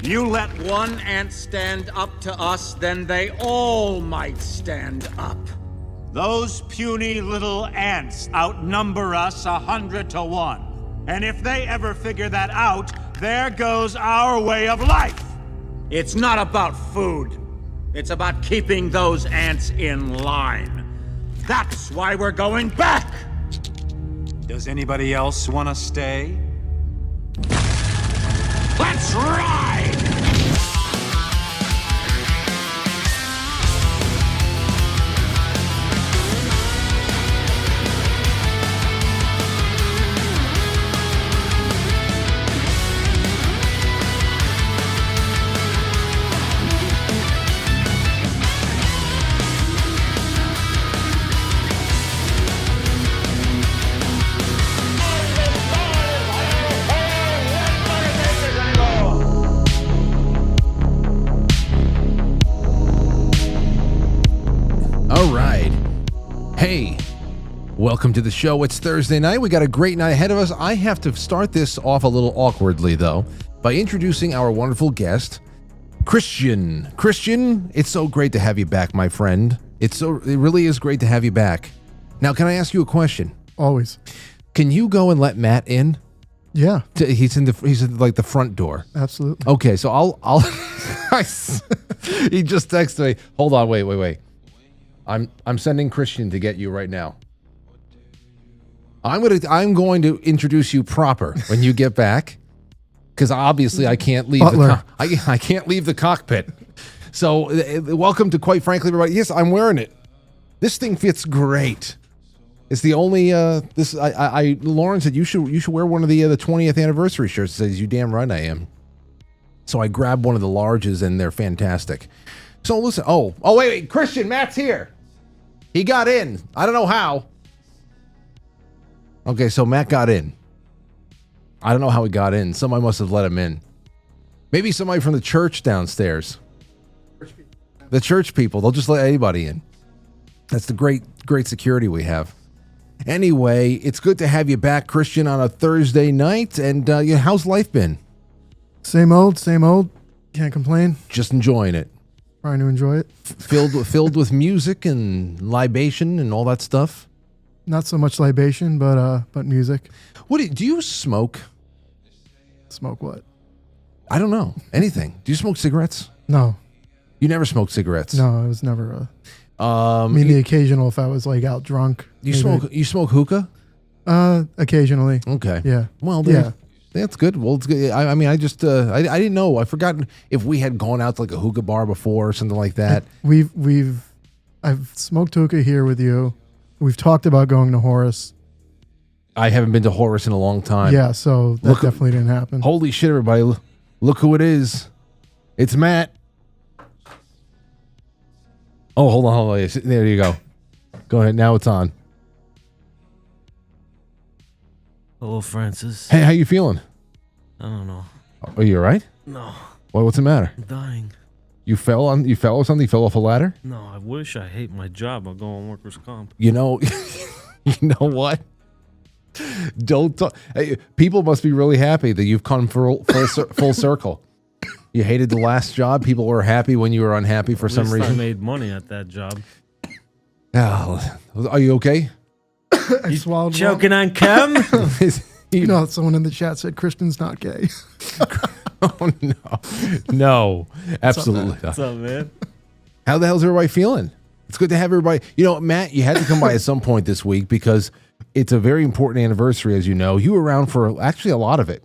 You let one ant stand up to us, then they all might stand up. Those puny little ants outnumber us 100 to 1. And if they ever figure that out, there goes our way of life. It's not about food. It's about keeping those ants in line. That's why we're going back. Does anybody else want to stay? Let's ride! Hey, welcome to the show. It's Thursday night. We got a great night ahead of us. I have to start this off a little awkwardly, though, by introducing our wonderful guest, Christian. Christian, it's so great to have you back, my friend. It really is great to have you back. Now, can I ask you a question? Always. Can you go and let Matt in? Yeah. He's in like the front door. Absolutely. Okay, so I'll he just texted me. Hold on, wait. I'm sending Christian to get you right now. I'm going to introduce you proper when you get back, because obviously I can't leave I can't leave the cockpit. So welcome to Quite Frankly, everybody. Yes, I'm wearing it. This thing fits great. It's the only Lauren said you should wear one of the 20th anniversary shirts. It says, "You damn right I am." So I grabbed one of the larges and they're fantastic. So listen. Oh wait, Christian, Matt's here. He got in. I don't know how. Okay, so Matt got in. I don't know how he got in. Somebody must have let him in. Maybe somebody from the church downstairs. The church people. They'll just let anybody in. That's the great security we have. Anyway, it's good to have you back, Christian, on a Thursday night. And how's life been? Same old. Can't complain. Just enjoying it. Trying to enjoy it. Filled with music and libation and all that stuff. Not so much libation, but music. Do you smoke? Smoke what? I don't know. Anything. Do you smoke cigarettes? No. You never smoked cigarettes? No, I was never the occasional if I was like out drunk. You smoke hookah? Occasionally. Okay. Yeah. Well, yeah. That's good. Well, it's good. I mean, I didn't know. I've forgotten if we had gone out to like a hookah bar before or something like that. I've smoked hookah here with you. We've talked about going to Horace. I haven't been to Horace in a long time. Yeah, so that definitely didn't happen. Holy shit, everybody. Look who it is. It's Matt. Oh, hold on. There you go. Go ahead. Now it's on. Hello, Francis. Hey, how you feeling? I don't know. Are you all right? No. What's the matter? I'm dying. You fell or something? You fell off a ladder? No, I wish. I hate my job. I'll go on workers' comp. You know what? Don't talk. Hey, people must be really happy that you've come full circle. You hated the last job. People were happy when you were unhappy for some reason. I made money at that job. Oh, are you okay? I swallowed choking on cum? Someone in the chat said Christian's not gay. Oh, no, absolutely not. What's up, man? How the hell's everybody feeling? It's good to have everybody. Matt, you had to come by at some point this week because it's a very important anniversary, as you know. You were around for actually a lot of it.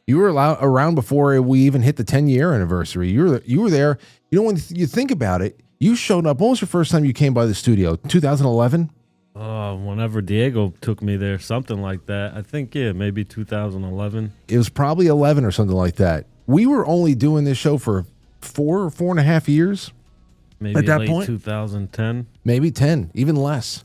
You were around before we even hit the 10-year anniversary. You were there. When you think about it, you showed up. When was the first time you came by the studio? 2011? Whenever Diego took me there, something like that. I think, maybe 2011. It was probably 11 or something like that. We were only doing this show for 4.5 years. Maybe at that late point. 2010. Maybe 10, even less.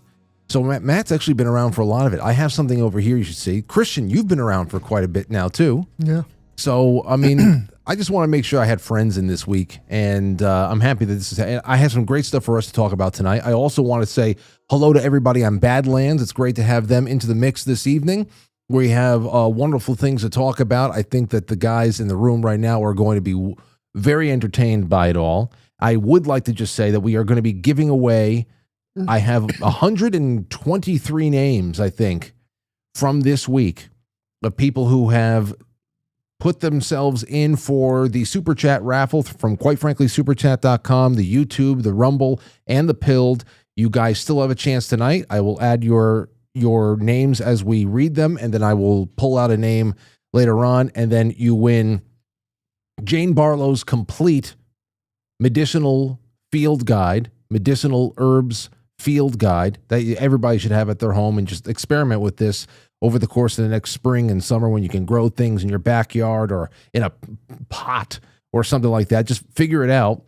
So Matt's actually been around for a lot of it. I have something over here you should see. Christian, you've been around for quite a bit now, too. Yeah. So, I mean, I just want to make sure I had friends in this week, and I'm happy that this is. I have some great stuff for us to talk about tonight. I also want to say hello to everybody on Badlands. It's great to have them into the mix this evening. We have wonderful things to talk about. I think that the guys in the room right now are going to be very entertained by it all. I would like to just say that we are going to be giving away, I have 123 names, I think, from this week of people who have put themselves in for the Super Chat raffle from Quite Frankly Superchat.com, the YouTube, the Rumble, and the Pilled. You guys still have a chance tonight. I will add your names as we read them, and then I will pull out a name later on, and then you win Jane Barlow's complete medicinal field guide, medicinal herbs field guide that everybody should have at their home, and just experiment with this over the course of the next spring and summer when you can grow things in your backyard or in a pot or something like that. Just figure it out.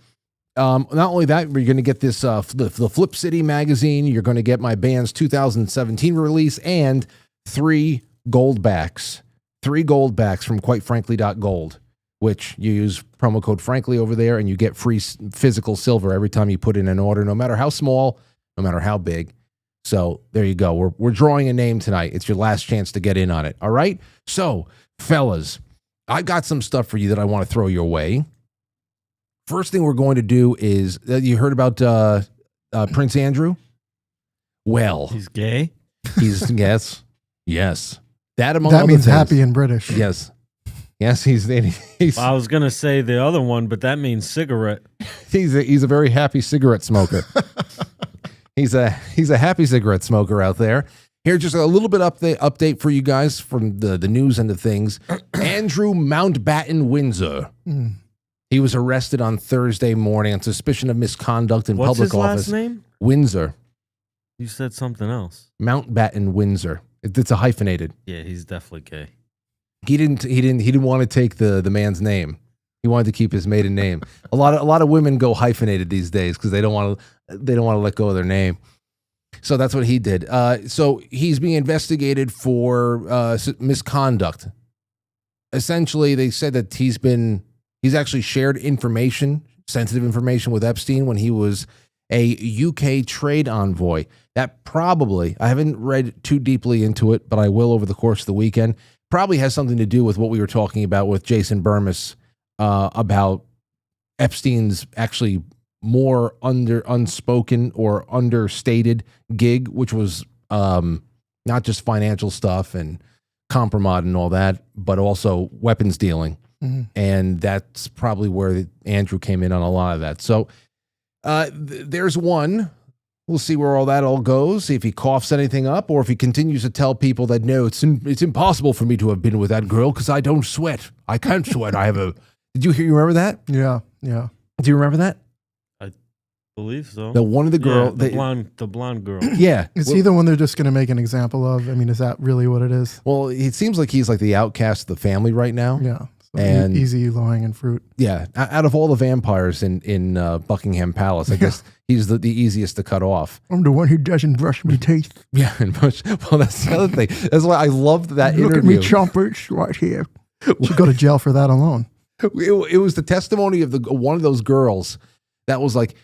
Not only that, you're going to get this the Flip City magazine. You're going to get my band's 2017 release and 3 gold backs from quitefrankly.gold, which you use promo code Frankly over there, and you get free physical silver every time you put in an order, no matter how small, no matter how big. So there you go. We're drawing a name tonight. It's your last chance to get in on it. All right. So, fellas, I got some stuff for you that I want to throw your way. First thing we're going to do is, you heard about Prince Andrew? Well, he's gay. He's yes. That means things. Happy in British. Yes. He's I was gonna say the other one, but that means cigarette. He's a very happy cigarette smoker. He's a happy cigarette smoker out there. Here, just a little bit update for you guys from the news and the things. Andrew Mountbatten Windsor. He was arrested on Thursday morning on suspicion of misconduct in public office. What's his last name? Windsor. You said something else. Mountbatten Windsor. It's a hyphenated. Yeah, he's definitely gay. He didn't want to take the man's name. He wanted to keep his maiden name. A lot of women go hyphenated these days because they don't want to let go of their name. So that's what he did. So he's being investigated for misconduct. Essentially, they said that he's actually shared sensitive information with Epstein when he was a UK trade envoy. That probably, I haven't read too deeply into it, but I will over the course of the weekend, probably has something to do with what we were talking about with Jason Burmis about Epstein's actually more unspoken or understated gig, which was not just financial stuff and compromise and all that, but also weapons dealing. Mm-hmm. And that's probably where Andrew came in on a lot of that. So there's one. We'll see where all that all goes, see if he coughs anything up, or if he continues to tell people that, no, it's impossible for me to have been with that girl because I don't sweat. I can't sweat. Did you remember that? Yeah. Do you remember that? I believe so. The one of the girl, the blonde girl. Yeah. Is he the one they're just going to make an example of? I mean, is that really what it is? Well, it seems like he's like the outcast of the family right now. Yeah. So and easy low-hanging fruit. Yeah. Out of all the vampires in Buckingham Palace, I guess he's the easiest to cut off. I'm the one who doesn't brush my teeth. Yeah. Well, that's the other thing. That's why I loved that interview. Look at me chompers right here. Should go to jail for that alone. It was the testimony of one of those girls that was like,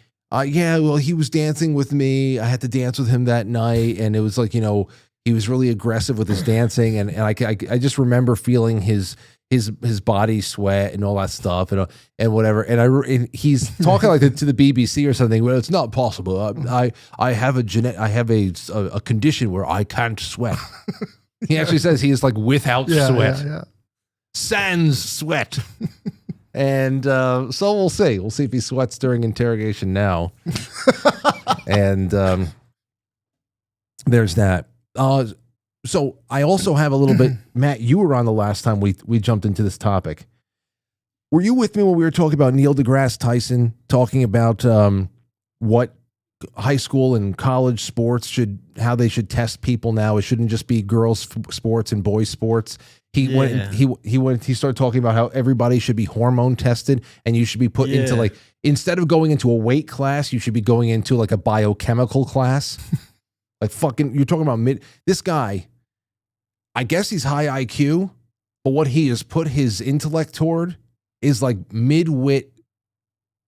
yeah, well, he was dancing with me. I had to dance with him that night. And it was like, he was really aggressive with his dancing. And I just remember feeling his body sweat and all that stuff and whatever. And he's talking like to the BBC or something. Well, it's not possible. I have a condition where I can't sweat. He actually says he is like without sweat. Yeah. Sans sweat. And so we'll see. We'll see if he sweats during interrogation now. And there's that. So I also have a little bit, Matt, you were on the last time we jumped into this topic. Were you with me when we were talking about Neil deGrasse Tyson, talking about what high school and college sports how they should test people now? It shouldn't just be girls sports and boys sports. He started talking about how everybody should be hormone tested, and you should be put into like, instead of going into a weight class, you should be going into like a biochemical class. Like fucking, you're talking about this guy, I guess he's high IQ, but what he has put his intellect toward is like mid-wit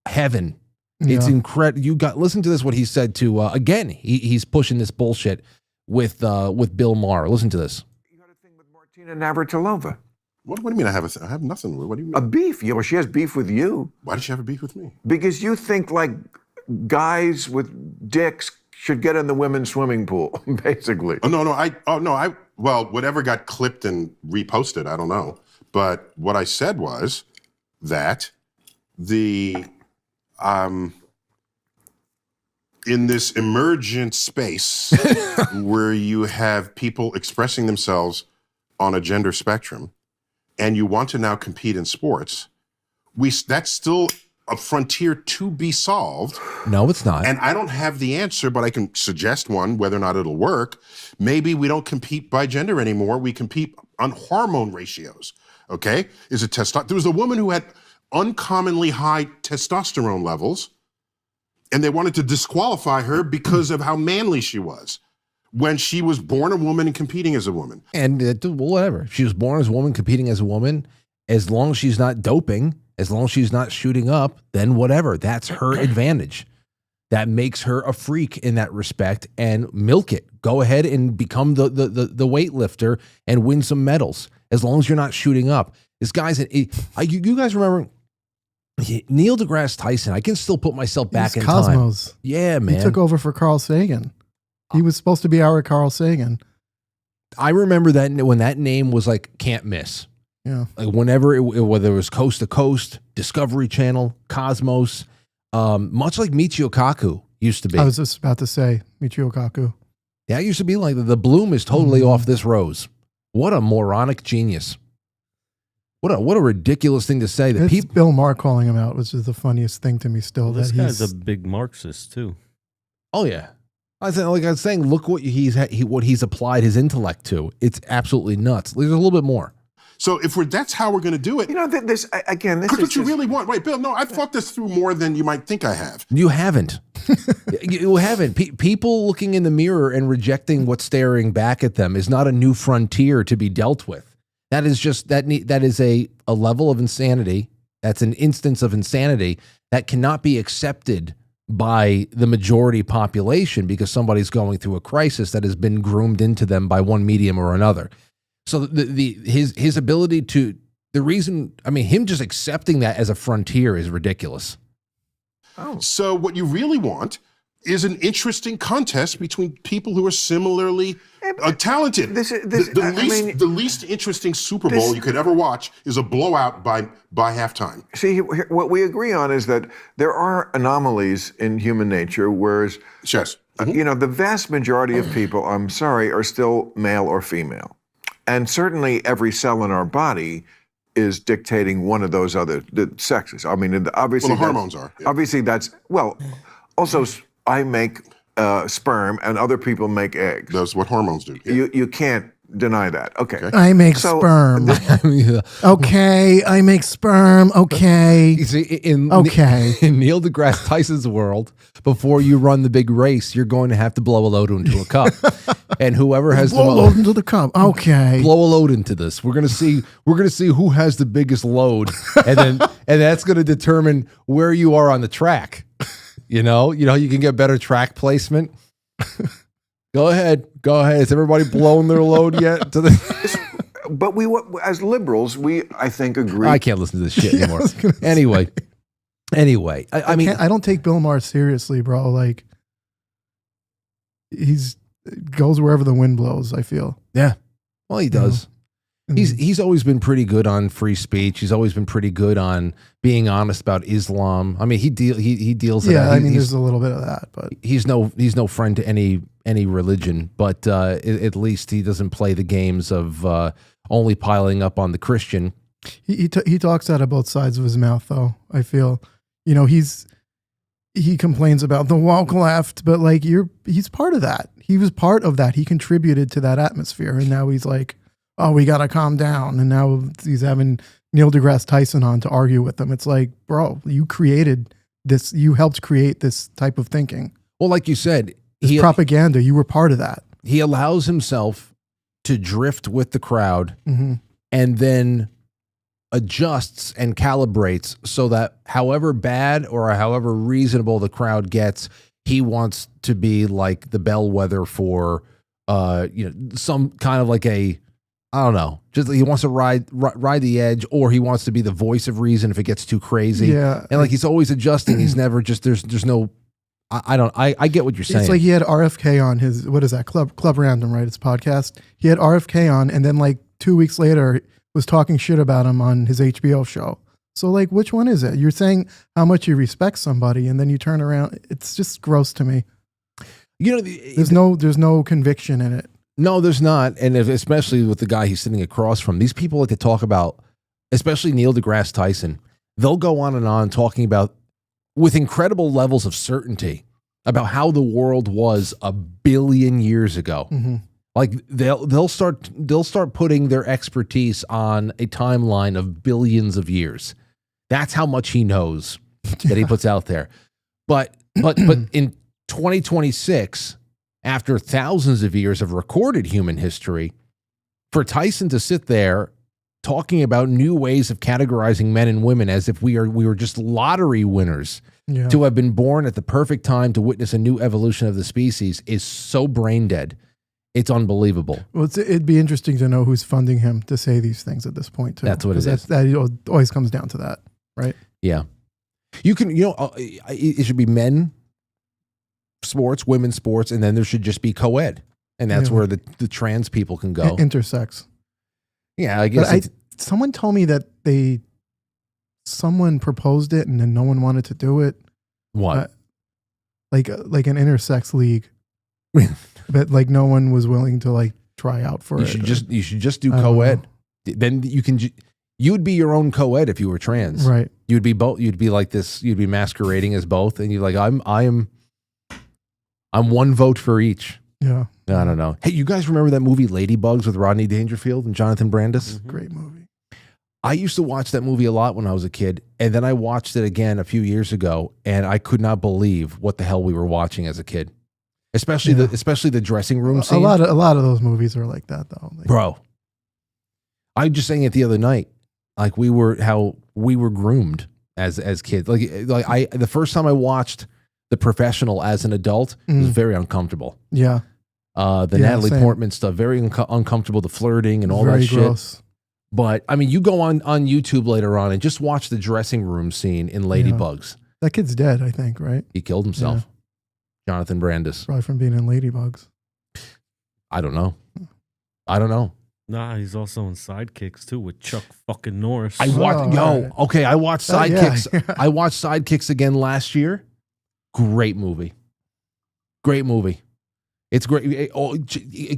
heaven. Yeah. It's incredible. Listen to this, what he said to, again, he's pushing this bullshit with Bill Maher. Listen to this. You got to think with more Martina Navratilova. What do you mean I have nothing? What do you mean? A beef. She has beef with you. Why does she have a beef with me? Because you think like guys with dicks should get in the women's swimming pool, basically. Well, whatever got clipped and reposted, I don't know. But what I said was that in this emergent space where you have people expressing themselves on a gender spectrum, and you want to now compete in sports, that's still a frontier to be solved. No, it's not. And I don't have the answer, but I can suggest one, whether or not it'll work. Maybe we don't compete by gender anymore. We compete on hormone ratios, okay? There was a woman who had uncommonly high testosterone levels, and they wanted to disqualify her because of how manly she was when she was born a woman and competing as a woman. And whatever. She was born as a woman, competing as a woman. As long as she's not doping, as long as she's not shooting up, then whatever. That's her advantage. That makes her a freak in that respect, and milk it. Go ahead and become the weightlifter and win some medals. As long as you're not shooting up. This guy's you guys remember Neil deGrasse Tyson? I can still put myself back in Cosmos. time. Yeah, man. He took over for Carl Sagan. He was supposed to be our Carl Sagan. I remember that when that name was like can't miss. Yeah. Like whenever whether it was Coast to Coast, Discovery Channel, Cosmos, much like Michio Kaku used to be. I was just about to say Michio Kaku. Yeah, it used to be like the bloom is totally off this rose. What a moronic genius. What a ridiculous thing to say. That It's Bill Maher calling him out, which is the funniest thing to me still. Well, this guy's a big Marxist too. Oh yeah. Like I was saying, look what he's applied his intellect to. It's absolutely nuts. There's a little bit more. So that's how we're going to do it. This is what you really want. Wait, Bill, no, I've thought this through more than you might think I have. You haven't. You haven't. People looking in the mirror and rejecting what's staring back at them is not a new frontier to be dealt with. That is just that is a level of insanity. That's an instance of insanity that cannot be accepted by the majority population because somebody's going through a crisis that has been groomed into them by one medium or another. So his ability to him just accepting that as a frontier is ridiculous. Oh. So what you really want is an interesting contest between people who are similarly talented. The least interesting Super Bowl you could ever watch is a blowout by halftime. See, what we agree on is that there are anomalies in human nature, whereas yes. The vast majority of people, I'm sorry, are still male or female. And certainly every cell in our body is dictating one of those other sexes. I mean, obviously the hormones are. Yeah. Obviously also I make sperm and other people make eggs. That's what hormones do. Yeah. You can't deny that. Okay. I make sperm. Okay, I make sperm. Okay. You see, in Neil deGrasse Tyson's world, before you run the big race, you're going to have to blow a load into a cup. And whoever has blow a load into the cup. Okay. Blow a load into this. We're gonna see who has the biggest load, and that's gonna determine where you are on the track. You can get better track placement. Go ahead. Has everybody blown their load yet? But as liberals, I think agree. I can't listen to this shit anymore. Anyway, I mean, I don't take Bill Maher seriously, bro. Like, he's goes wherever the wind blows. I feel. Yeah. Well, he does. He's always been pretty good on free speech. He's always been pretty good on being honest about Islam. I mean, he deals. Yeah, I mean, there's a little bit of that, but he's no friend to any religion. But at least he doesn't play the games of only piling up on the Christian. He talks out of both sides of his mouth, though. I feel, he complains about the woke left, but like he's part of that. He was part of that. He contributed to that atmosphere, and now he's like, oh, we got to calm down. And now he's having Neil deGrasse Tyson on to argue with him. It's like, bro, you created this. You helped create this type of thinking. Well, like you said, propaganda. You were part of that. He allows himself to drift with the crowd and then adjusts and calibrates so that however bad or however reasonable the crowd gets, he wants to be like the bellwether for, some kind of like a I don't know. Just he wants to ride the edge, or he wants to be the voice of reason if it gets too crazy. Yeah. And like he's always adjusting. He's never just there's no. I get what you're saying. It's like he had RFK on his, what is that, Club Random, right? It's podcast. He had RFK on, and then like 2 weeks later was talking shit about him on his HBO show. So like, which one is it? You're saying how much you respect somebody, and then you turn around. It's just gross to me. You know, there's no conviction in it. No, there's not. And especially with the guy he's sitting across from, these people like to talk about, especially Neil deGrasse Tyson, they'll go on and on talking about, with incredible levels of certainty, about how the world was 1 billion years ago. Mm-hmm. Like they'll start putting their expertise on a timeline of billions of years. That's how much he knows that he puts out there. But in 2026, after thousands of years of recorded human history, for Tyson to sit there talking about new ways of categorizing men and women as if we were just lottery winners, to have been born at the perfect time to witness a new evolution of the species is so brain dead. It's unbelievable. Well, it'd be interesting to know who's funding him to say these things at this point, too. That's what it is. That always comes down to that, right? Yeah. It should be men sports, women's sports, and then there should just be co-ed. And that's where the trans people can go. Intersex. Yeah, I guess. Someone told me that someone proposed it and then no one wanted to do it. What? Like an intersex league. But like no one was willing to like try out for it. You should just do co-ed. Then you'd be your own co-ed if you were trans. Right. You'd be both. You'd be like this. You'd be masquerading as both, and you're like, I'm one vote for each. Yeah. I don't know. Hey, you guys remember that movie Ladybugs with Rodney Dangerfield and Jonathan Brandis? Mm-hmm. Great movie. I used to watch that movie a lot when I was a kid, and then I watched it again a few years ago, and I could not believe what the hell we were watching as a kid. Especially the dressing room scene. A lot of those movies are like that, though. Bro, I was just saying it the other night. Like how we were groomed as kids. The first time I watched The Professional as an adult, it was very uncomfortable. Yeah. Natalie Portman stuff, very uncomfortable. The flirting and all very that shit. Gross. But I mean, you go on YouTube later on and just watch the dressing room scene in Ladybugs. That kid's dead, I think, right? He killed himself. Yeah. Jonathan Brandis. Probably from being in Ladybugs. I don't know. Nah, he's also in Sidekicks too with Chuck fucking Norris. I watched Sidekicks. Yeah. I watched Sidekicks again last year. Great movie. It's great.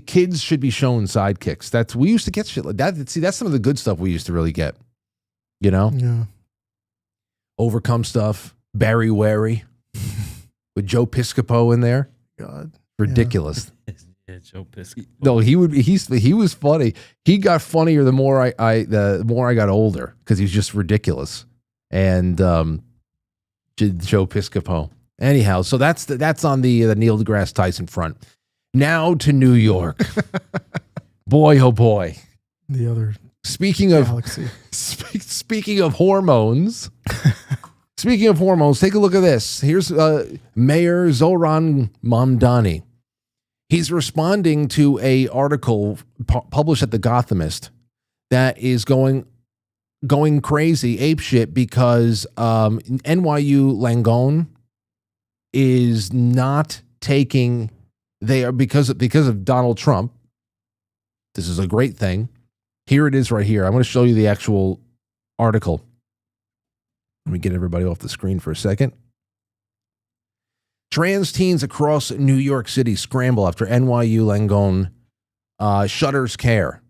Kids should be shown Sidekicks. We used to get shit like that. See, that's some of the good stuff we used to really get. You know? Yeah. Overcome stuff. Barry Wary. With Joe Piscopo in there. God. Ridiculous. Yeah, Joe Piscopo. No, he was funny. He got funnier the more I got older because he's just ridiculous. And Joe Piscopo. Anyhow, so that's on the Neil deGrasse Tyson front. Now to New York. Boy, oh boy. The other speaking galaxy. Speaking of hormones. Speaking of hormones, take a look at this. Here's Mayor Mamdani. He's responding to a article published at The Gothamist that is going crazy, apeshit, because NYU Langone is not taking. They are because of Donald Trump. This is a great thing. Here it is right here. I'm going to show you the actual article. Let me get everybody off the screen for a second. Trans teens across New York City scramble after NYU Langone shutters care.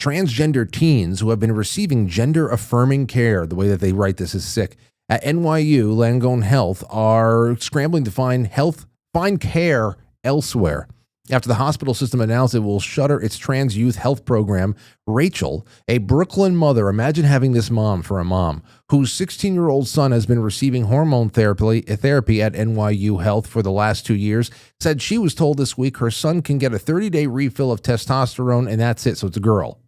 Transgender teens who have been receiving gender-affirming care, the way that they write this is sick, at NYU Langone Health are scrambling to find care elsewhere after the hospital system announced it will shutter its trans youth health program. Rachel, a Brooklyn mother, imagine having this mom for a mom, whose 16-year-old son has been receiving hormone therapy at NYU Health for the last 2 years, said she was told this week her son can get a 30-day refill of testosterone and that's it, so it's a girl.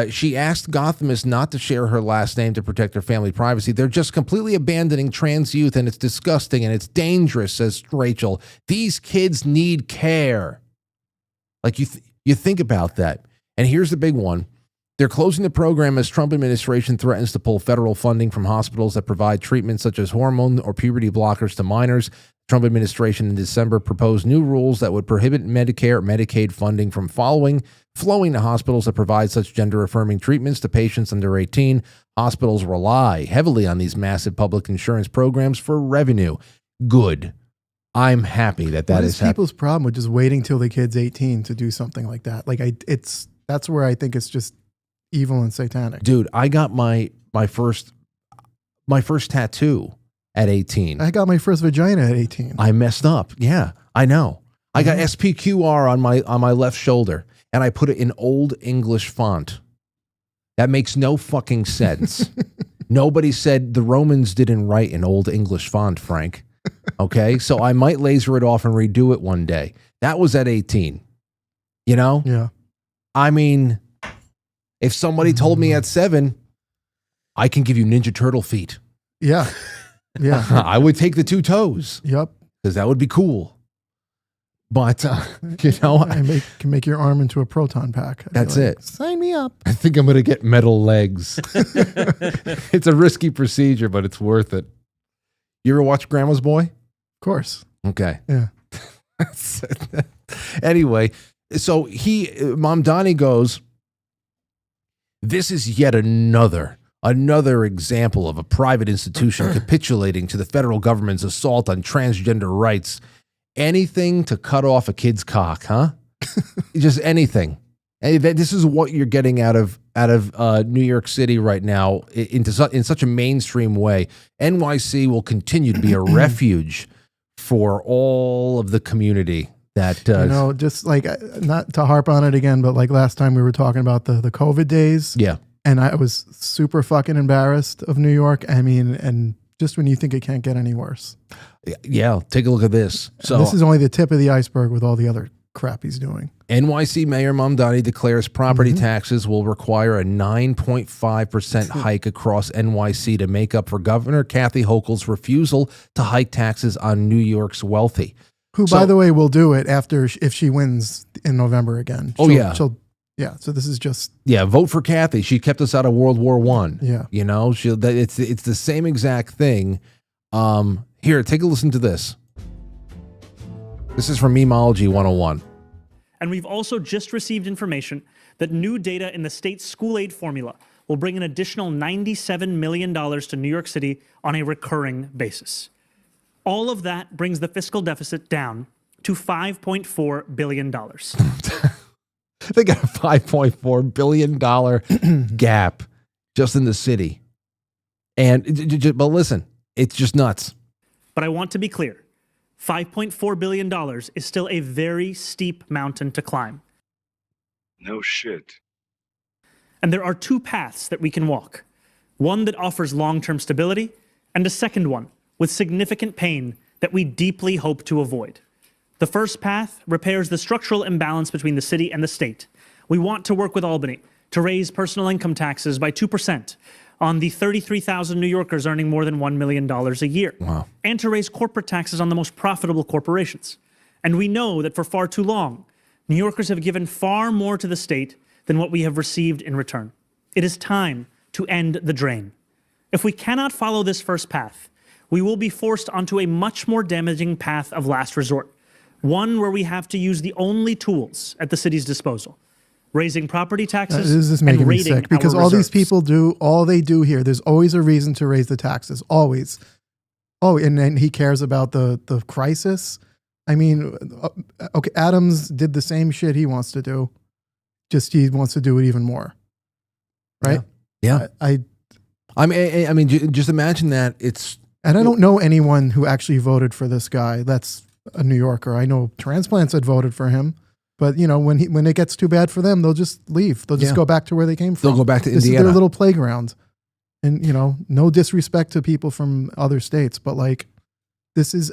She asked Gothamist not to share her last name to protect her family privacy. They're just completely abandoning trans youth, and it's disgusting and it's dangerous, says Rachel. These kids need care. Like You think about that. And here's the big one. They're closing the program as Trump administration threatens to pull federal funding from hospitals that provide treatments such as hormone or puberty blockers to minors. Trump administration in December proposed new rules that would prohibit Medicare or Medicaid funding from flowing to hospitals that provide such gender-affirming treatments to patients under 18. Hospitals rely heavily on these massive public insurance programs for revenue. Good. I'm happy that What is is people's problem with just waiting till the kid's 18 to do something like that? Like that's where I think it's just evil and satanic. Dude, I got my first tattoo at 18. I got my first vagina at 18. I messed up. Yeah, I know. I got SPQR on my left shoulder, and I put it in Old English font. That makes no fucking sense. Nobody said the Romans didn't write in Old English font, Frank. Okay, so I might laser it off and redo it one day. That was at 18. You know? Yeah. I mean, if somebody told me at 7, I can give you Ninja Turtle feet. Yeah. Yeah. I would take the 2 toes. Yep. Because that would be cool. But, you know. I can make your arm into a proton pack. That's it. Sign me up. I think I'm going to get metal legs. It's a risky procedure, but it's worth it. You ever watch Grandma's Boy? Of course. Okay. Yeah. Anyway, so Mamdani goes, this is yet another example of a private institution capitulating to the federal government's assault on transgender rights. Anything to cut off a kid's cock, huh? Just anything. And this is what you're getting out of New York City right now in such a mainstream way. NYC will continue to be a refuge for all of the community that just like, not to harp on it again, but like last time we were talking about the COVID days. Yeah. And I was super fucking embarrassed of New York. I mean, and just when you think it can't get any worse. Yeah, take a look at this. So this is only the tip of the iceberg with all the other crap he's doing. NYC Mayor Mamdani declares property taxes will require a 9.5% hike across NYC to make up for Governor Kathy Hochul's refusal to hike taxes on New York's wealthy. Who, by the way, will do it if she wins in November again. Yeah. So this is just vote for Kathy. She kept us out of World War I. Yeah, you know, it's the same exact thing. Here, take a listen to this. This is from Memology 101. And we've also just received information that new data in the state's school aid formula will bring an additional $97 million to New York City on a recurring basis. All of that brings the fiscal deficit down to $5.4 billion. They got a $5.4 billion gap just in the city. But listen, it's just nuts. But I want to be clear. $5.4 billion is still a very steep mountain to climb. No shit. And there are 2 paths that we can walk. One that offers long-term stability, and a second one with significant pain that we deeply hope to avoid. The first path repairs the structural imbalance between the city and the state. We want to work with Albany to raise personal income taxes by 2% on the 33,000 New Yorkers earning more than $1 million a year. Wow. And to raise corporate taxes on the most profitable corporations. And we know that for far too long, New Yorkers have given far more to the state than what we have received in return. It is time to end the drain. If we cannot follow this first path, we will be forced onto a much more damaging path of last resort. One where we have to use the only tools at the city's disposal. Raising property taxes this is and making me raiding sick because our all these reserves. people all they do here, there's always a reason to raise the taxes. Always. Oh, and then he cares about the crisis. I mean, okay, Adams did the same shit he wants to do. Just he wants to do it even more. Right? Yeah. I mean, just imagine that And I don't know anyone who actually voted for this guy. That's a New Yorker. I know transplants had voted for him, but you know, when it gets too bad for them, they'll just leave. They'll just go back to where they came from. They'll go back to This Indiana. is their little playground. And you know, no disrespect to people from other states, but like this is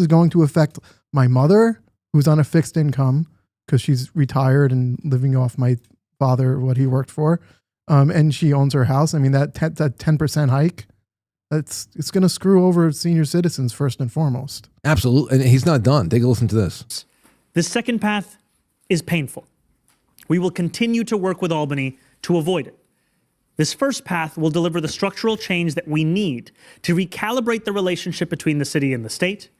going to affect my mother, who's on a fixed income because she's retired and living off my father, what he worked for. And she owns her house. I mean, that 10% hike, it's going to screw over senior citizens first and foremost. Absolutely. And he's not done. Take a listen to this. The second path is painful. We will continue to work with Albany to avoid it. This first path will deliver the structural change that we need to recalibrate the relationship between the city and the state.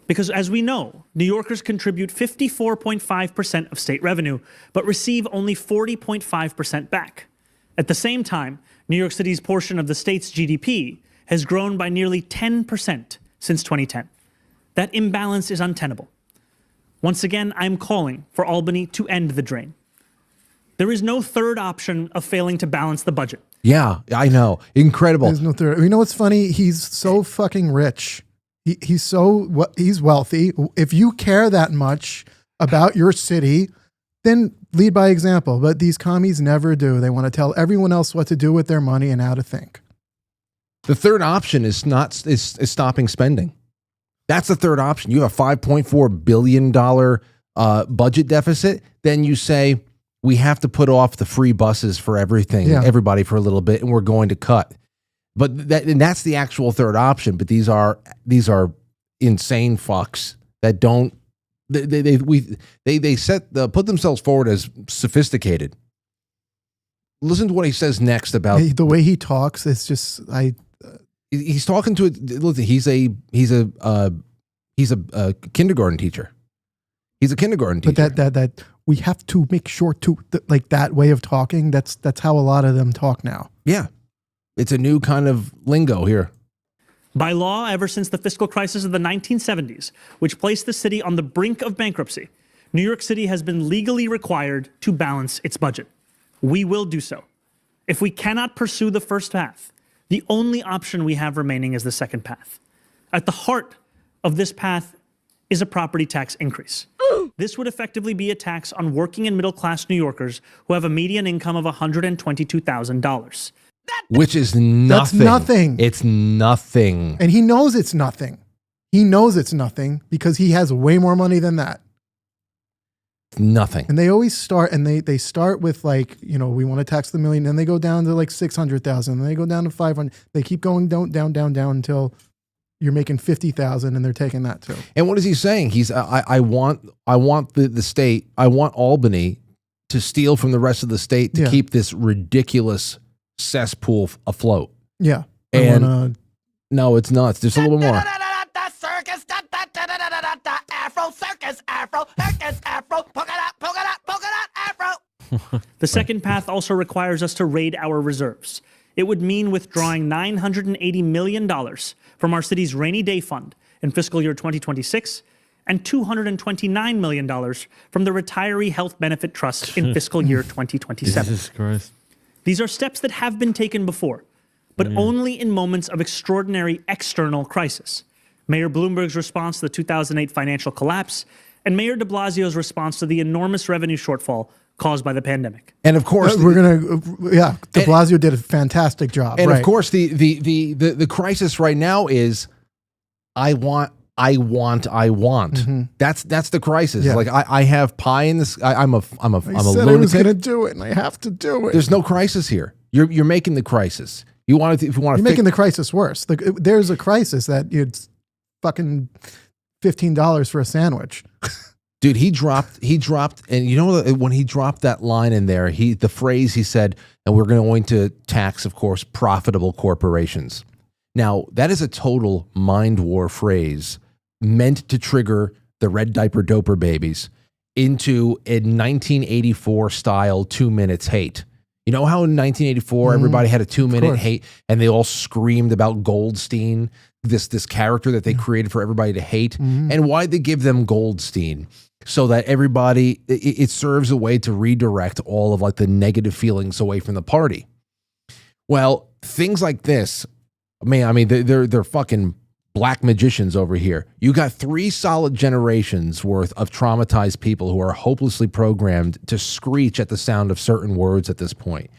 Because as we know, New Yorkers contribute 54.5% of state revenue, but receive only 40.5% back. At the same time, New York City's portion of the state's GDP has grown by nearly 10% since 2010. That imbalance is untenable. Once again, I'm calling for Albany to end the drain. There is no third option of failing to balance the budget. Yeah, I know. Incredible. There's no third. You know what's funny? He's so fucking rich. He's wealthy. If you care that much about your city, then lead by example. But these commies never do. They want to tell everyone else what to do with their money and how to think. The third option is stopping spending. That's the third option. You have a $5.4 billion budget deficit. Then you say, we have to put off the free buses for everybody for a little bit, and we're going to cut. But that's the actual third option. But these are insane fucks that don't they put themselves forward as sophisticated. Listen to what he says next about the way he talks. It's just he's talking to listen. He's a kindergarten teacher. He's a kindergarten teacher. But that we have to make sure to like that way of talking. That's how a lot of them talk now. Yeah. It's a new kind of lingo here. By law, ever since the fiscal crisis of the 1970s, which placed the city on the brink of bankruptcy, New York City has been legally required to balance its budget. We will do so. If we cannot pursue the first path, the only option we have remaining is the second path. At the heart of this path is a property tax increase. This would effectively be a tax on working and middle-class New Yorkers who have a median income of $122,000. Which is nothing. That's nothing. It's nothing. And he knows it's nothing. He knows it's nothing because he has way more money than that. Nothing. And they always start, and they start with like, we want to tax the million, and they go down to like 600,000, and they go down to 500. They keep going down until you're making 50,000, and they're taking that too. And what is he saying? I want the state, I want Albany to steal from the rest of the state to keep this ridiculous cesspool afloat. Yeah. And no, it's not. There's a little more. The second path also requires us to raid our reserves. It would mean withdrawing $980 million from our city's rainy day fund in fiscal year 2026 and $229 million from the Retiree Health Benefit Trust in fiscal year 2027. Jesus Christ. These are steps that have been taken before, but only in moments of extraordinary external crisis. Mayor Bloomberg's response to the 2008 financial collapse, and Mayor de Blasio's response to the enormous revenue shortfall caused by the pandemic. And of course, de Blasio did a fantastic job. And of course, the crisis right now is, I want. Mm-hmm. That's the crisis. Yeah. Like I have pie in this. I'm a lunatic. I was going to do it, and I have to do it. There's no crisis here. You're making the crisis. You're making the crisis worse. There's a crisis that it's fucking $15 for a sandwich. Dude, he dropped, and you know when he dropped that line in there, the phrase he said, and we're going to tax, of course, profitable corporations. Now that is a total mind war phrase meant to trigger the red diaper doper babies into a 1984 style 2 minutes hate. You know how in 1984 everybody had a 2 minute hate, and they all screamed about Goldstein, this character that they created for everybody to hate. And why'd they give them Goldstein? So that everybody, it serves a way to redirect all of like the negative feelings away from the party. Well, things like this, man, they're fucking black magicians over here. You got 3 solid generations worth of traumatized people who are hopelessly programmed to screech at the sound of certain words at this point.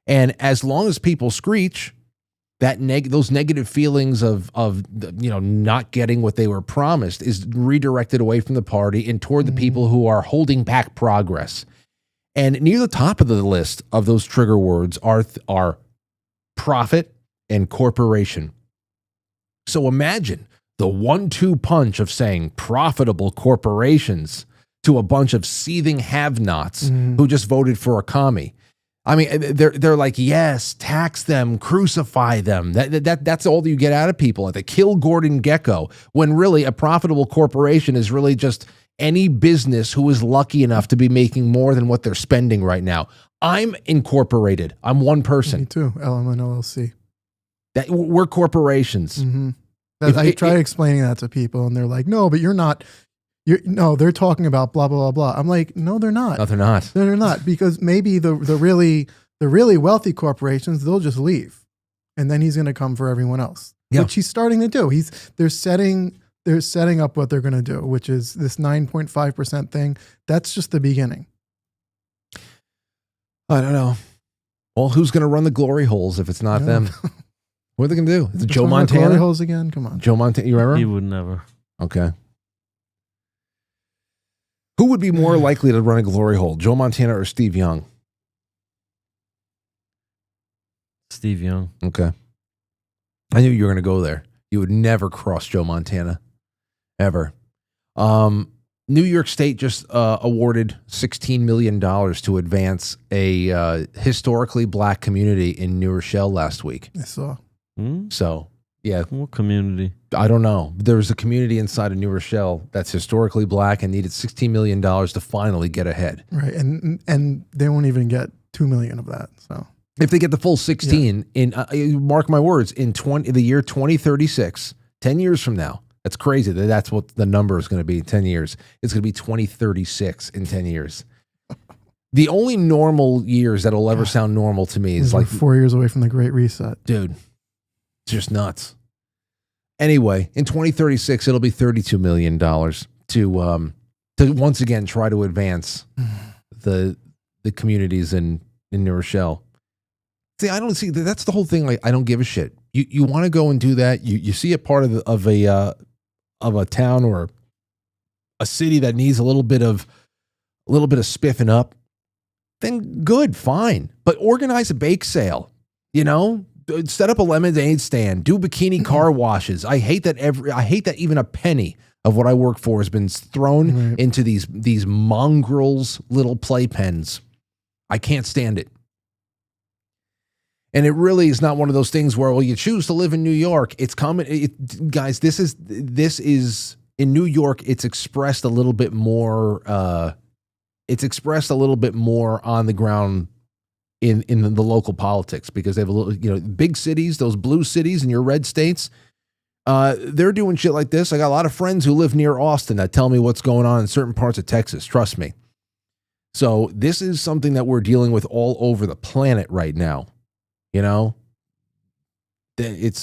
And as long as people screech, those negative feelings of not getting what they were promised is redirected away from the party and toward the people who are holding back progress. And near the top of the list of those trigger words are profit and corporation. So imagine the 1-2 punch of saying profitable corporations to a bunch of seething have-nots who just voted for a commie. I mean, they're like, yes, tax them, crucify them. That's all you get out of people. Like, they kill Gordon Gekko, when really a profitable corporation is really just any business who is lucky enough to be making more than what they're spending right now. I'm incorporated. I'm one person. Me too. LMN LLC. We're corporations. I try explaining that to people, and they're like, "No, but you're not. No, they're talking about blah blah blah blah." I'm like, "No, they're not. No, they're not. They're not, because maybe the really wealthy corporations, they'll just leave, and then he's going to come for everyone else, which he's starting to do. They're setting up what they're going to do, which is this 9.5% thing. That's just the beginning. I don't know. Well, who's going to run the glory holes if it's not them? What are they going to do? Is it Joe Montana? Glory holes again? Come on. Joe Montana, you remember? He would never. Okay. Who would be more likely to run a glory hole, Joe Montana or Steve Young? Steve Young. Okay. I knew you were going to go there. You would never cross Joe Montana, ever. New York State just awarded $16 million to advance a historically black community in New Rochelle last week. I saw. So, yeah. What community? I don't know. There's a community inside of New Rochelle that's historically black and needed $16 million to finally get ahead. Right. And they won't even get $2 million of that. So if they get the full 16, in mark my words, in the year 2036, 10 years from now, that's crazy. That's what the number is going to be in 10 years. It's going to be 2036 in 10 years. The only normal years that will ever sound normal to me is like 4 years away from the Great Reset. Dude, it's just nuts. Anyway, in 2036, it'll be $32 million to once again try to advance the communities in New Rochelle. See, I don't see that's the whole thing. Like, I don't give a shit. You want to go and do that. You see it part of a town or a city that needs a little bit of spiffing up. Then good, fine. But organize a bake sale. Set up a lemonade stand. Do bikini car washes. I hate that even a penny of what I work for has been thrown into these mongrels little playpens. I can't stand it. And it really is not one of those things where, well, you choose to live in New York. It's common, guys. This is in New York. It's expressed a little bit more. It's expressed a little bit more on the ground in the local politics, because they have a little, big cities, those blue cities in your red states. They're doing shit like this. I got a lot of friends who live near Austin that tell me what's going on in certain parts of Texas. Trust me. So this is something that we're dealing with all over the planet right now. It's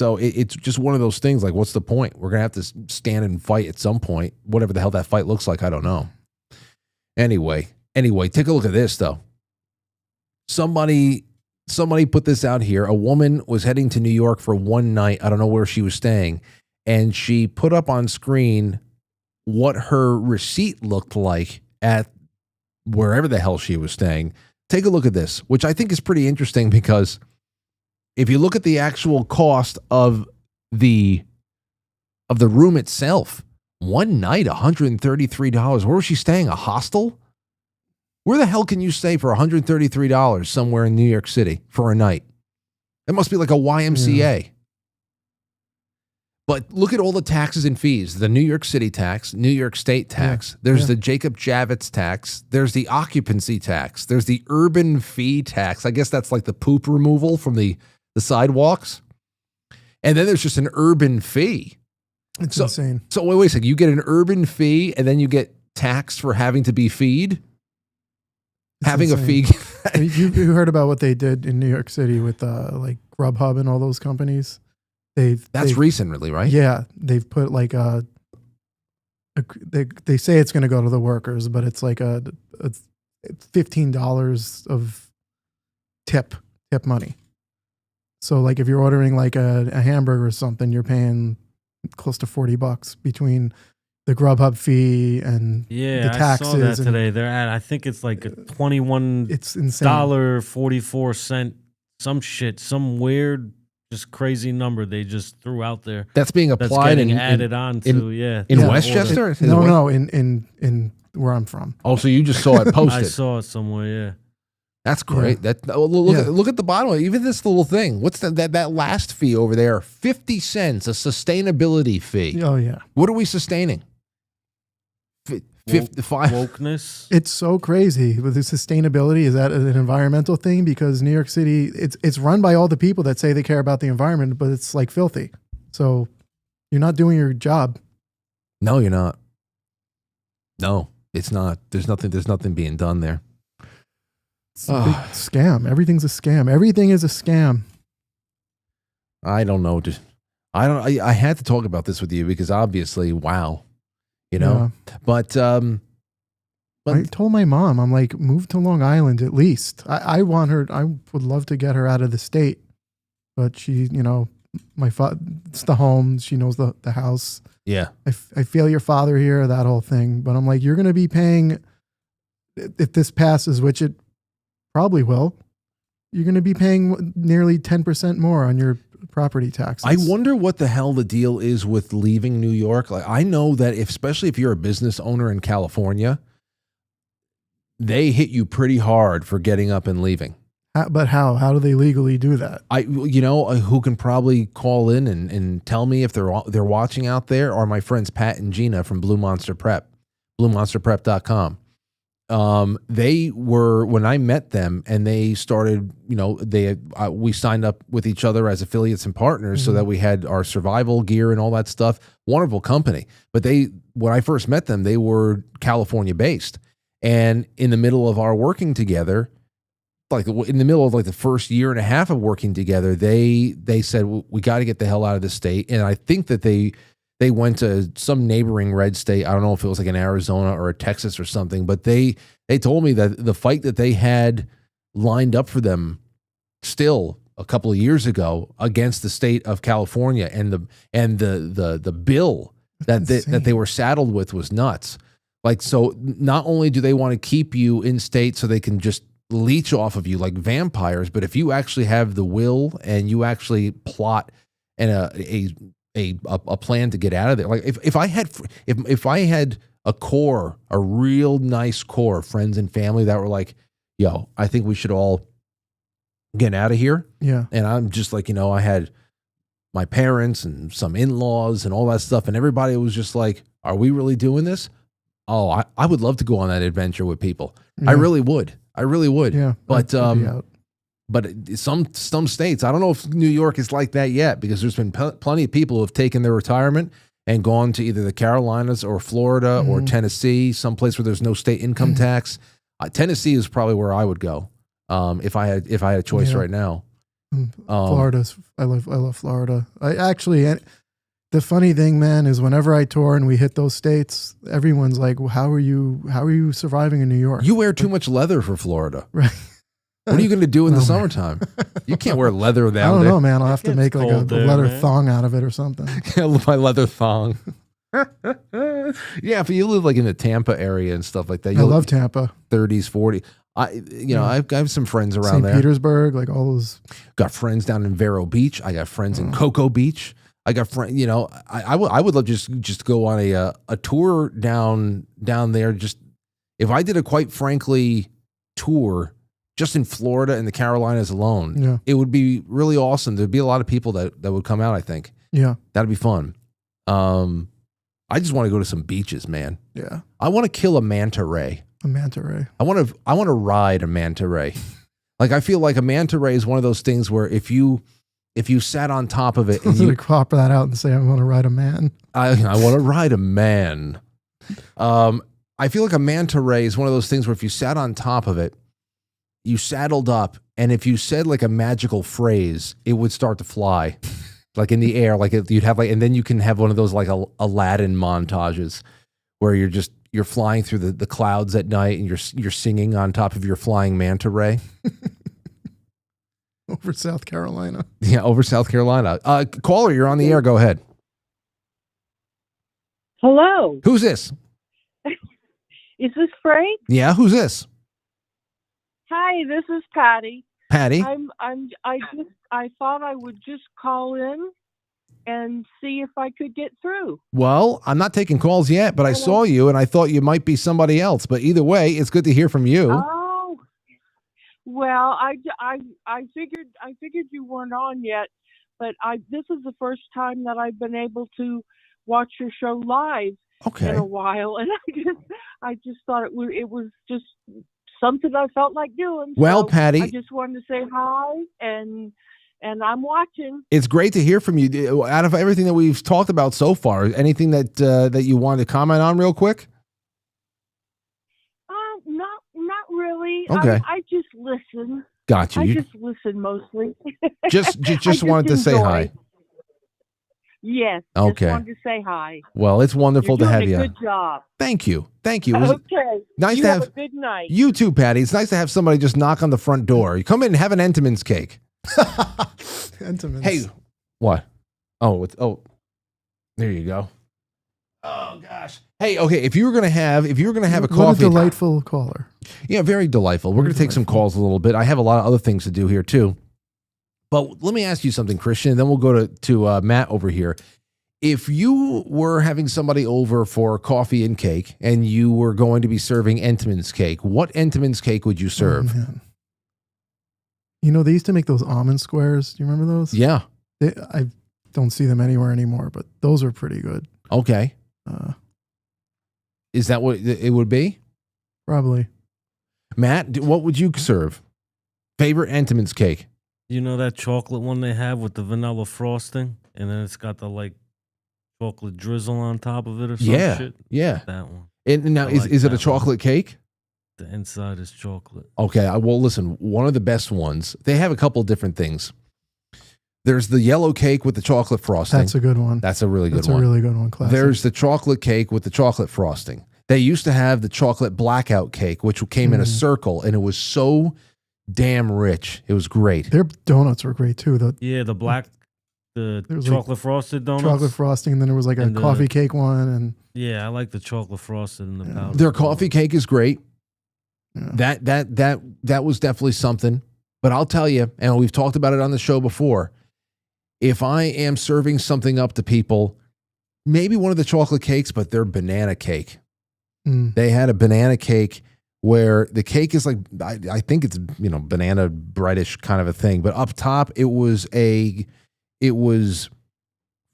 just one of those things. Like, what's the point? We're gonna have to stand and fight at some point. Whatever the hell that fight looks like, I don't know. Anyway, take a look at this though. Somebody put this out here. A woman was heading to New York for one night. I don't know where she was staying, and she put up on screen what her receipt looked like at wherever the hell she was staying. Take a look at this, which I think is pretty interesting, because if you look at the actual cost of the room itself, one night, $133. Where was she staying? A hostel? Where the hell can you stay for $133 somewhere in New York City for a night? It must be like a YMCA. Yeah. But look at all the taxes and fees. The New York City tax, New York State tax. There's the Jacob Javits tax. There's the occupancy tax. There's the urban fee tax. I guess that's like the poop removal from the sidewalks. And then there's just an urban fee. It's insane. So wait a second. You get an urban fee and then you get taxed for having to be feed? Having insane. A fee. You heard about what they did in New York City with like Grubhub and all those companies? They've recently, right? Yeah. They've put like they say it's going to go to the workers, but it's like a $15 of tip money. So like if you're ordering like a hamburger or something, you're paying close to $40 between the Grubhub fee and the taxes. I saw that today. They're at, I think it's like a $21. It's insane. $44 some shit, some weird, just crazy number they just threw out there. That's being applied and added on to in Westchester. No, in where I'm from. Oh, so you just saw it posted? I saw it somewhere. Yeah. That's great. Yeah. Look at the bottom. Even this little thing. What's that last fee over there? 50 cents, a sustainability fee. Oh yeah. What are we sustaining? 55. Wokeness. It's so crazy with the sustainability. Is that an environmental thing? Because New York City, it's run by all the people that say they care about the environment, but it's like filthy. So you're not doing your job. No, you're not. No, it's not. There's nothing being done there. It's a big scam. Everything's a scam. Everything is a scam. I don't know. I had to talk about this with you because obviously, wow. You know, Yeah. but I told my mom, I'm like, move to Long Island at least. I want her. I would love to get her out of the state, but she, it's the home. She knows the house. yeah, I feel your father here, that whole thing. But I'm like, you're going to be paying, if this passes, which it probably will, you're going to be paying nearly 10% more on your property taxes. I wonder what the hell the deal is with leaving New York. Like, I know that especially if you're a business owner in California, they hit you pretty hard for getting up and leaving. But how? How do they legally do that? Who can probably call in and tell me if they're watching out there are my friends Pat and Gina from Blue Monster Prep, BlueMonsterPrep.com. They were, when I met them and they started, we signed up with each other as affiliates and partners so that we had our survival gear and all that stuff. Wonderful company. But when I first met them, they were California based. And in the middle of our working together, like in the middle of like the first year and a half of working together, they said, we got to get the hell out of the state. And I think that they went to some neighboring red state. I don't know if it was like an Arizona or a Texas or something, but they told me that the fight that they had lined up for them still a couple of years ago against the state of California and the bill that they were saddled with was nuts. Like, so not only do they want to keep you in state so they can just leech off of you like vampires, but if you actually have the will and you actually plot and a plan to get out of there. Like if I had a real nice core of friends and family that were like, yo, I think we should all get out of here. Yeah. And I'm just like, I had my parents and some in-laws and all that stuff. And everybody was just like, are we really doing this? Oh, I would love to go on that adventure with people. Yeah. I really would. Yeah. But some states, I don't know if New York is like that yet, because there's been plenty of people who have taken their retirement and gone to either the Carolinas or Florida or Tennessee, someplace where there's no state income tax. Tennessee is probably where I would go if I had a choice right now. Florida's. I love Florida. The funny thing, man, is whenever I tour and we hit those states, everyone's like, well, how are you surviving in New York? You wear too much leather for Florida. Right. What are you going to do in the summertime? You can't wear leather down there. I don't know, man. I'll have to gets make like a cold there, leather man. thong out of it or something. My leather thong. Yeah, if you live like in the Tampa area and stuff like that, I love Tampa. 30s, 40s. I have some friends around St. there. Petersburg, like all those. Got friends down in Vero Beach. I got friends in Cocoa Beach. I got friends. I would love just go on a tour down there. Just if I did a Quite Frankly tour just in Florida and the Carolinas alone, it would be really awesome. There'd be a lot of people that would come out. I think. Yeah, that'd be fun. I just want to go to some beaches, man. Yeah, I want to kill a manta ray. a manta ray. I want to ride a manta ray. Like, I feel like a manta ray is one of those things where if you sat on top of it and you crop that out and say, I want to ride a man. I want to ride a man. I feel like a manta ray is one of those things where if you sat on top of it, you saddled up, and if you said like a magical phrase, it would start to fly, like in the air, like you'd have like, and then you can have one of those like Aladdin montages where you're flying through the clouds at night and you're singing on top of your flying manta ray. Over South Carolina. Yeah, over South Carolina. Caller, you're on the air. Go ahead. Hello. Who's this? Is this Frank? Yeah, who's this? Hi, this is Patty. Patty. I thought I would just call in and see if I could get through. Well, I'm not taking calls yet, but I saw you and I thought you might be somebody else. But either way, it's good to hear from you. Oh, well, I figured you weren't on yet, but this is the first time that I've been able to watch your show live in a while, and I just thought it was just something I felt like doing. Well, so Patty, I just wanted to say hi, and I'm watching. it's great to hear from you. Out of everything that we've talked about so far, anything that you want to comment on real quick? Not really. Okay. I just listen. Got you. I just listen mostly. Just wanted to say enjoy. hi. Yes. Okay. Just wanted to say hi. Well, it's wonderful You're to have doing you. a good job. Thank you. Thank you. It was Okay. nice you to have have a good night. you too, Patty. It's nice to have somebody just knock on the front door. You come in and have an Entenmann's cake. Entenmann's. Hey, what? Oh, there you go. Oh gosh. Hey, okay. If you were gonna have a What coffee, a delightful caller. yeah, very delightful. We're gonna take some calls a little bit. I have a lot of other things to do here too. But let me ask you something, Christian, and then we'll go to Matt over here. If you were having somebody over for coffee and cake, and you were going to be serving Entenmann's cake, what Entenmann's cake would you serve? Oh, man. You know, they used to make those almond squares. Do you remember those? Yeah. I don't see them anywhere anymore, but those are pretty good. Okay. Is that what it would be? Probably. Matt, what would you serve? Favorite Entenmann's cake? You know that chocolate one they have with the vanilla frosting, and then it's got the like chocolate drizzle on top of it or some shit? Yeah. That one. And now, I is like it a that chocolate cake? The inside is chocolate. Okay. Well, listen, one of the best ones, they have a couple of different things. There's the yellow cake with the chocolate frosting. That's a good one. That's a really good That's one. a really good one. Classic. There's the chocolate cake with the chocolate frosting. They used to have the chocolate blackout cake, which came in a circle, and it was so damn rich. It was great. Their donuts were great too. The chocolate frosted donuts. chocolate frosting, and then there was like a coffee cake one, and yeah, I like the chocolate frosted and the powder. Their coffee cake is great. Yeah. That was definitely something. But I'll tell you, and we've talked about it on the show before, if I am serving something up to people, maybe one of the chocolate cakes, but their banana cake. They had a banana cake where the cake is like, I think it's, banana breadish kind of a thing, but up top it was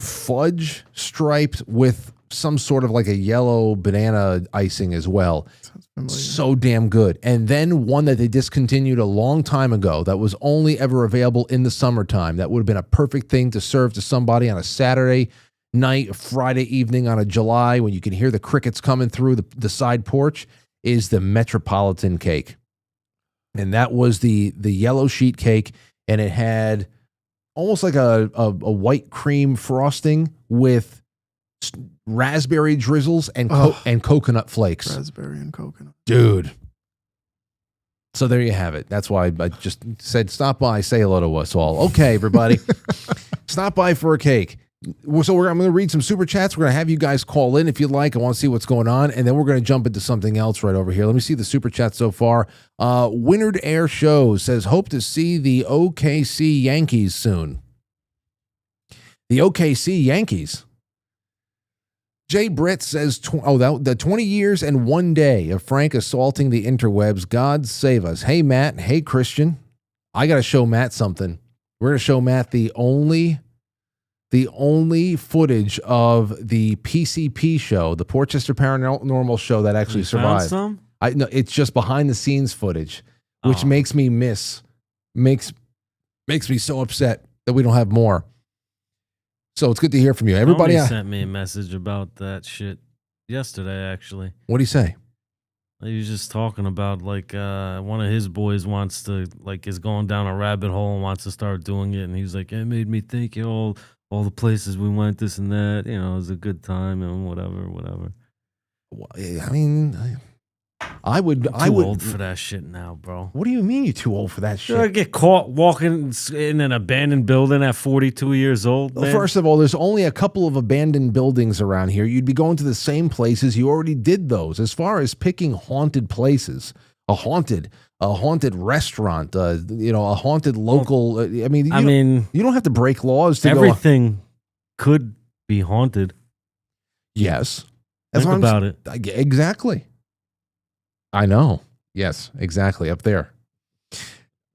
fudge striped with some sort of like a yellow banana icing as well. So damn good. And then one that they discontinued a long time ago that was only ever available in the summertime. That would have been a perfect thing to serve to somebody on a Saturday night, a Friday evening on a July when you can hear the crickets coming through the side porch, is the Metropolitan cake. And that was the yellow sheet cake, and it had almost like a white cream frosting with raspberry drizzles and coconut flakes. Raspberry and coconut. Dude. So there you have it. That's why I just said, stop by, say hello to us all. Okay, everybody. Stop by for a cake. So I'm going to read some super chats. We're going to have you guys call in if you'd like. I want to see what's going on. And then we're going to jump into something else right over here. Let me see the super chat so far. Winard Air Show says, hope to see the OKC Yankees soon. The OKC Yankees. Jay Britt says, the 20 years and 1 day of Frank assaulting the interwebs. God save us. Hey, Matt. Hey, Christian. I got to show Matt something. We're going to show Matt the only footage of the PCP show, the Portchester Paranormal show that actually survived. Found some? No, it's just behind the scenes footage, which makes me makes me so upset that we don't have more. So it's good to hear from you. Everybody sent me a message about that shit yesterday, actually. What do you say? He was just talking about like one of his boys wants to is going down a rabbit hole and wants to start doing it, and he's like, it made me think all the places we went, this and that. It was a good time and whatever. I mean, I would. Too old for that shit now, bro. What do you mean you're too old for that shit? I get caught walking in an abandoned building at 42 years old, man. Well, first of all, there's only a couple of abandoned buildings around here. You'd be going to the same places. You already did those. As far as picking haunted places, a haunted restaurant, a haunted local. You don't have to break laws to everything could be haunted. Yes. Think what about it. Exactly. I know. Yes, exactly. Up there.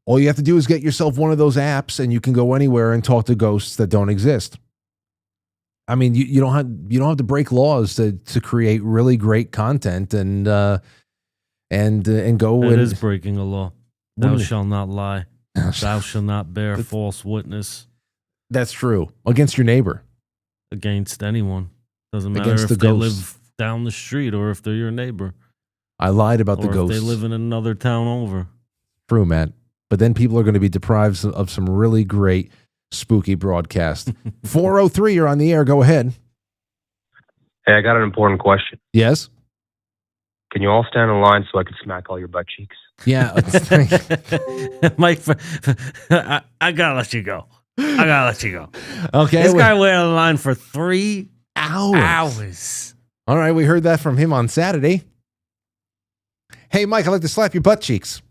All you have to do is get yourself one of those apps and you can go anywhere and talk to ghosts that don't exist. I mean, you don't have to break laws to create really great content and go. It is breaking a law. Thou Wouldn't it? shalt not lie. Thou shalt not bear false witness That's true. Against your neighbor. against anyone. Doesn't matter Against if the they ghosts. live down the street or if they're your neighbor. I lied about the Or if ghosts. they live in another town over. True, Matt. But then people are going to be deprived of some really great spooky broadcast. 403, you're on the air. Go ahead. Hey, I got an important question. Yes? Can you all stand in line so I can smack all your butt cheeks? Yeah. Mike, I gotta let you go. Okay. This guy waited on the line for 3 hours. All right. We heard that from him on Saturday. Hey, Mike, I'd like to slap your butt cheeks.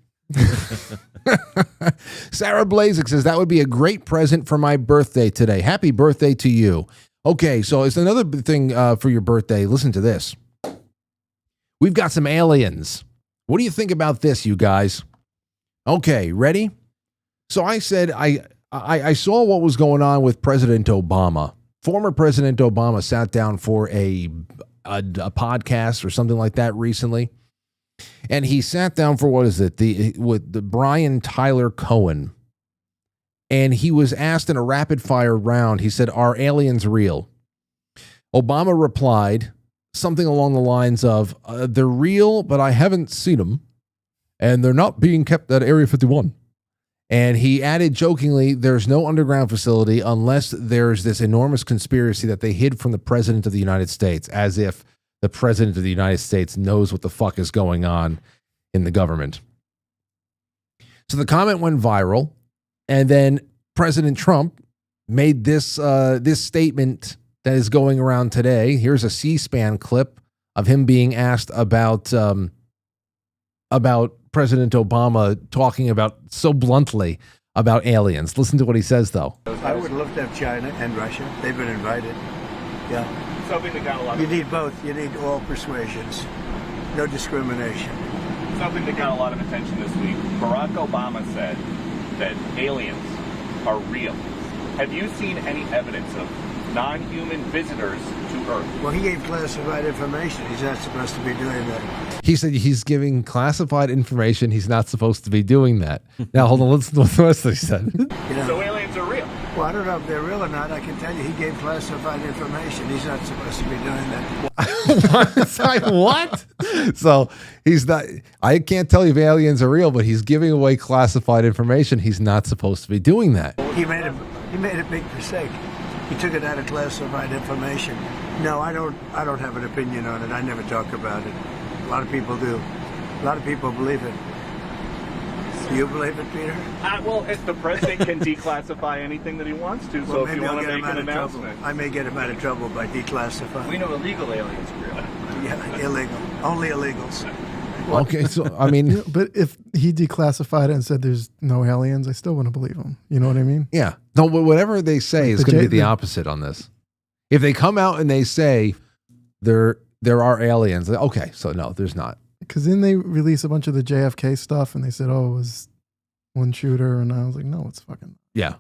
Sarah Blazik says that would be a great present for my birthday today. Happy birthday to you. Okay, so it's another thing for your birthday. Listen to this. We've got some aliens. What do you think about this, you guys? Okay, ready? So I said I saw what was going on with President Obama. Former President Obama sat down for a podcast or something like that recently. And he sat down for, what is it, with the Brian Tyler Cohen. And he was asked in a rapid fire round, he said, "Are aliens real?" Obama replied something along the lines of, "They're real, but I haven't seen them. And they're not being kept at Area 51. And he added jokingly, "There's no underground facility unless there's this enormous conspiracy that they hid from the President of the United States," as if the President of the United States knows what the fuck is going on in the government. So the comment went viral, and then President Trump made this statement that is going around today. Here's a C-SPAN clip of him being asked about President Obama talking about so bluntly about aliens. Listen to what he says, though. I would love to have China and Russia. They've been invited. Yeah. Something that got a lot You of need both. You need all persuasions. No discrimination. something that got a lot of attention this week. Barack Obama said that aliens are real. Have you seen any evidence of non-human visitors to Earth? Well, he gave classified information. He's not supposed to be doing that. He said he's giving classified information. He's not supposed to be doing that. Now, hold on. Listen to what the rest of he said. You know? So aliens are real. Well, I don't know if they're real or not. I can tell you he gave classified information. He's not supposed to be doing that. What? So he's not. I can't tell you if aliens are real, but he's giving away classified information. He's not supposed to be doing that. He made a big mistake. He took it out of classified information. No, I don't have an opinion on it. I never talk about it. A lot of people do. A lot of people believe it. Do you believe it, Peter? Well, if the president can declassify anything that he wants to, so Well, if you maybe I'll want to get him make out an of trouble. announcement. I may get him out of trouble by declassifying. We know illegal aliens are real. Yeah, illegal. Only illegals. Okay, so I mean, But if he declassified it and said there's no aliens, I still wouldn't believe him. You know what I mean? yeah. No, but whatever they say is The going to J- be the the- opposite on this. If they come out and they say there are aliens, okay, so no, there's not. Because then they release a bunch of the JFK stuff and they said, oh, it was one shooter. And I was like, no, it's fucking. Yeah.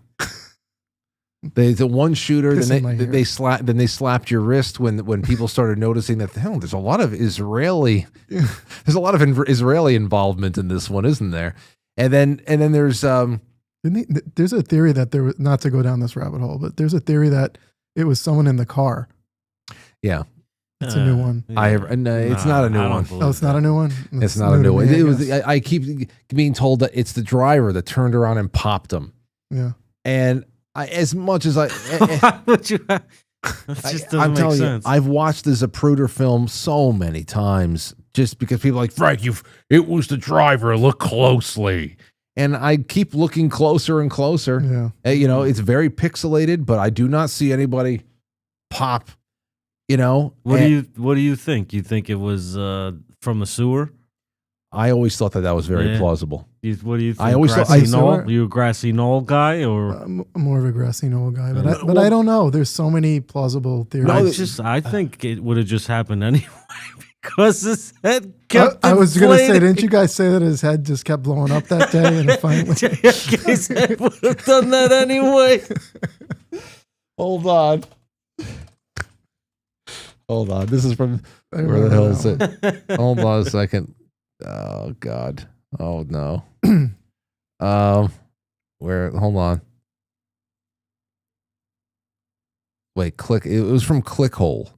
The one shooter, Piss in my then hair. they slapped your wrist when people started noticing that hell, there's a lot of Israeli involvement in this one, isn't there? And then there's There's a theory that there was, not to go down this rabbit hole, but there's a theory that it was someone in the car. yeah. It's a new one. It's not a new one. Oh, it's not a new one? It's not a new one. to me, It was. guess. I keep being told that it's the driver that turned around and popped him. Yeah. And as much as Why would you? That just doesn't I'm make telling sense. you, I've watched the Zapruder film so many times just because people are like, Frank, it was the driver. Look closely. And I keep looking closer and closer. Yeah. It's very pixelated, but I do not see anybody pop. What do you think? You think it was from the sewer? I always thought that was very Yeah. plausible. What do you think? I always thought- grassy I knoll? swear- You a grassy knoll guy or? I'm more of a grassy knoll guy, but I don't know. There's so many plausible theories. I think it would have just happened anyway because his head kept. I was going to say, inflating. didn't you guys say that his head just kept blowing up that day? And finally, JFK's head would have done that anyway. Hold on. Hold on. This is from I where the remember hell is that it? Hold on a second. Oh God. Oh no. Where? Hold on. Wait. Click. It was from Clickhole.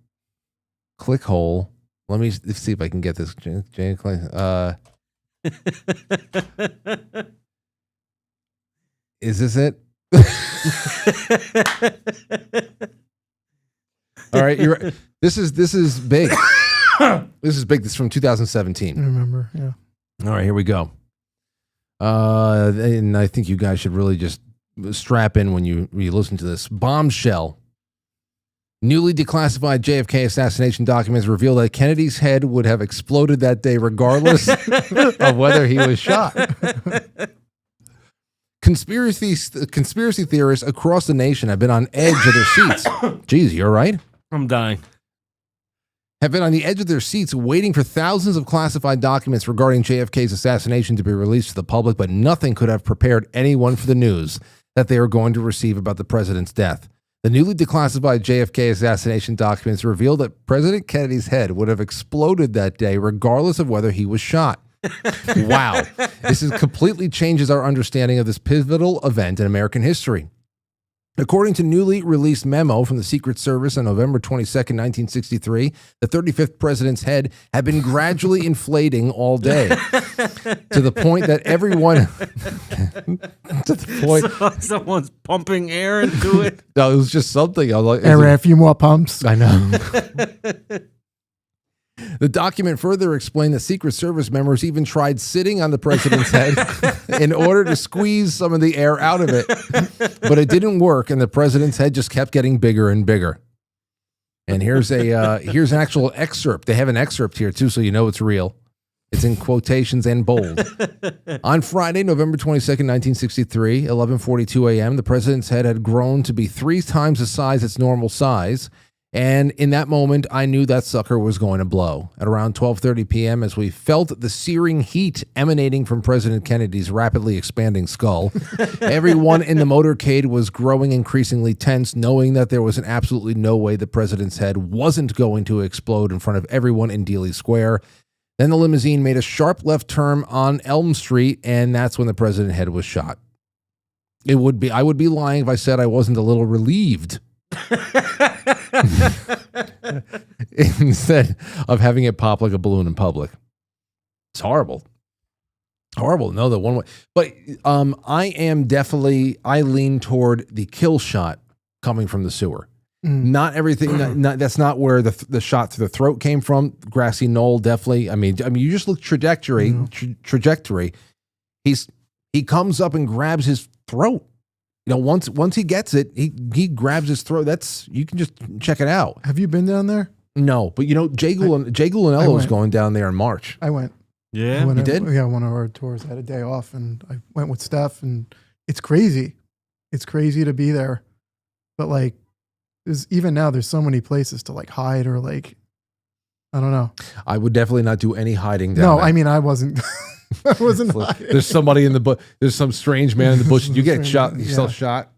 Clickhole. Let me see if I can get this. Is this it? All right, you're. This is big. This is big. This is from 2017. I remember. Yeah. All right, here we go. And I think you guys should really just strap in when you listen to this. Bombshell. Newly declassified JFK assassination documents reveal that Kennedy's head would have exploded that day regardless of whether he was shot. Conspiracy theorists across the nation have been on edge of their seats. Jeez, you all right? I'm dying. Have been on the edge of their seats waiting for thousands of classified documents regarding JFK's assassination to be released to the public, but nothing could have prepared anyone for the news that they were going to receive about the president's death. The newly declassified JFK assassination documents reveal that President Kennedy's head would have exploded that day regardless of whether he was shot. Wow. This completely changes our understanding of this pivotal event in American history. According to newly released memo from the Secret Service on November 22nd, 1963, the 35th president's head had been gradually inflating all day to the point that everyone to the point So someone's pumping air into it. no, it was just something. I was like, There were a few more pumps. I know. The document further explained that Secret Service members even tried sitting on the president's head in order to squeeze some of the air out of it. But it didn't work, and the president's head just kept getting bigger and bigger. And here's an actual excerpt. They have an excerpt here, too, so you know it's real. It's in quotations and bold. On Friday, November 22nd, 1963, 11:42 a.m., the president's head had grown to be 3 times the size its normal size. And in that moment, I knew that sucker was going to blow. At around 12:30 p.m., as we felt the searing heat emanating from President Kennedy's rapidly expanding skull, everyone in the motorcade was growing increasingly tense, knowing that there was absolutely no way the president's head wasn't going to explode in front of everyone in Dealey Square. Then the limousine made a sharp left turn on Elm Street, and that's when the president's head was shot. I would be lying if I said I wasn't a little relieved. Instead of having it pop like a balloon in public. It's horrible. Horrible. No, the one way. But I lean toward the kill shot coming from the sewer. Not everything. That's not where the shot through the throat came from. Grassy knoll, definitely. I mean, you just look trajectory. He comes up and grabs his throat. You know, once he gets it, he grabs his throat. You can just check it out. Have you been down there? No, but you know, Jay Gulanello is going down there in March. I went. Yeah, you did? Yeah, one of our tours had a day off, and I went with Steph, and it's crazy. It's crazy to be there, but like, even now, there's so many places to like hide or like, I don't know. I would definitely not do any hiding down there. I mean, I wasn't. I wasn't hiding. There's somebody in the bush. There's some strange man in the bush. You get shot. You're still shot.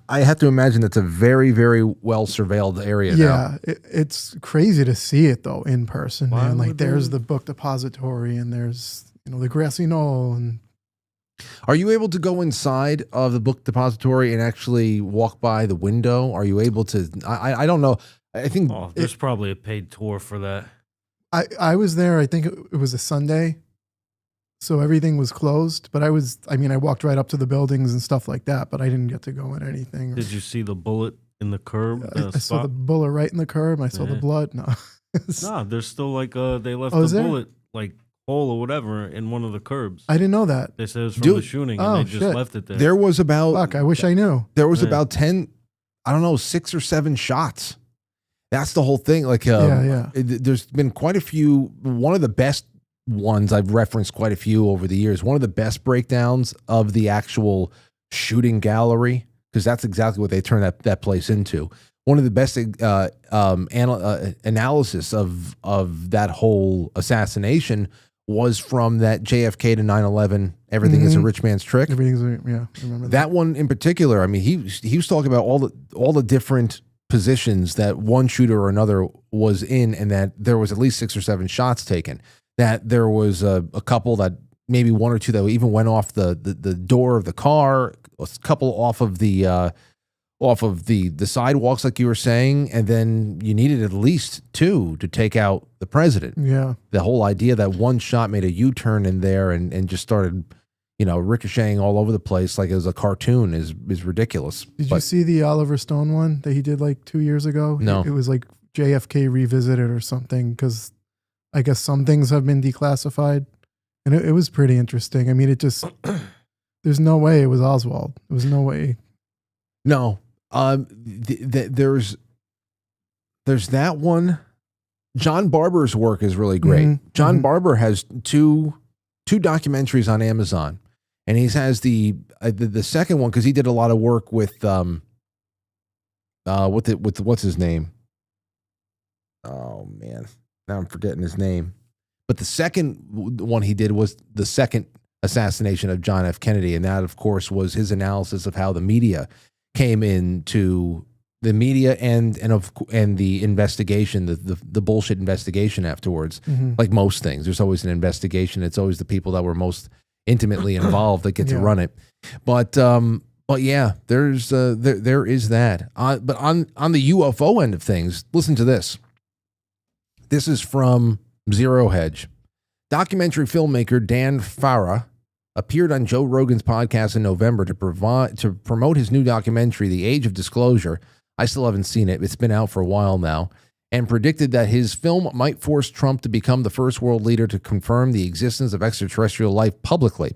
I have to imagine that's a very, very well surveilled area. Yeah, it's crazy to see it though in person. Why Man. Like would there's they- the book depository, and there's the grassy knoll, and Are you able to go inside of the book depository and actually walk by the window? Are you able to? I don't know. I think there's probably a paid tour for that. I was there. I think it was a Sunday, so everything was closed. But I walked right up to the buildings and stuff like that. But I didn't get to go in anything. Did you see the bullet in the curb? I saw the bullet right in the curb. I saw the blood. No, No, there's still like they left Oh, the is there? bullet like hole or whatever in one of the curbs. I didn't know that. They said it was from Dude. the shooting, Oh, and they just shit. left it there. there was about. Fuck, I wish I knew. There was Yeah. about 10. I don't know, 6 or 7 shots. That's the whole thing. Like, Yeah. there's been quite a few. One of the best ones. I've referenced quite a few over the years. One of the best breakdowns of the actual shooting gallery, because that's exactly what they turned that place into. One of the best analysis of that whole assassination was from that JFK to 9/11. Everything is a rich man's trick. Everything's I remember that one in particular. I mean, he was talking about all the different positions that one shooter or another was in, and that there was at least 6 or 7 shots taken. That there was a couple that maybe 1 or 2 that even went off the door of the car, a couple off of the sidewalks, like you were saying, and then you needed at least 2 to take out the president. Yeah. The whole idea that one shot made a U-turn in there and just started, ricocheting all over the place like it was a cartoon is ridiculous. Did you see the Oliver Stone one that he did like 2 years ago? No. It was like JFK Revisited or something, because I guess some things have been declassified. And it was pretty interesting. I mean, it just, there's no way it was Oswald. There was no way. No. There's that one. John Barber's work is really great. John Barber has two documentaries on Amazon, and he has the second one because he did a lot of work with what's his name? Oh man, now I'm forgetting his name. But the second one he did was the second assassination of John F. Kennedy, and that, of course, was his analysis of how the media came into the media and the investigation, the bullshit investigation afterwards. Like most things, there's always an investigation. It's always the people that were most intimately involved that get to run it. But yeah, there is that. But on the UFO end of things, listen to this. This is from Zero Hedge. Documentary filmmaker Dan Farah appeared on Joe Rogan's podcast in November to promote his new documentary, The Age of Disclosure. I still haven't seen it. It's been out for a while now. And predicted that his film might force Trump to become the first world leader to confirm the existence of extraterrestrial life publicly.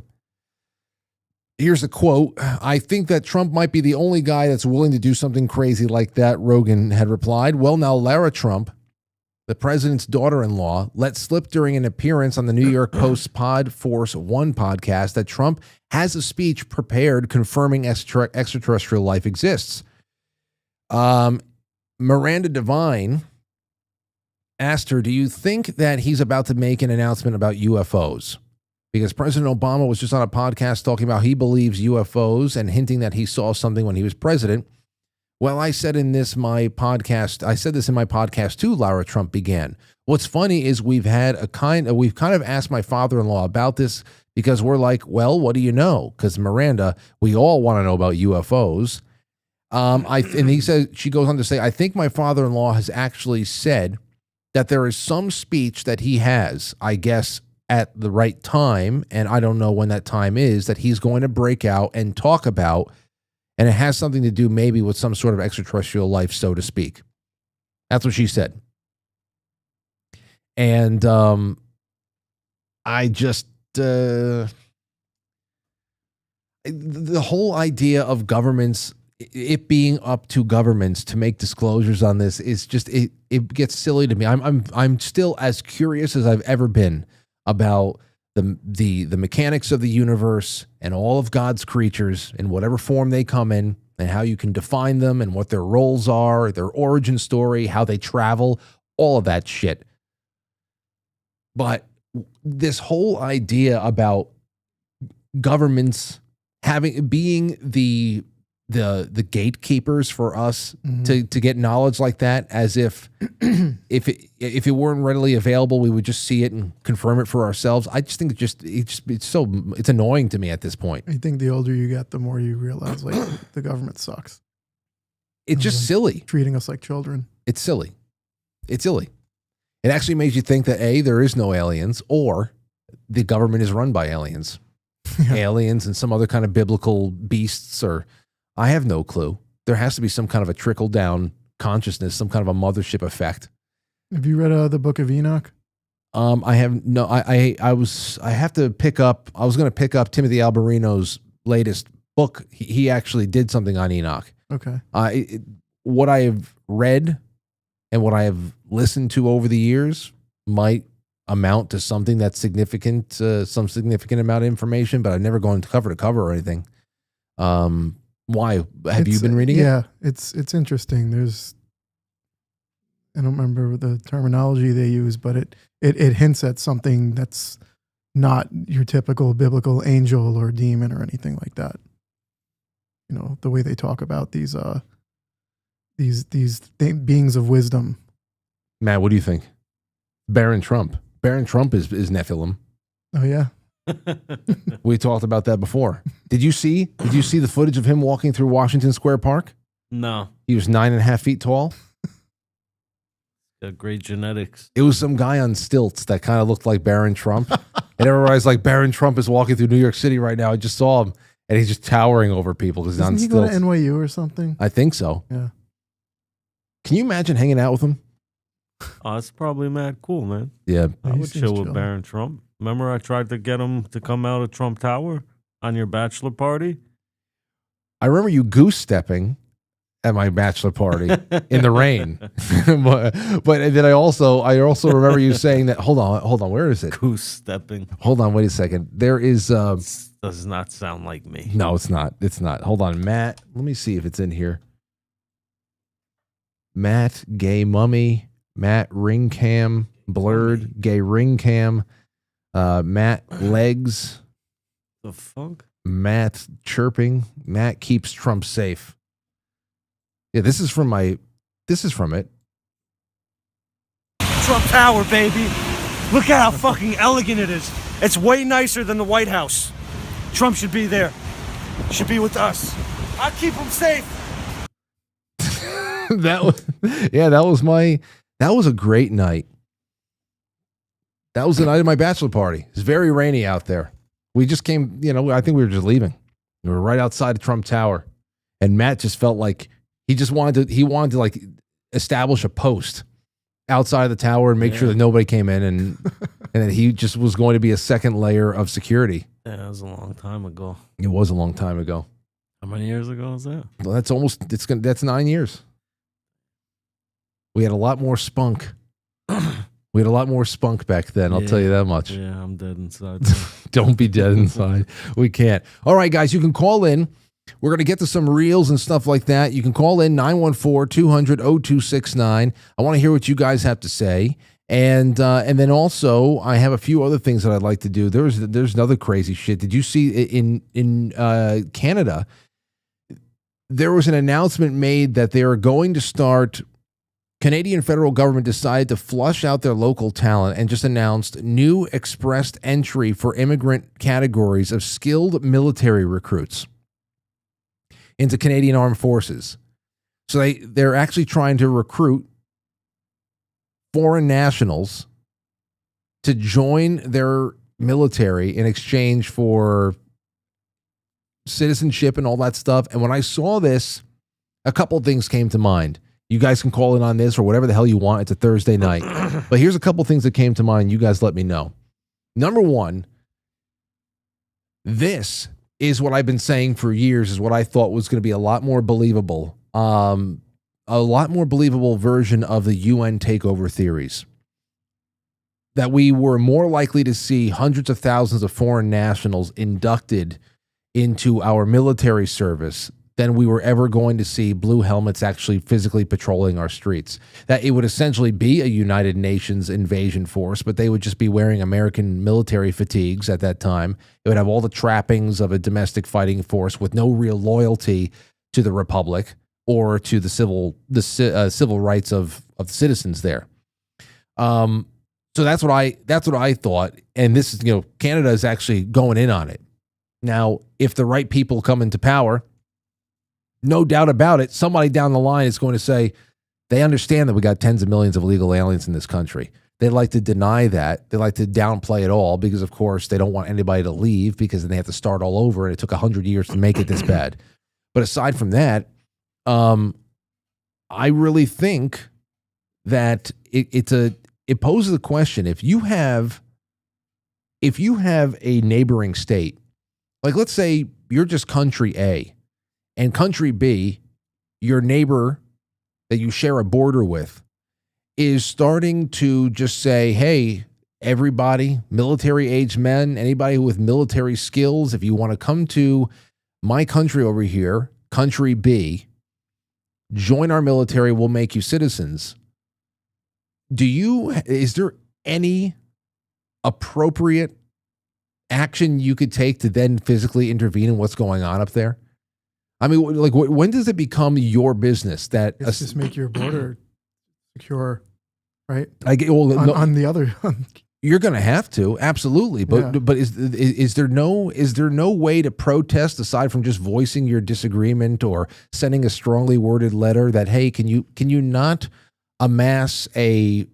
Here's a quote. "I think that Trump might be the only guy that's willing to do something crazy like that," Rogan had replied. Well, now Lara Trump, the president's daughter-in-law, let slip during an appearance on the New York Post's Pod Force One podcast that Trump has a speech prepared confirming extraterrestrial life exists. Miranda Devine asked her, "Do you think that he's about to make an announcement about UFOs?" Because President Obama was just on a podcast talking about he believes UFOs and hinting that he saw something when he was president. Well, I said this in my podcast too, Lara Trump began. What's funny is we've kind of asked my father-in-law about this because we're like, well, what do you know? Because Miranda, we all want to know about UFOs. She goes on to say, I think my father-in-law has actually said that there is some speech that he has, I guess, at the right time, and I don't know when that time is, that he's going to break out and talk about, and it has something to do maybe with some sort of extraterrestrial life, so to speak. That's what she said. And I just... the whole idea of governments, it being up to governments to make disclosures on this is just it gets silly to me. I'm still as curious as I've ever been about the mechanics of the universe and all of God's creatures in whatever form they come in, and how you can define them and what their roles are, their origin story, how they travel, all of that shit. But this whole idea about governments being the gatekeepers for us to get knowledge like that, as if it weren't readily available, we would just see it and confirm it for ourselves. I just think it's annoying to me at this point. I think the older you get, the more you realize like the government sucks. It's just silly. Treating us like children. It's silly. It's silly. It actually makes you think that A, there is no aliens, or the government is run by aliens. Aliens and some other kind of biblical beasts, or I have no clue. There has to be some kind of a trickle-down consciousness, some kind of a mothership effect. Have you read the Book of Enoch? I have no. I was going to pick up Timothy Alberino's latest book. He actually did something on Enoch. Okay. What I have read and what I have listened to over the years might amount to something that's significant, some significant amount of information, but I've never gone cover to cover or anything. Why? Have you been reading it? Yeah, it's interesting. I don't remember the terminology they use, but it hints at something that's not your typical biblical angel or demon or anything like that. You know, the way they talk about these beings of wisdom. Matt, what do you think? Baron Trump. Baron Trump is Nephilim. Oh yeah. We talked about that before. Did you see the footage of him walking through Washington Square Park? No. He was 9.5 feet tall. Got great genetics. It was some guy on stilts that kind of looked like Baron Trump. And everybody's like, Baron Trump is walking through New York City right now. I just saw him. And he's just towering over people because he's on Doesn't he stilts. go to NYU or something? I think so. Yeah. Can you imagine hanging out with him? Oh, it's probably mad cool, man. Yeah. I he would seems chill with chill. Baron Trump. Remember I tried to get him to come out of Trump Tower on your bachelor party? I remember you goose stepping at my bachelor party in the rain. but then I also remember you saying that, hold on, where is it? Goose stepping. Hold on, wait a second. There is Does not sound like me. no, it's not. It's not. Hold on, Matt. Let me see if it's in here. Matt, gay mummy, Matt ring cam, blurred, gay ring cam, Matt legs, The fuck? Matt chirping, Matt keeps Trump safe. Yeah, this is from it. Trump Tower, baby. Look at how fucking elegant it is. It's way nicer than the White House. Trump should be there. Should be with us. I'll keep him safe. That was a great night. That was the night of my bachelor party. It's very rainy out there. We just came, I think we were just leaving. We were right outside of Trump Tower. And Matt just felt like he wanted to like establish a post outside of the tower and make sure that nobody came in and that he just was going to be a second layer of security. Yeah, that was a long time ago. It was a long time ago. How many years ago was that? Well, that's 9 years. We had a lot more spunk. We had a lot more spunk back then, I'll tell you that much. Yeah, I'm dead inside. Don't be dead inside. We can't. All right, guys, you can call in. We're going to get to some reels and stuff like that. You can call in 914-200-0269. I want to hear what you guys have to say. And then also, I have a few other things that I'd like to do. There's another crazy shit. Did you see in Canada, there was an announcement made that they are going to start... Canadian federal government decided to flush out their local talent and just announced new expressed entry for immigrant categories of skilled military recruits into Canadian Armed Forces. So they're actually trying to recruit foreign nationals to join their military in exchange for citizenship and all that stuff. And when I saw this, a couple of things came to mind. You guys can call in on this or whatever the hell you want. It's a Thursday night. But here's a couple things that came to mind. You guys let me know. Number one, this is what I've been saying for years is what I thought was going to be a lot more believable. A lot more believable version of the UN takeover theories. That we were more likely to see hundreds of thousands of foreign nationals inducted into our military service than we were ever going to see blue helmets actually physically patrolling our streets. That it would essentially be a United Nations invasion force, but they would just be wearing American military fatigues at that time. It would have all the trappings of a domestic fighting force with no real loyalty to the Republic or to the civil rights of the citizens there. So that's what I thought. And this is, Canada is actually going in on it. Now, if the right people come into power, no doubt about it, somebody down the line is going to say they understand that we got tens of millions of illegal aliens in this country. They like to deny that. They like to downplay it all because, of course, they don't want anybody to leave because then they have to start all over, and it took 100 years to make it this bad. But aside from that, I really think that it poses a question. If you have a neighboring state, like let's say you're just country A, and country B, your neighbor that you share a border with, is starting to just say, hey, everybody, military-age men, anybody with military skills, if you want to come to my country over here, Country B, join our military, we'll make you citizens. Is there any appropriate action you could take to then physically intervene in what's going on up there? I mean, like, when does it become your business that just make your border secure, right? On the other, you're going to have to, absolutely. But is there no way to protest aside from just voicing your disagreement or sending a strongly worded letter that, hey, can you not amass an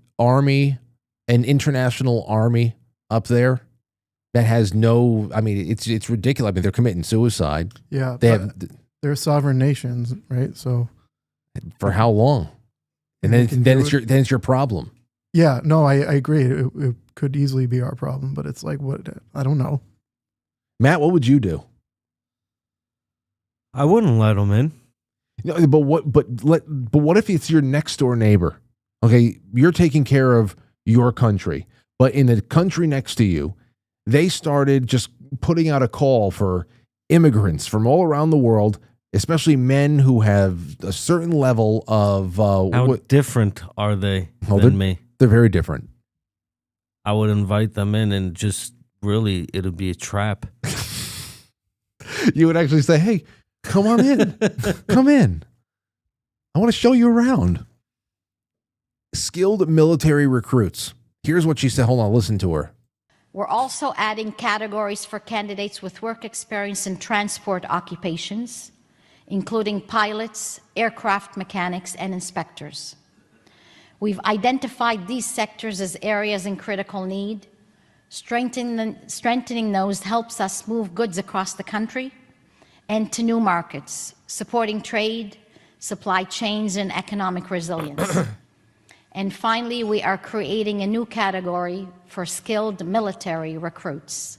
international army up there that has no? I mean, it's ridiculous. I mean, they're committing suicide. Yeah, they're sovereign nations, right? So for how long? And then it's your problem. Yeah, no, I agree. It could easily be our problem, but it's like, what? I don't know. Matt, what would you do? I wouldn't let them in. No, but what if it's your next door neighbor? Okay, you're taking care of your country, but in the country next to you, they started just putting out a call for immigrants from all around the world, especially men who have a certain level of how different are they than me? They're very different. I would invite them in and just really, it'll be a trap. You would actually say, hey, come on in. Come in. I want to show you around. Skilled military recruits. Here's what she said. Hold on, listen to her. We're also adding categories for candidates with work experience in transport occupations, including pilots, aircraft mechanics, and inspectors. We've identified these sectors as areas in critical need. Strengthening those helps us move goods across the country and to new markets, supporting trade, supply chains, and economic resilience. And finally, we are creating a new category for skilled military recruits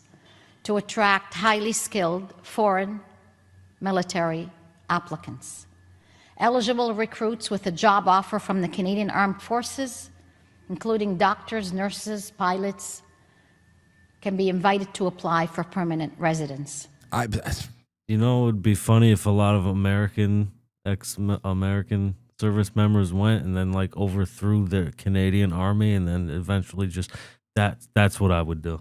to attract highly skilled foreign military applicants. Eligible recruits with a job offer from the Canadian Armed Forces, including doctors, nurses, pilots, can be invited to apply for permanent residence. You know, it would be funny if a lot of ex-American service members went and then like overthrew the Canadian army and then eventually just that's what I would do.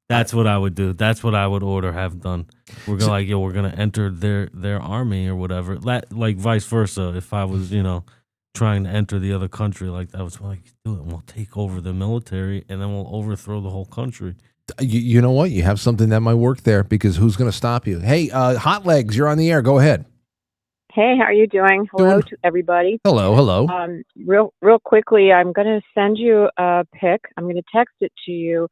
That's what I would do. That's what I would have done. We're gonna we're gonna enter their army or whatever. Like vice versa. If I was, trying to enter the other country, like that was like do it and we'll take over the military and then we'll overthrow the whole country. You know what? You have something that might work there because who's gonna stop you? Hey, Hot Legs, you're on the air. Go ahead. Hey, how are you doing? Hello to everybody. Hello. Real quickly, I'm going to send you a pic. I'm going to text it to you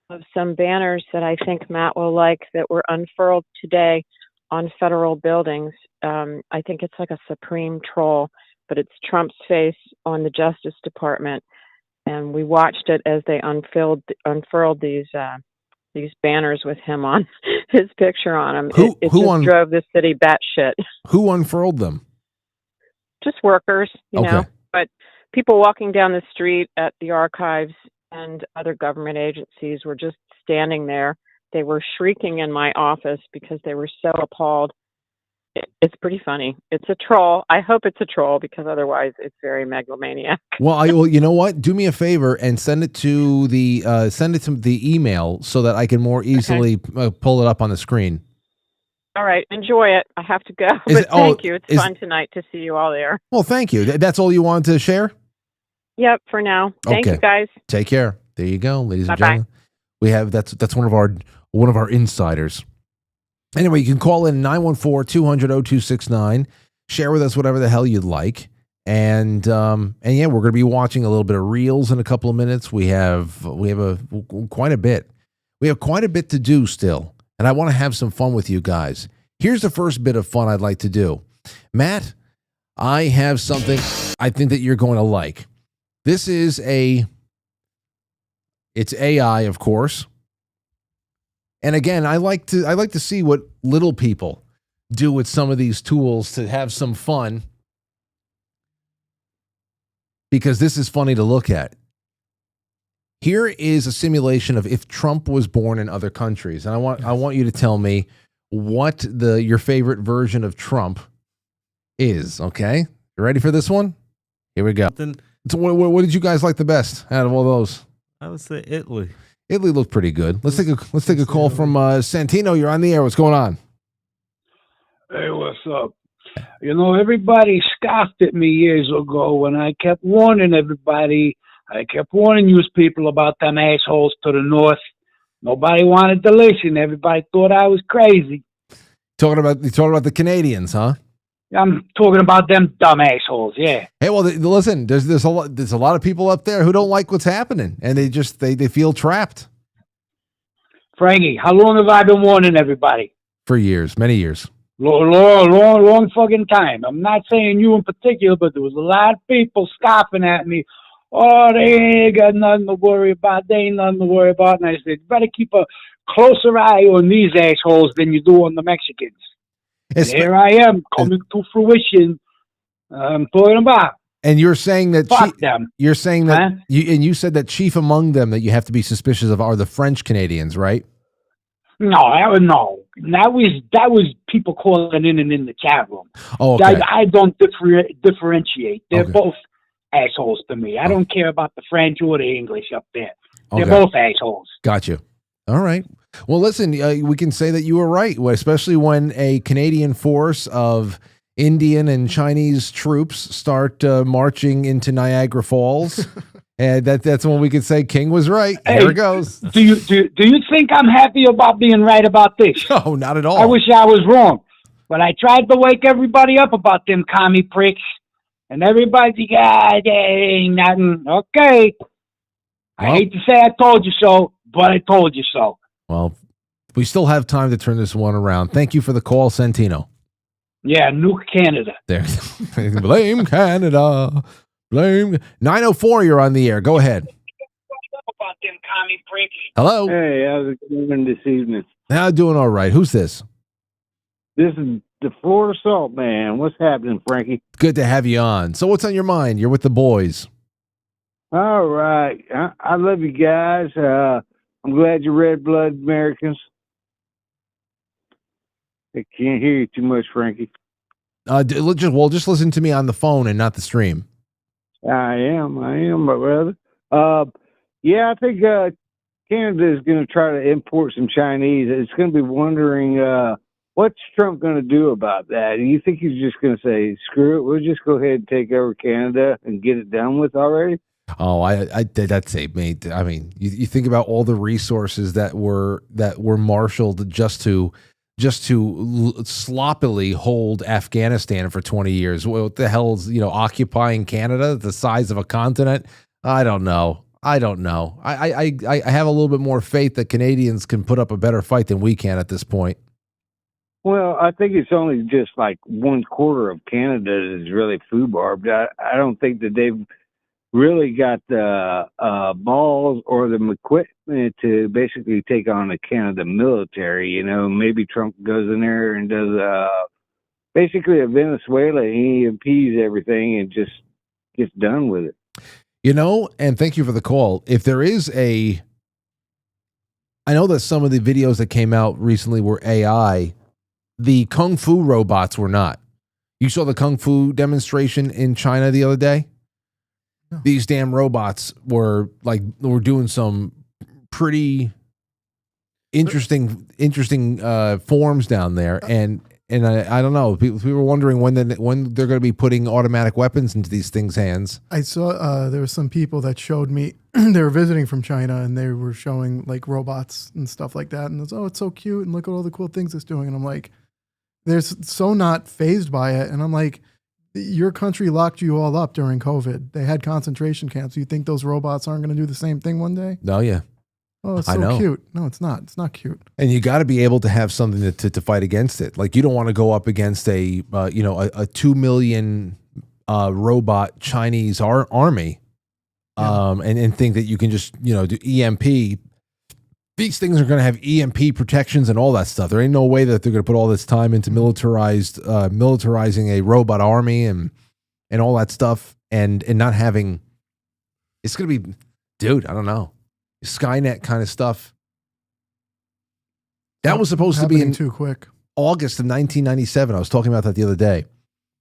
of some banners that I think Matt will like that were unfurled today on federal buildings. I think it's like a supreme troll, but it's Trump's face on the Justice Department. And we watched it as they unfurled these banners with him on his picture on them. It just drove the city batshit. Who unfurled them? Just workers, you know, but people walking down the street at the archives and other government agencies were just standing there. They were shrieking in my office because they were so appalled. It's pretty funny. It's a troll. I hope it's a troll because otherwise it's very megalomaniac. Well, you know what? Do me a favor and send it to the email so that I can more easily pull it up on the screen. All right, enjoy it. I have to go, thank you. It's fun tonight to see you all there. Well, thank you. That's all you wanted to share? Yep, for now. Thank you, guys. Take care. There you go, ladies and gentlemen. We have that's one of our insiders. Anyway, you can call in 914-200-0269. Share with us whatever the hell you'd like. And yeah, we're going to be watching a little bit of reels in a couple of minutes. We have quite a bit. We have quite a bit to do still. And I want to have some fun with you guys. Here's the first bit of fun I'd like to do. Matt, I have something I think that you're going to like. This is it's AI, of course. And again, I like to see what little people do with some of these tools to have some fun, because this is funny to look at. Here is a simulation of if Trump was born in other countries, and I want you to tell me what your favorite version of Trump is. Okay, you ready for this one? Here we go. So what did you guys like the best out of all those? I would say Italy. Italy looked pretty good. Let's take a call from Santino. You're on the air. What's going on? Hey, what's up? You know, everybody scoffed at me years ago when I kept warning everybody. I kept warning you people about them assholes to the north. Nobody wanted to listen. Everybody thought I was crazy. Talking about the Canadians, huh? I'm talking about them dumb assholes. Yeah. Hey, well, listen. There's a lot of people up there who don't like what's happening, and they feel trapped. Frankie, how long have I been warning everybody? For years, many years. Long fucking time. I'm not saying you in particular, but there was a lot of people scoffing at me. Oh, they ain't got nothing to worry about. They ain't nothing to worry about. And I said, you better keep a closer eye on these assholes than you do on the Mexicans. And here I am coming to fruition. I'm talking about. And you're saying that fuck them. You're saying that you said that chief among them that you have to be suspicious of are the French Canadians, right? No. That was people calling in and in the chat room. Oh, okay. I don't differentiate. They're both assholes to me. I don't care about the French or the English up there. They're both assholes. Got you. All right. Well, listen, we can say that you were right, especially when a Canadian force of Indian and Chinese troops start marching into Niagara Falls. And that's when we could say King was right. Hey, there it goes. Do you think I'm happy about being right about this? No, not at all. I wish I was wrong. But I tried to wake everybody up about them commie pricks. And everybody's like, there ain't nothing. Okay. I hate to say I told you so, but I told you so. Well, we still have time to turn this one around. Thank you for the call, Santino. Yeah, nuke Canada. There. Blame Canada. Blame. 904, you're on the air. Go ahead. Hello. Hey, how's it going this evening? Doing all right. Who's this? This is the Florida Salt Man. What's happening, Frankie? Good to have you on. So what's on your mind? You're with the boys. All right. I love you guys. I'm glad you're red-blooded Americans. I can't hear you too much, Frankie. Just listen to me on the phone and not the stream. I am, my brother. Yeah, I think Canada is going to try to import some Chinese. It's going to be wondering what's Trump going to do about that. And you think he's just going to say, "Screw it, we'll just go ahead and take over Canada and get it done with already"? Oh, that's it, mate. I mean, you think about all the resources that were marshaled just to sloppily hold Afghanistan for 20 years. What the hell is, occupying Canada, the size of a continent? I don't know. I have a little bit more faith that Canadians can put up a better fight than we can at this point. Well, I think it's only just like 1/4 of Canada is really foobarbed. I don't think that they've really got the balls or the equipment to basically take on the Canada military. Maybe Trump goes in there and does basically a Venezuela, and he impedes everything and just gets done with it. And thank you for the call. If there is I know that some of the videos that came out recently were AI. The Kung Fu robots were not. You saw the Kung Fu demonstration in China the other day? No. These damn robots were doing some pretty interesting forms down there, and I don't know. People were wondering when they're going to be putting automatic weapons into these things' hands. I saw there were some people that showed me they were visiting from China, and they were showing like robots and stuff like that, and it's so cute, and look at all the cool things it's doing, and I'm like, they're so not fazed by it, and I'm like, your country locked you all up during COVID. They had concentration camps. You think those robots aren't going to do the same thing one day? No, yeah. Oh, it's so cute. No, it's not. It's not cute. And you got to be able to have something to fight against it. Like, you don't want to go up against a 2 million robot Chinese army, and think that you can just do EMP. These things are going to have EMP protections and all that stuff. There ain't no way that they're going to put all this time into militarizing a robot army and all that stuff, and not having. It's going to be, dude. I don't know. Skynet kind of stuff. That was supposed to be in too quick. August of 1997. I was talking about that the other day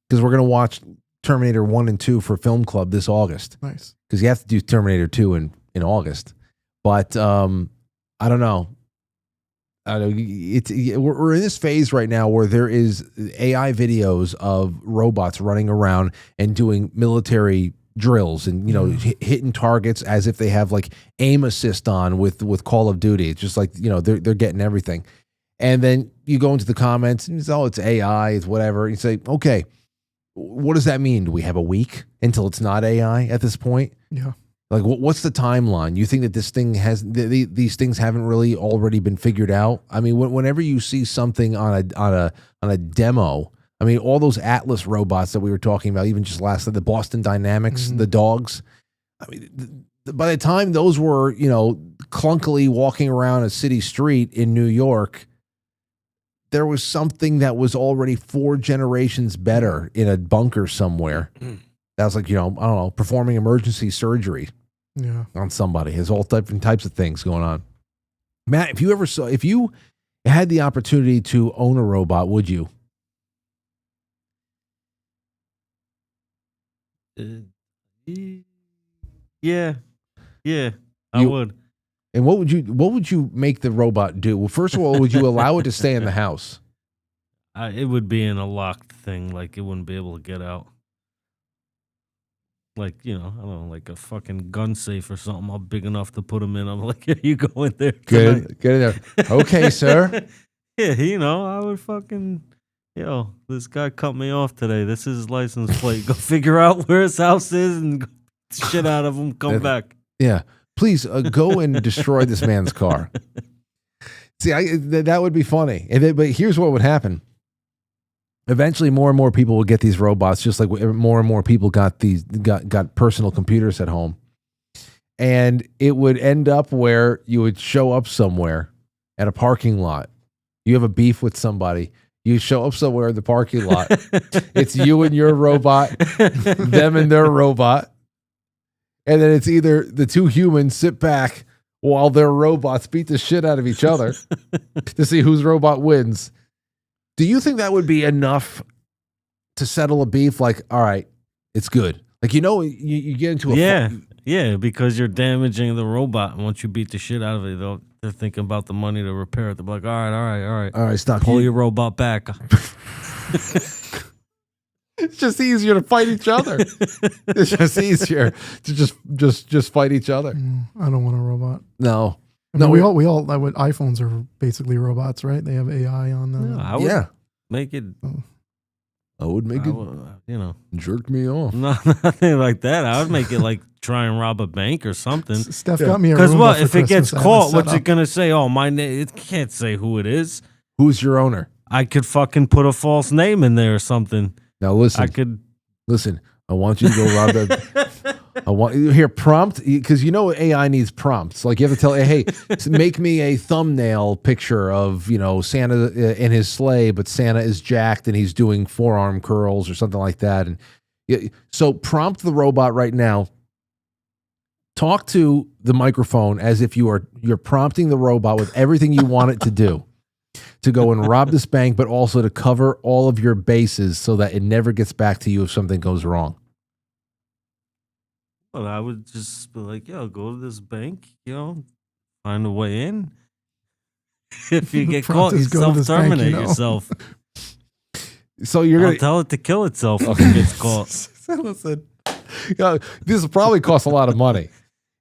because we're going to watch Terminator 1 and 2 for Film Club this August. Nice. Because you have to do Terminator 2 in August. But I don't know. We're in this phase right now where there is AI videos of robots running around and doing military drills and hitting targets as if they have like aim assist on with Call of Duty. It's just like they're getting everything. And then you go into the comments and it's it's AI, it's whatever. And you say, okay, what does that mean? Do we have a week until it's not AI at this point? Yeah. Like, what's the timeline? You think that this thing these things haven't really already been figured out? I mean, whenever you see something on a demo, I mean, all those Atlas robots that we were talking about, even just last night, the Boston Dynamics, the dogs. I mean, by the time those were clunkily walking around a city street in New York, there was something that was already 4 generations better in a bunker somewhere. That was like, I don't know, performing emergency surgery on somebody. There's all different types of things going on. Matt, if you had the opportunity to own a robot, would you? Yeah, I would. And what would you make the robot do? Well, first of all, would you allow it to stay in the house? It would be in a locked thing, like it wouldn't be able to get out. Like, I don't know, like a fucking gun safe or something. I'm big enough to put them in. I'm like, here you go in there. Get in there. Okay, sir. Yeah, I would fucking, this guy cut me off today. This is his license plate. Go figure out where his house is and get the shit out of him. Come back. Yeah. Please go and destroy this man's car. See, that would be funny. But here's what would happen. Eventually, more and more people will get these robots, just like more and more people got personal computers at home. And it would end up where you would show up somewhere at a parking lot. You have a beef with somebody. You show up somewhere in the parking lot. It's you and your robot, them and their robot. And then it's either the two humans sit back while their robots beat the shit out of each other to see whose robot wins. Do you think that would be enough to settle a beef? Like, all right, it's good. Like, you get into a yeah, because you're damaging the robot. And once you beat the shit out of it, they're thinking about the money to repair it. They're like, all right, stop. Pull your robot back. It's just easier to fight each other. It's just easier to just fight each other. I don't want a robot. No. I mean, we all iPhones are basically robots, right? They have AI on them. No, I would make it. I would make it. Jerk me off. No, nothing like that. I would make it like try and rob a bank or something. Steph got me a because Roomba what for if it gets Christmas. caught? What's it gonna say? Oh, my name. It can't say who it is. Who's your owner? I could fucking put a false name in there or something. Now listen. Listen. I want you to go rob that. I want you here prompt because AI needs prompts. Like you have to tell, hey, make me a thumbnail picture of Santa in his sleigh, but Santa is jacked and he's doing forearm curls or something like that. And so prompt the robot right now. Talk to the microphone as if you're prompting the robot with everything you want it to do. To go and rob this bank, but also to cover all of your bases so that it never gets back to you if something goes wrong. Well, I would just be like, go to this bank, find a way in. If you get caught, you self-terminate yourself. So you're going to tell it to kill itself if it gets caught. Listen, this will probably cost a lot of money.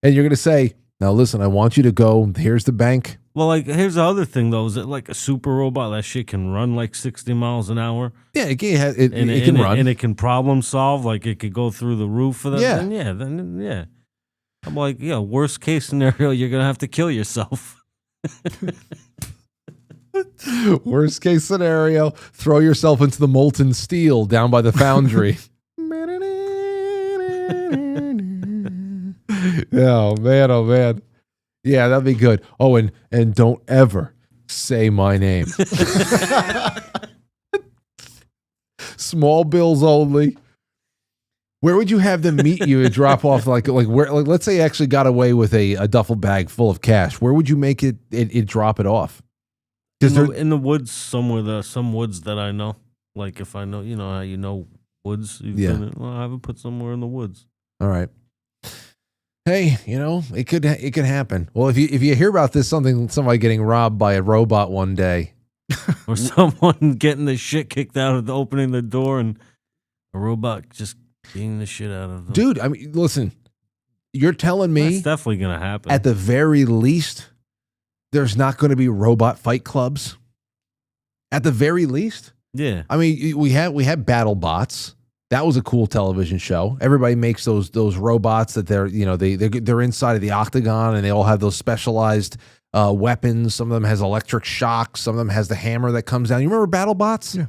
And you're going to say, now listen, I want you to go, here's the bank. Well, like, here's the other thing, though. Is it like a super robot? That shit can run like 60 miles an hour? Yeah, it can run. And it can problem solve. Like, it could go through the roof of that. Yeah. Then yeah. I'm like, worst case scenario, you're going to have to kill yourself. Worst case scenario, throw yourself into the molten steel down by the foundry. Oh, man. Yeah, that'd be good. Oh, and don't ever say my name. Small bills only. Where would you have them meet you and drop off? Like where? Like, let's say you actually got away with a duffel bag full of cash. Where would you make it drop it off? In the woods somewhere. Some woods that I know. Like if I know, you know how you know woods. Well, I have it put somewhere in the woods. All right. Hey, you know, it could happen. Well, if you hear about this, somebody getting robbed by a robot one day, or someone getting the shit kicked out of opening the door and a robot just beating the shit out of them. Dude, I mean, listen, you're telling me that's definitely gonna happen. At the very least, there's not going to be robot fight clubs. At the very least, yeah. I mean, we had Battle Bots. That was a cool television show. Everybody makes those robots that they're inside of the octagon and they all have those specialized weapons. Some of them has electric shock. Some of them has the hammer that comes down. You remember Battle Bots? Yeah.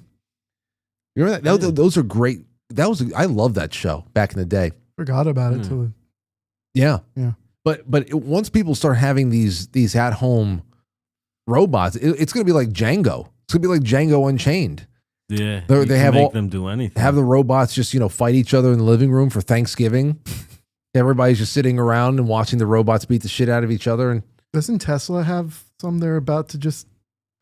You remember that? Those are great. I love that show back in the day. Forgot about it too. Yeah. Yeah. But once people start having these at home robots, it's going to be like Django. It's going to be like Django Unchained. Yeah, they have make them do anything. Have the robots just fight each other in the living room for Thanksgiving. Everybody's just sitting around and watching the robots beat the shit out of each other. And doesn't Tesla have some they're about to just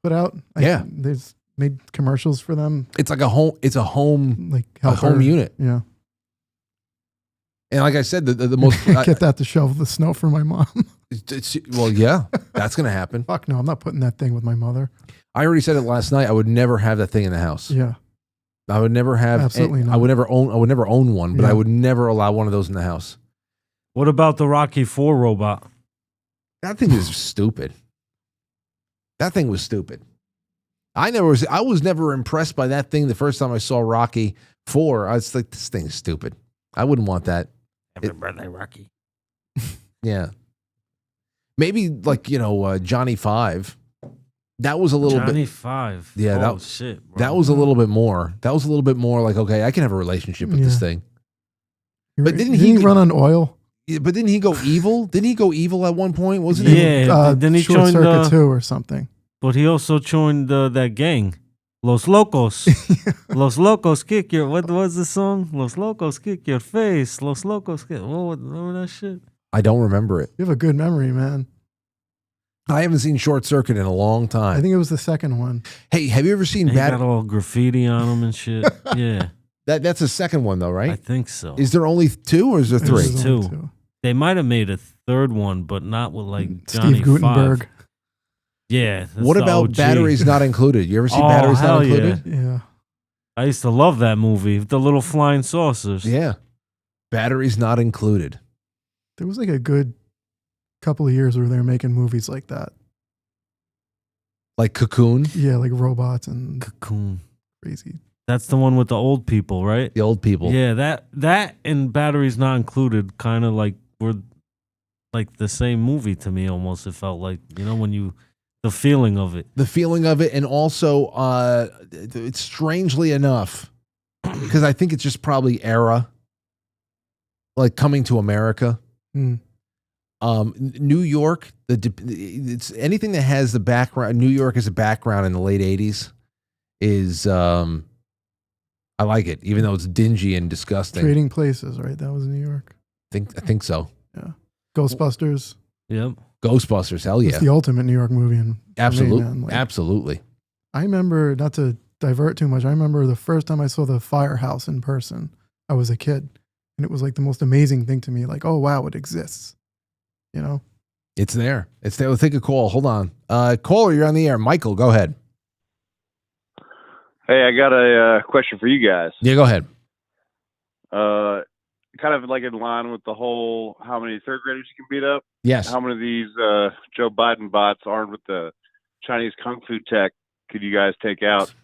put out? They've made commercials for them. It's like a home. It's a home like a home unit. Yeah. And like I said, the most get that to shovel the snow for my mom. Well, yeah, that's gonna happen. Fuck no, I'm not putting that thing with my mother. I already said it last night. I would never have that thing in the house. Yeah. I would never have. Absolutely not. I would never own one, but I would never allow one of those in the house. What about the Rocky IV robot? That thing is stupid. That thing was stupid. I was never impressed by that thing the first time I saw Rocky IV. I was like, this thing is stupid. I wouldn't want that. Happy birthday, Rocky. Yeah. Maybe like, Johnny Five. That was a little bit. Johnny Five. Yeah. Shit, bro. That was a little bit more. That was a little bit more like, okay, I can have a relationship with this thing. But didn't he run on oil? Yeah, but didn't he go evil? Didn't he go evil at one point? Wasn't he? Yeah. Then he Short joined Circuit 2 or something. But he also joined that gang. Los Locos. Los Locos kick your... What was the song? Los Locos kick your face. Los Locos kick... What, remember that shit? I don't remember it. You have a good memory, man. I haven't seen Short Circuit in a long time. I think it was the second one. Hey, have you ever seen He got all graffiti on him and shit. Yeah. That's the second one though, right? I think so. Is there only 2 or is there 3? There's 2. They might have made a third one, but not with like Johnny Steve Gutenberg. 5. Yeah. that's What the about OG. Batteries Not Included? You ever see Batteries hell Not Included? Yeah. I used to love that movie. The little flying saucers. Yeah. Batteries Not Included. There was like a good couple of years where they were making movies like that. Like Cocoon? Yeah, like robots and Cocoon. Crazy. That's the one with the old people, right? The old people. Yeah, that and Batteries Not Included kind of like were like the same movie to me almost. It felt like, when the feeling of it. The feeling of it, and also, it's strangely enough, because I think it's just probably era, like Coming to America. Mm. New York, it's anything that has the background. New York as a background in the late '80s is I like it, even though it's dingy and disgusting. Trading Places, right? That was in New York. I think so. Yeah. Ghostbusters. Yep. Ghostbusters, hell yeah. It's the ultimate New York movie. And Absolutely. Absolutely. I remember, not to divert too much, I remember the first time I saw the Firehouse in person. I was a kid. And it was like the most amazing thing to me. Like, oh, wow, it exists. It's there. It's there. Let's take a call. Hold on. Caller, you're on the air. Michael, go ahead. Hey, I got a question for you guys. Yeah, go ahead. Kind of like in line with the whole how many third graders you can beat up. Yes. How many of these Joe Biden bots armed with the Chinese kung fu tech could you guys take out?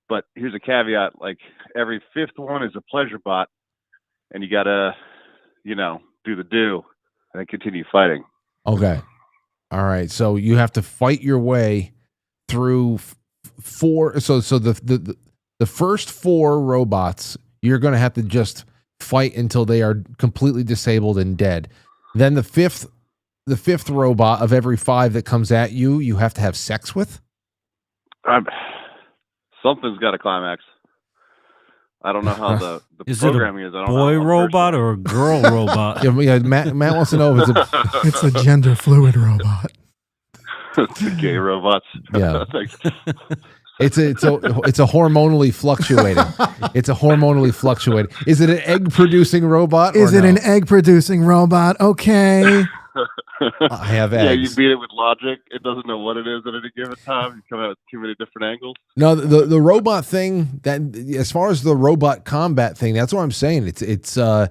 But here's a caveat: like every 5th one is a pleasure bot, and you gotta, do the do and then continue fighting. Okay. All right. So you have to fight your way through 4. So the first 4 robots, you're going to have to just fight until they are completely disabled and dead. Then the fifth robot of every 5 that comes at you, you have to have sex with. Something's got to climax. I don't know how the Is it programming a is. I don't know boy how robot or a girl robot? Yeah, Matt wants to know if it's a It's a gender fluid robot. the gay robots. Yeah. Like, it's a hormonally fluctuating. It's a hormonally fluctuating. Is it an egg producing robot? Is or it no? an egg producing robot? Okay. I have yeah, you eggs. beat it with logic. It doesn't know what it is at any given time. You come out with too many different angles. No, the robot thing, that as far as the robot combat thing, that's what I'm saying. It's a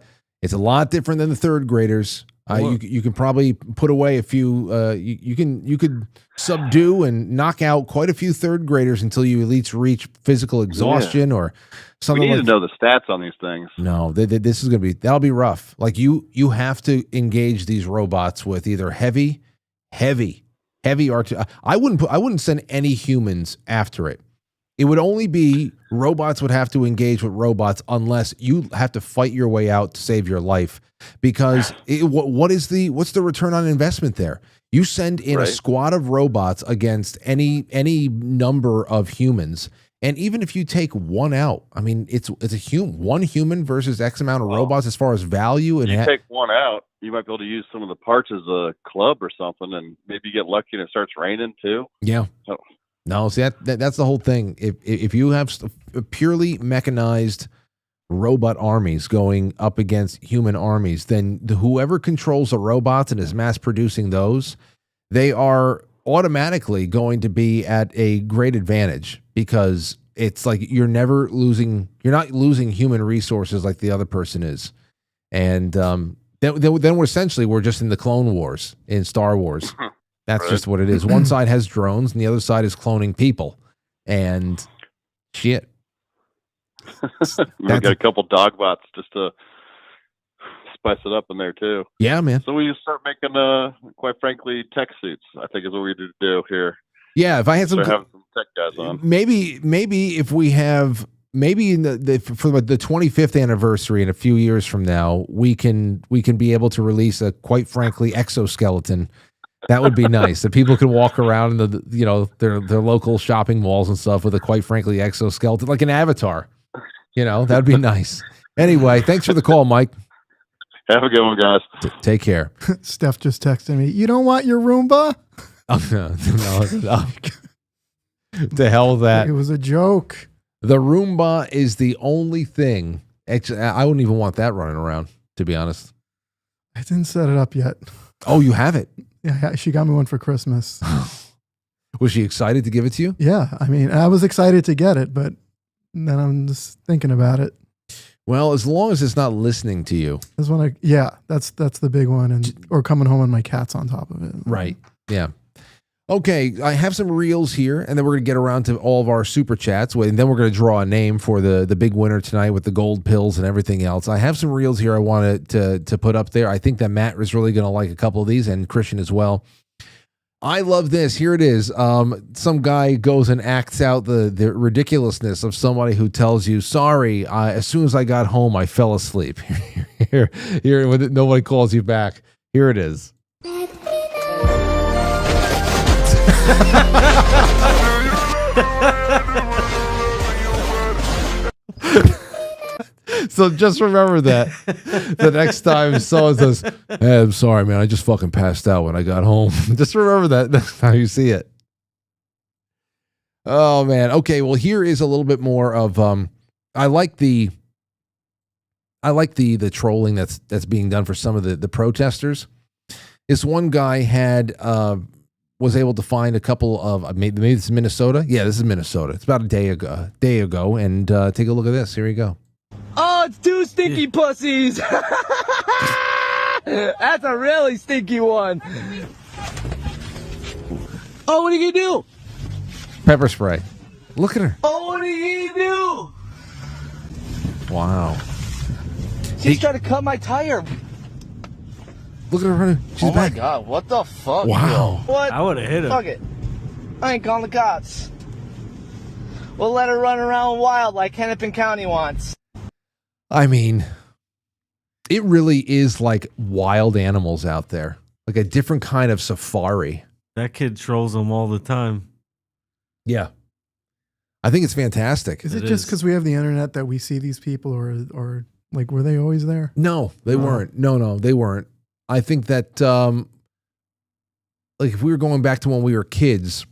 lot different than the third graders. You can probably put away a few. You could subdue and knock out quite a few third graders until you at least reach physical exhaustion or something. We need like to know the stats on these things. No, this is that'll be rough. Like you have to engage these robots with either heavy artillery. I wouldn't send any humans after it. It would only be robots would have to engage with robots unless you have to fight your way out to save your life. Because what's the return on investment there? You send in a squad of robots against any number of humans, and even if you take one out, I mean, it's one human versus X amount of robots as far as value. And you take one out, you might be able to use some of the parts as a club or something, and maybe you get lucky and it starts raining too. Yeah. So, no, see that's the whole thing. If you have purely mechanized robot armies going up against human armies, then whoever controls the robots and is mass producing those, they are automatically going to be at a great advantage, because it's like you're not losing human resources like the other person is. And then we're just in the Clone Wars in Star Wars. That's just what it is. One side has drones and the other side is cloning people. And shit. we got a couple dog bots just to spice it up in there too. Yeah, man. So we start making, quite frankly, tech suits. I think is what we need to do here. Yeah, if I had some tech guys on. Maybe if we have in for the 25th anniversary in a few years from now, we can be able to release a Quite Frankly exoskeleton. That would be nice. That people can walk around in their local shopping malls and stuff with a Quite Frankly exoskeleton, like an avatar. That'd be nice. Anyway, thanks for the call, Mike. Have a good one, guys. Take care. Steph just texted me, "You don't want your Roomba?" Oh, no. The hell with that. It was a joke. The Roomba is the only thing. Actually, I wouldn't even want that running around, to be honest. I didn't set it up yet. Oh, you have it? Yeah, she got me one for Christmas. Was she excited to give it to you? Yeah, I mean, I was excited to get it, but then I'm just thinking about it. Well, as long as it's not listening to you. That's the big one, or coming home and my cat's on top of it. Right. Yeah. Okay, I have some reels here, and then we're going to get around to all of our super chats, and then we're going to draw a name for the big winner tonight with the gold pills and everything else. I have some reels here I wanted to put up there. I think that Matt is really going to like a couple of these, and Christian as well. I love this. Here it is. Some guy goes and acts out the ridiculousness of somebody who tells you, "Sorry, as soon as I got home, I fell asleep." here, when nobody calls you back. Here it is. So just remember that the next time someone says, "Hey, I'm sorry, man, I just fucking passed out when I got home." Just remember that. That's how you see it. Oh man. Okay. Well, here is a little bit more of I like the trolling that's being done for some of the protesters. This one guy was able to find a couple of maybe this is Minnesota. Yeah, this is Minnesota. It's about a day ago, and take a look at this. Here we go. Oh, it's two stinky pussies. That's a really stinky one. Oh, what are you gonna do? Pepper spray. Look at her. Oh, what are you gonna do? Wow. She's trying to cut my tire. Look at her running. She's back. My God, what the fuck? Wow. Yo? What? I would have hit her. Fuck it. I ain't calling the cops. We'll let her run around wild like Hennepin County wants. I mean, it really is like wild animals out there, like a different kind of safari. That kid trolls them all the time. Yeah. I think it's fantastic. Is it just because we have the internet that we see these people, or like were they always there? No, they weren't. No, they weren't. I think that like if we were going back to when we were kids,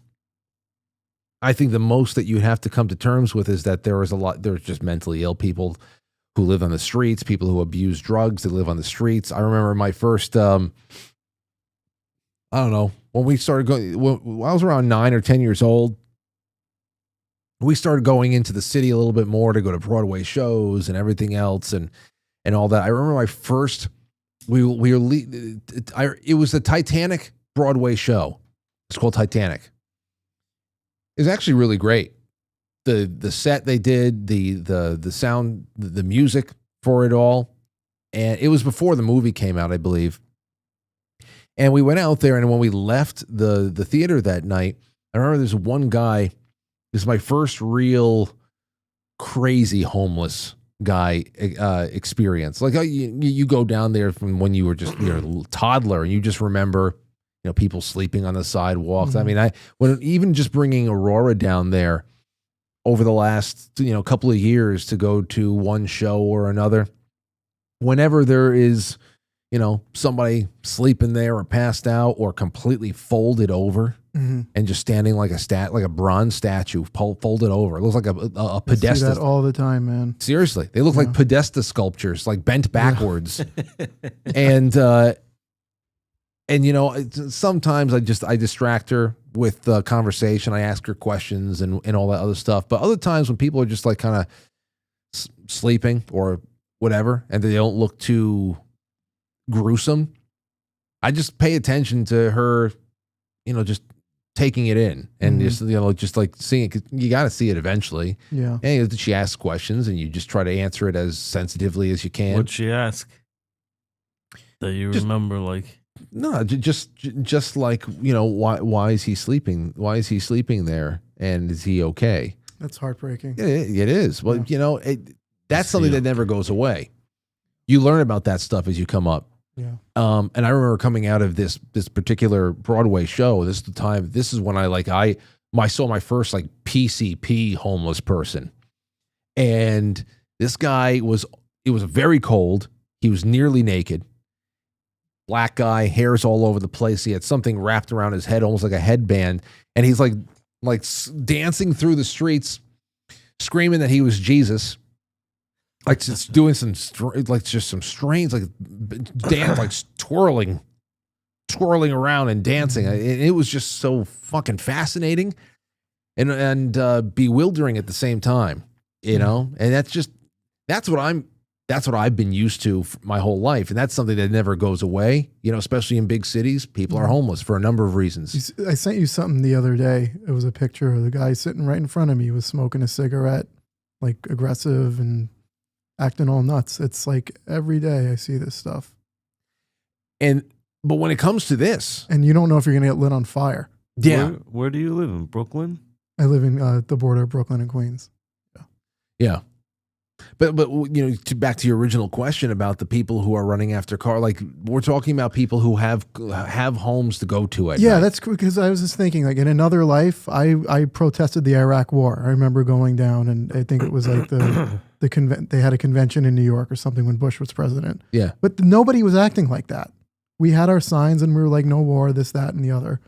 I think the most that you'd have to come to terms with is that there's just mentally ill people who live on the streets, people who abuse drugs, they live on the streets. I remember my first, I don't know, when we started going, when I was around 9 or 10 years old, we started going into the city a little bit more to go to Broadway shows and everything else and all that. I remember my first, it was the Titanic Broadway show. It's called Titanic. It was actually really great. The set they did, the sound, the music for it all. And it was before the movie came out, I believe. And we went out there, and when we left the theater that night, I remember there's one guy, this is my first real crazy homeless guy experience. Like you go down there from when you were just a toddler, and you just remember people sleeping on the sidewalks. Mm-hmm. I mean, even just bringing Aurora down there over the last couple of years to go to one show or another, whenever there is somebody sleeping there or passed out or completely folded over and just standing like a bronze statue folded over, it looks like a pedestal. I see that all the time, man. Seriously, they look like podesta sculptures, like bent backwards. And sometimes I distract her with the conversation. I ask her questions and all that other stuff. But other times when people are just like kind of sleeping or whatever, and they don't look too gruesome, I just pay attention to her, just taking it in and just like seeing it. 'Cause you got to see it eventually. Yeah. And she asks questions, and you just try to answer it as sensitively as you can. What'd she ask that you remember? Like, no, just like why is he sleeping? Why is he sleeping there? And is he okay? That's heartbreaking. It is. Well, that's something that never goes away. You learn about that stuff as you come up. Yeah. And I remember coming out of this particular Broadway show. This is when I saw my first like PCP homeless person. And this guy it was very cold. He was nearly naked. Black guy, hairs all over the place. He had something wrapped around his head, almost like a headband. And he's like dancing through the streets, screaming that he was Jesus. Like just doing some strange, like dance, like twirling around and dancing. It was just so fucking fascinating and bewildering at the same time, And that's what I've been used to my whole life, and that's something that never goes away. Especially in big cities, people are homeless for a number of reasons. I sent you something the other day. It was a picture of the guy sitting right in front of me. He was smoking a cigarette, like aggressive and acting all nuts. It's like every day I see this stuff. But when it comes to this, and you don't know if you're going to get lit on fire. Yeah. Where do you live in Brooklyn? I live in the border of Brooklyn and Queens. Yeah. But back to your original question about the people who are running after car, like we're talking about people who have homes to go to at night. That's cool, because I was just thinking, like in another life, I protested the Iraq War. I remember going down, and I think it was like they had a convention in New York or something when Bush was president. Yeah. But nobody was acting like that. We had our signs and we were like, no war, this, that, and the other,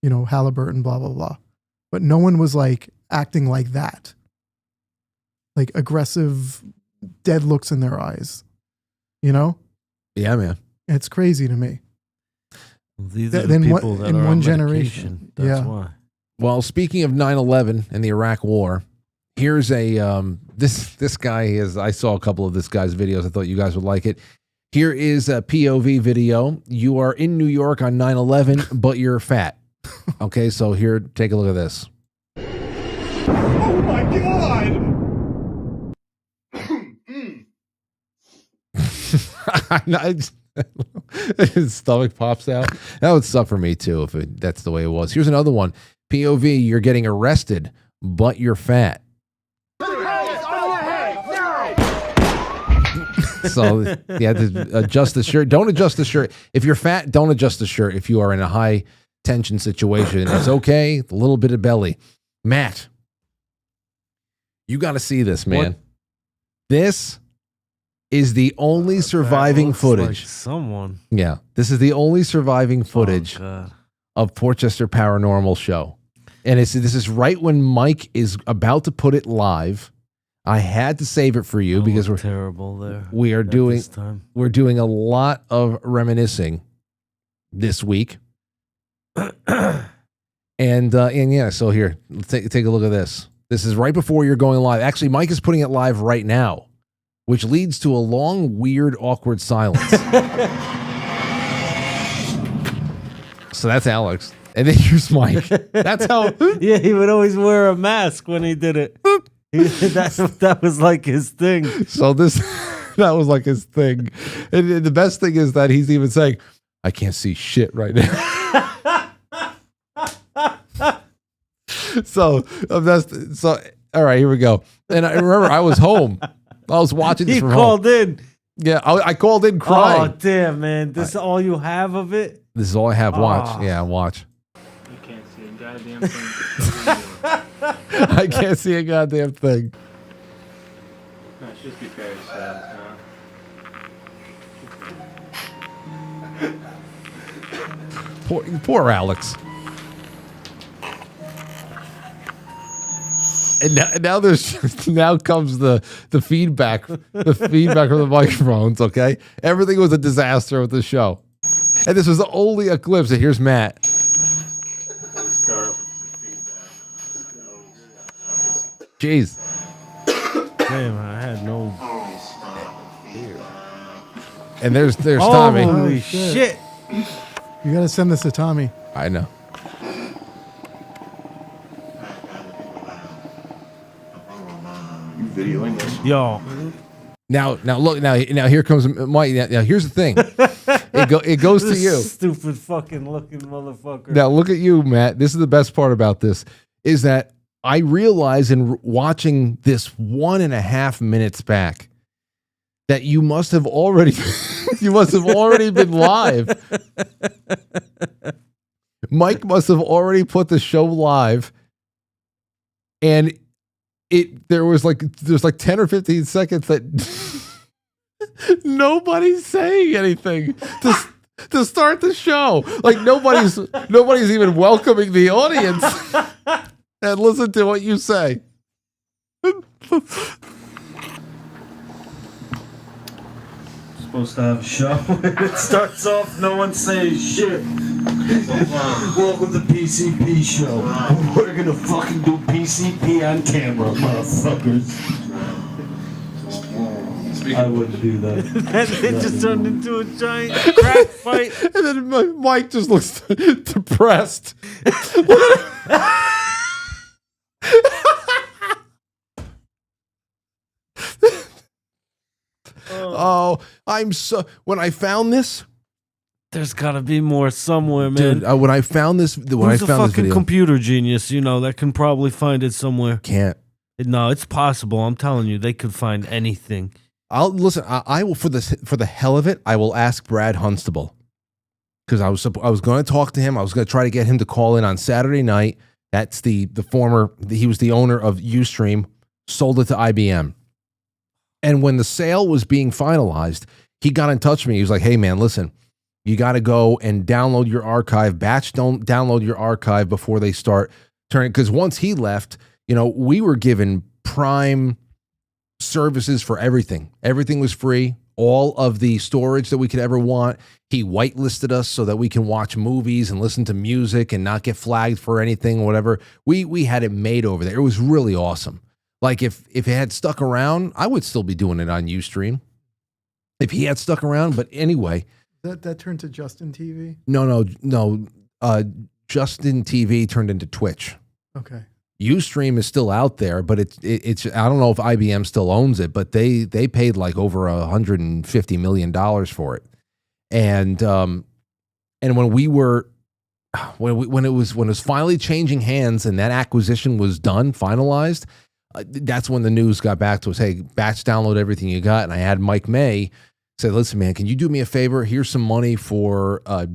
Halliburton, blah, blah, blah. But no one was like acting like that. Like aggressive, dead looks in their eyes, Yeah, man. It's crazy to me. These are the people that in are one on generation. medication. That's why. Well, speaking of 9/11 and the Iraq War, here's this guy is. I saw a couple of this guy's videos. I thought you guys would like it. Here is a POV video. You are in New York on 9/11, but you're fat. Okay, so here, take a look at this. Oh my God! His stomach pops out. That would suck for me too if that's the way it was. Here's another one. POV, you're getting arrested, but you're fat. So you have to adjust the shirt. Don't adjust the shirt. If you're fat, don't adjust the shirt. If you are in a high tension situation, it's okay. A little bit of belly. Matt, You got to see this, man. This is the only surviving footage. Like someone. Yeah, this is the only surviving footage of Portchester Paranormal show. And this is right when Mike is about to put it live. I had to save it for you because we're terrible there. We are doing a lot of reminiscing this week. and yeah, so here, take a look at this. This is right before you're going live. Actually, Mike is putting it live right now, which leads to a long, weird, awkward silence. So that's Alex. And then here's Mike. That's how. Yeah, he would always wear a mask when he did it. That was like his thing. So that was like his thing. And the best thing is that he's even saying, I can't see shit right now. So all right, here we go. And I remember I was home. I was watching this from home. He called in. Yeah, I called in crying. Oh, damn, man. This is all you have of it? This is all I have. Watch. Yeah, watch. You can't see a goddamn thing. I can't see a goddamn thing. No, it should be very sad, Poor Alex. And now comes the feedback, from the microphones. Okay, everything was a disaster with the show, and this was the only eclipse. And here's Matt. Jeez. Damn, I had no. And there's Tommy. Holy shit! You gotta send this to Tommy. I know. You videoing this? Yo. Now look. Now here comes Mike. Now here's the thing. It goes to you. Stupid fucking looking motherfucker. Now look at you, Matt. This is the best part about this is that I realize in watching this 1.5 minutes back that you must have already been live. Mike must have already put the show live, and there's like 10 or 15 seconds that nobody's saying anything to start the show. Like nobody's even welcoming the audience and listen to what you say. Supposed to have a show. It starts off, no one says shit. Welcome to PCP show. We're gonna fucking do PCP on camera, motherfuckers. I wouldn't do that. It just turned into a giant crack fight. And then Mike just looks depressed. Oh, when I found this, there's gotta be more somewhere, man. Dude, when I found this, Who's a fucking computer genius, that can probably find it somewhere? Can't. No, it's possible. I'm telling you, they could find anything. I'll listen. I will for the hell of it. I will ask Brad Hunstable because I was going to talk to him. I was going to try to get him to call in on Saturday night. That's he was the owner of Ustream, sold it to IBM. And when the sale was being finalized, he got in touch with me. He was like, hey, man, listen, you got to go and download your archive. Batch, don't download your archive before they start turning. Because once he left, we were given prime services for everything. Everything was free. All of the storage that we could ever want. He whitelisted us so that we can watch movies and listen to music and not get flagged for anything, whatever. We had it made over there. It was really awesome. Like if it had stuck around, I would still be doing it on Ustream. If he had stuck around, but anyway. That turned to Justin TV? No. Justin TV turned into Twitch. Okay. Ustream is still out there, but it's I don't know if IBM still owns it, but they paid like over $150 million for it. And when it was finally changing hands and that acquisition was done, finalized, that's when the news got back to us. Hey, batch download everything you got. And I had Mike May say, listen, man, can you do me a favor? Here's some money for a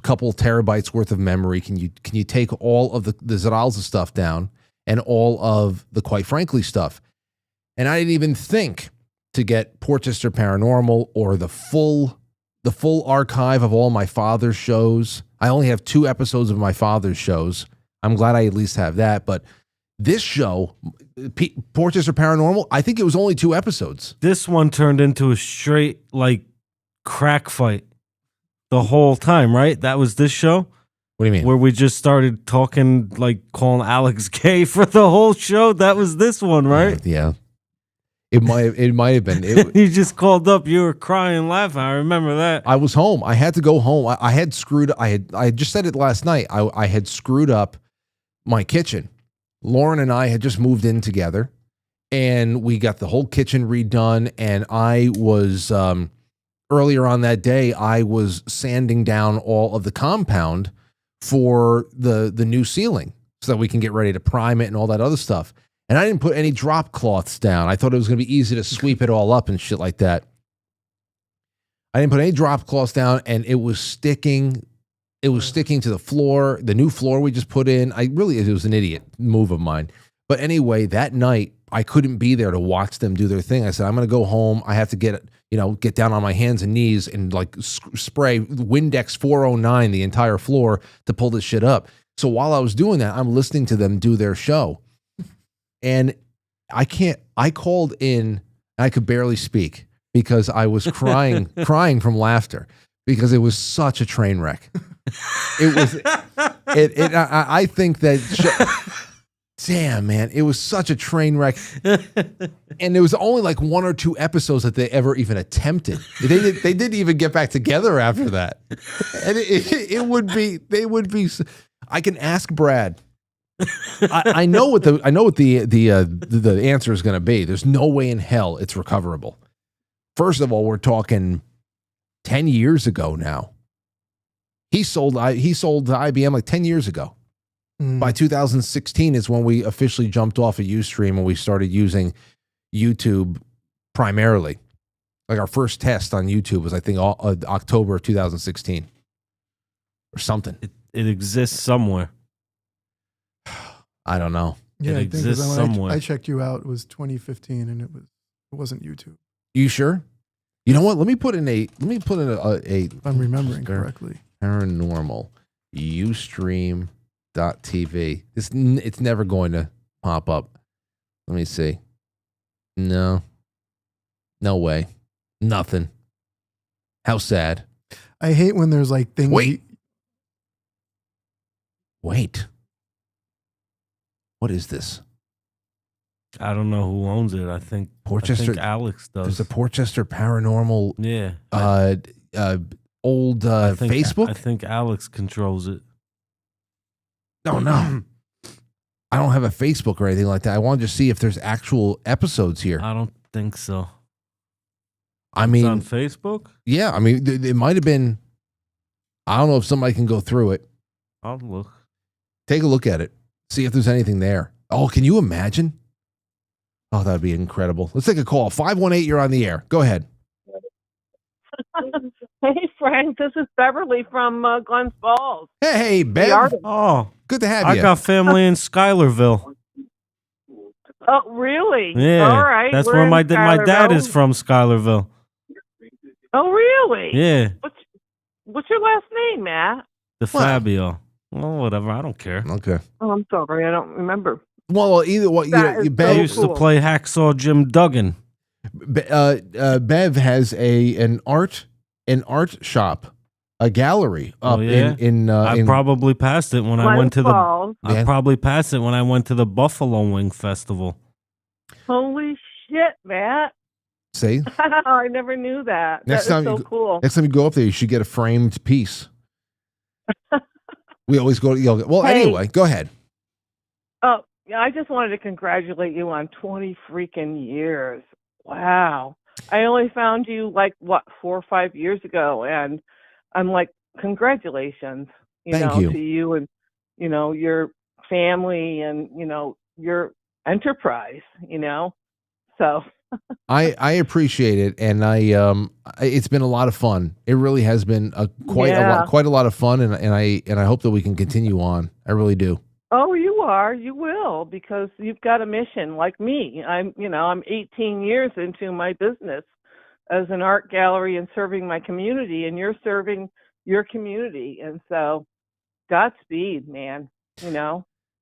couple terabytes worth of memory. Can you take all of the Zeralza stuff down and all of the Quite Frankly stuff. And I didn't even think to get Portchester Paranormal or the full archive of all my father's shows. I only have 2 episodes of my father's shows. I'm glad I at least have that. But this show, Portchester Paranormal, I think it was only 2 episodes. This one turned into a straight, like, crack fight the whole time, right? That was this show? What do you mean? Where we just started talking, like, calling Alex gay for the whole show? That was this one, right? Yeah. It might have been. You just called up. You were crying, laughing. I remember that. I was home. I had to go home. I had screwed. I had just said it last night. I had screwed up my kitchen. Lauren and I had just moved in together, and we got the whole kitchen redone. And I was earlier on that day, I was sanding down all of the compound for the new ceiling so that we can get ready to prime it and all that other stuff. And I didn't put any drop cloths down. I thought it was going to be easy to sweep it all up and shit like that. I didn't put any drop cloths down, and it was sticking. It was sticking to the floor, the new floor we just put in. It was an idiot move of mine. But anyway, that night, I couldn't be there to watch them do their thing. I said, I'm going to go home. I have to get down on my hands and knees and like spray Windex 409 the entire floor to pull this shit up. So while I was doing that, I'm listening to them do their show. And I called in, and I could barely speak because I was crying from laughter because it was such a train wreck. It was, I think that, damn, man, it was such a train wreck. And there was only like 1 or 2 episodes that they ever even attempted. They didn't even get back together after that. And they would be, I can ask Brad. I know what the answer is going to be. There's no way in hell it's recoverable. First of all, we're talking 10 years ago now. He sold to IBM like 10 years ago. By 2016 is when we officially jumped off of Ustream and we started using YouTube primarily. Like our first test on YouTube was, I think, October of 2016 or something. It exists somewhere. I don't know. Yeah, it exists somewhere. I checked you out. It was 2015, and it wasn't YouTube. You sure? You know what? Let me put in a. If I'm remembering correctly. Paranormal Ustream.tv. It's never going to pop up. Let me see. No way. Nothing. How sad. I hate when there's like things. Wait. What is this? I don't know who owns it. I think Alex does. There's a Portchester Paranormal. Yeah. Old Facebook. I think Alex controls it. No. I don't have a Facebook or anything like that. I wanted to see if there's actual episodes here. I don't think so. I mean, it's on Facebook? Yeah. I mean, it might have been. I don't know if somebody can go through it. I'll look. Take a look at it. See if there's anything there. Oh, can you imagine? Oh, that'd be incredible. Let's take a call. 518, you're on the air. Go ahead. Hey, Frank. This is Beverly from Glens Falls. Hey, Bev. Oh, good to have you. I got family in Schuylerville. Oh, really? Yeah. All right. That's We're where in my dad Schuylerville. is from, Schuylerville. Oh, really? Yeah. What's your last name, Matt? Fabio. Well, whatever. I don't care. Okay. Oh, I'm sorry. I don't remember. Well, either way, That is so I used to play Hacksaw Jim Duggan. Bev has an art shop, a gallery up in I probably passed it when I went to Falls. I probably passed it when I went to the Buffalo Wing Festival. Holy shit, Matt. See? I never knew that. That is so cool. Next time you go up there, you should get a framed piece. We always go to well, Hey. anyway, go ahead. Oh, yeah, I just wanted to congratulate you on 20 freaking years. Wow. I only found you 4 or 5 years ago, and I'm like, congratulations, Thank you. to you and, your family and, your enterprise, so. I appreciate it, and it's been a lot of fun. It really has been quite a lot of fun, and I hope that we can continue on. I really do. Oh, you are. You will, because you've got a mission like me. I'm 18 years into my business as an art gallery and serving my community, and you're serving your community. And so Godspeed, man,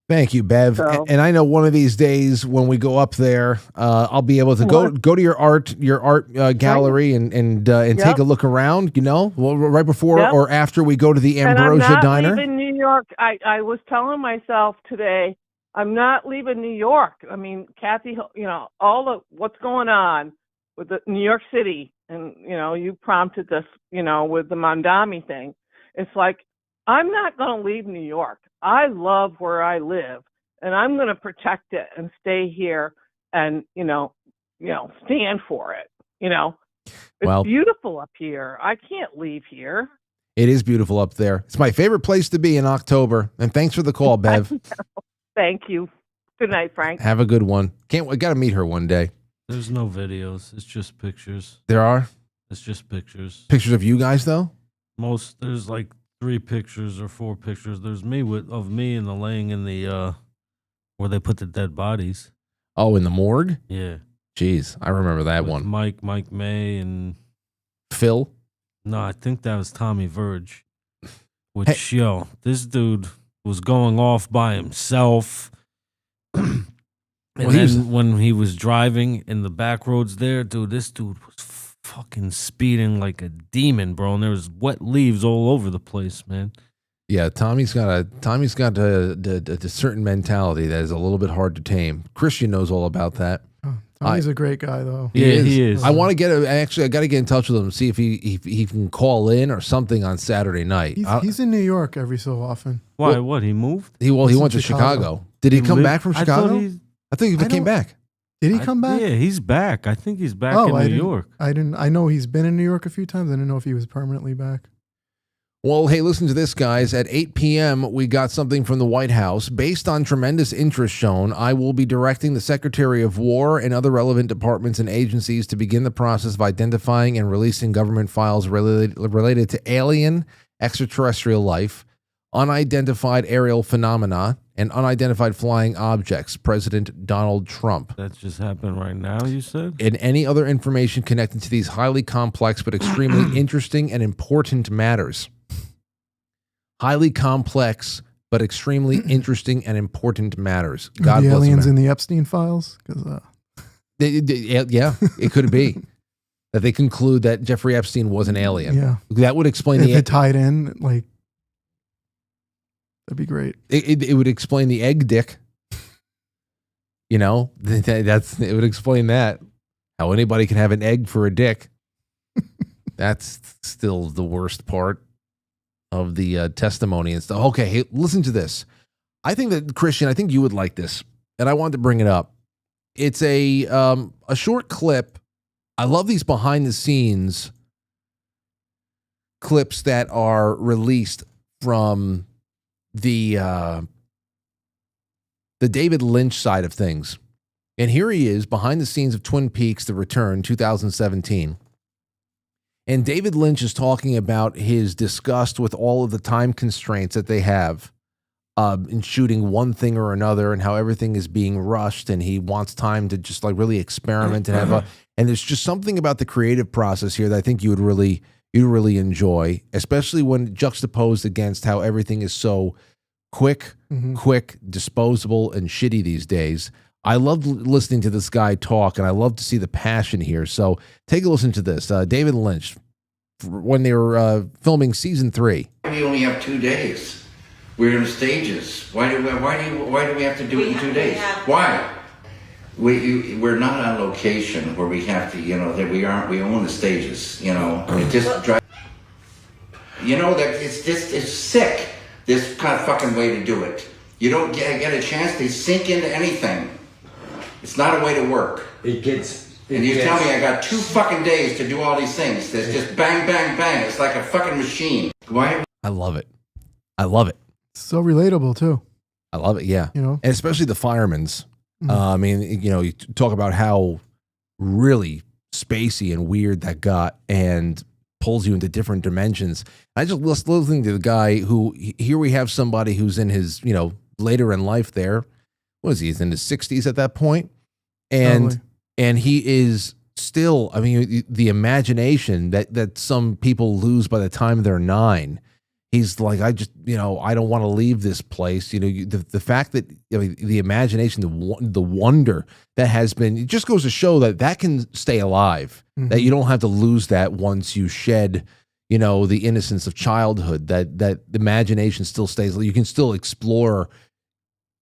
Thank you, Bev. So- And I know one of these days when we go up there, I'll be able to go to your art gallery and take a look around. Right before or after we go to the Ambrosia and I'm not Diner. leaving New York. I was telling myself today, I'm not leaving New York. I mean, Kathy, all of what's going on with the New York City, and you prompted this, with the Mamdani thing. It's like, I'm not going to leave New York. I love where I live, and I'm going to protect it and stay here and, stand for it. It's beautiful up here. I can't leave here. It is beautiful up there. It's my favorite place to be in October. And thanks for the call, Bev. Thank you. Good night, Frank. Have a good one. I got to meet her one day. There's no videos. It's just pictures. There are? It's just pictures. Pictures of you guys, though? There's like 3 pictures or 4 pictures. There's me of me in the laying in the where they put the dead bodies. Oh, in the morgue? Yeah. Jeez, I remember that one. Mike May, and Phil? No, I think that was Tommy Verge. Which, this dude was going off by himself. And then when he was driving in the back roads there, dude, this dude was fucking speeding like a demon, bro. And there was wet leaves all over the place, man. Yeah, Tommy's got a certain mentality that is a little bit hard to tame. Christian knows all about that. Tommy's a great guy, though. He is. I want to I got to get in touch with him and see if he can call in or something on Saturday night. He's in New York every so often. Why? What? He moved? He went to Chicago. Did he come back from Chicago? I think he came back. Did he come back? Yeah, he's back. I think he's back in New York. I know he's been in New York a few times. I didn't know if he was permanently back. Well, hey, listen to this, guys. At 8 p.m., we got something from the White House. Based on tremendous interest shown, I will be directing the Secretary of War and other relevant departments and agencies to begin the process of identifying and releasing government files related to alien extraterrestrial life, unidentified aerial phenomena, and unidentified flying objects. President Donald Trump. That just happened right now, you said? And any other information connected to these highly complex but extremely interesting and important matters. Highly complex but extremely interesting and important matters. God the bless aliens America. in the Epstein files? Because yeah, it could be that they conclude that Jeffrey Epstein was an alien. Yeah, that would explain if it tied in, like, that'd be great. It would explain the egg dick. It would explain that, how anybody can have an egg for a dick. That's still the worst part of the testimony and stuff. Okay, hey, listen to this. I think that, Christian, I think you would like this, and I wanted to bring it up. It's a short clip. I love these behind the scenes clips that are released from the David Lynch side of things. And here he is behind the scenes of Twin Peaks: The Return, 2017. And David Lynch is talking about his disgust with all of the time constraints that they have in shooting one thing or another, and how everything is being rushed, and he wants time to just like really experiment and have and there's just something about the creative process here that I think you'd really enjoy, especially when juxtaposed against how everything is so quick, disposable, and shitty these days. I love listening to this guy talk, and I love to see the passion here. So take a listen to this. David Lynch, when they were filming season 3. We only have 2 days. We're in stages. Why do we have to do it in 2 days? Why? We're not on location where we have to, that we own the stages, It just drives, that it's sick, this kind of fucking way to do it. You don't get a chance to sink into anything. It's not a way to work. And you tell me I got 2 fucking days to do all these things. It's just bang, bang, bang. It's like a fucking machine. Why? I love it. I love it. So relatable too. I love it. Yeah. And especially the firemen's. I mean, you talk about how really spacey and weird that got, and pulls you into different dimensions. I just listening to the guy who, here we have somebody who's in his, later in life there. What is he? He's in his 60s at that point. And he is still, I mean, the imagination that some people lose by the time they're 9. He's like, I don't want to leave this place. The fact that the imagination, the wonder that has been, it just goes to show that can stay alive, that you don't have to lose that once you shed, the innocence of childhood, that the imagination still stays. You can still explore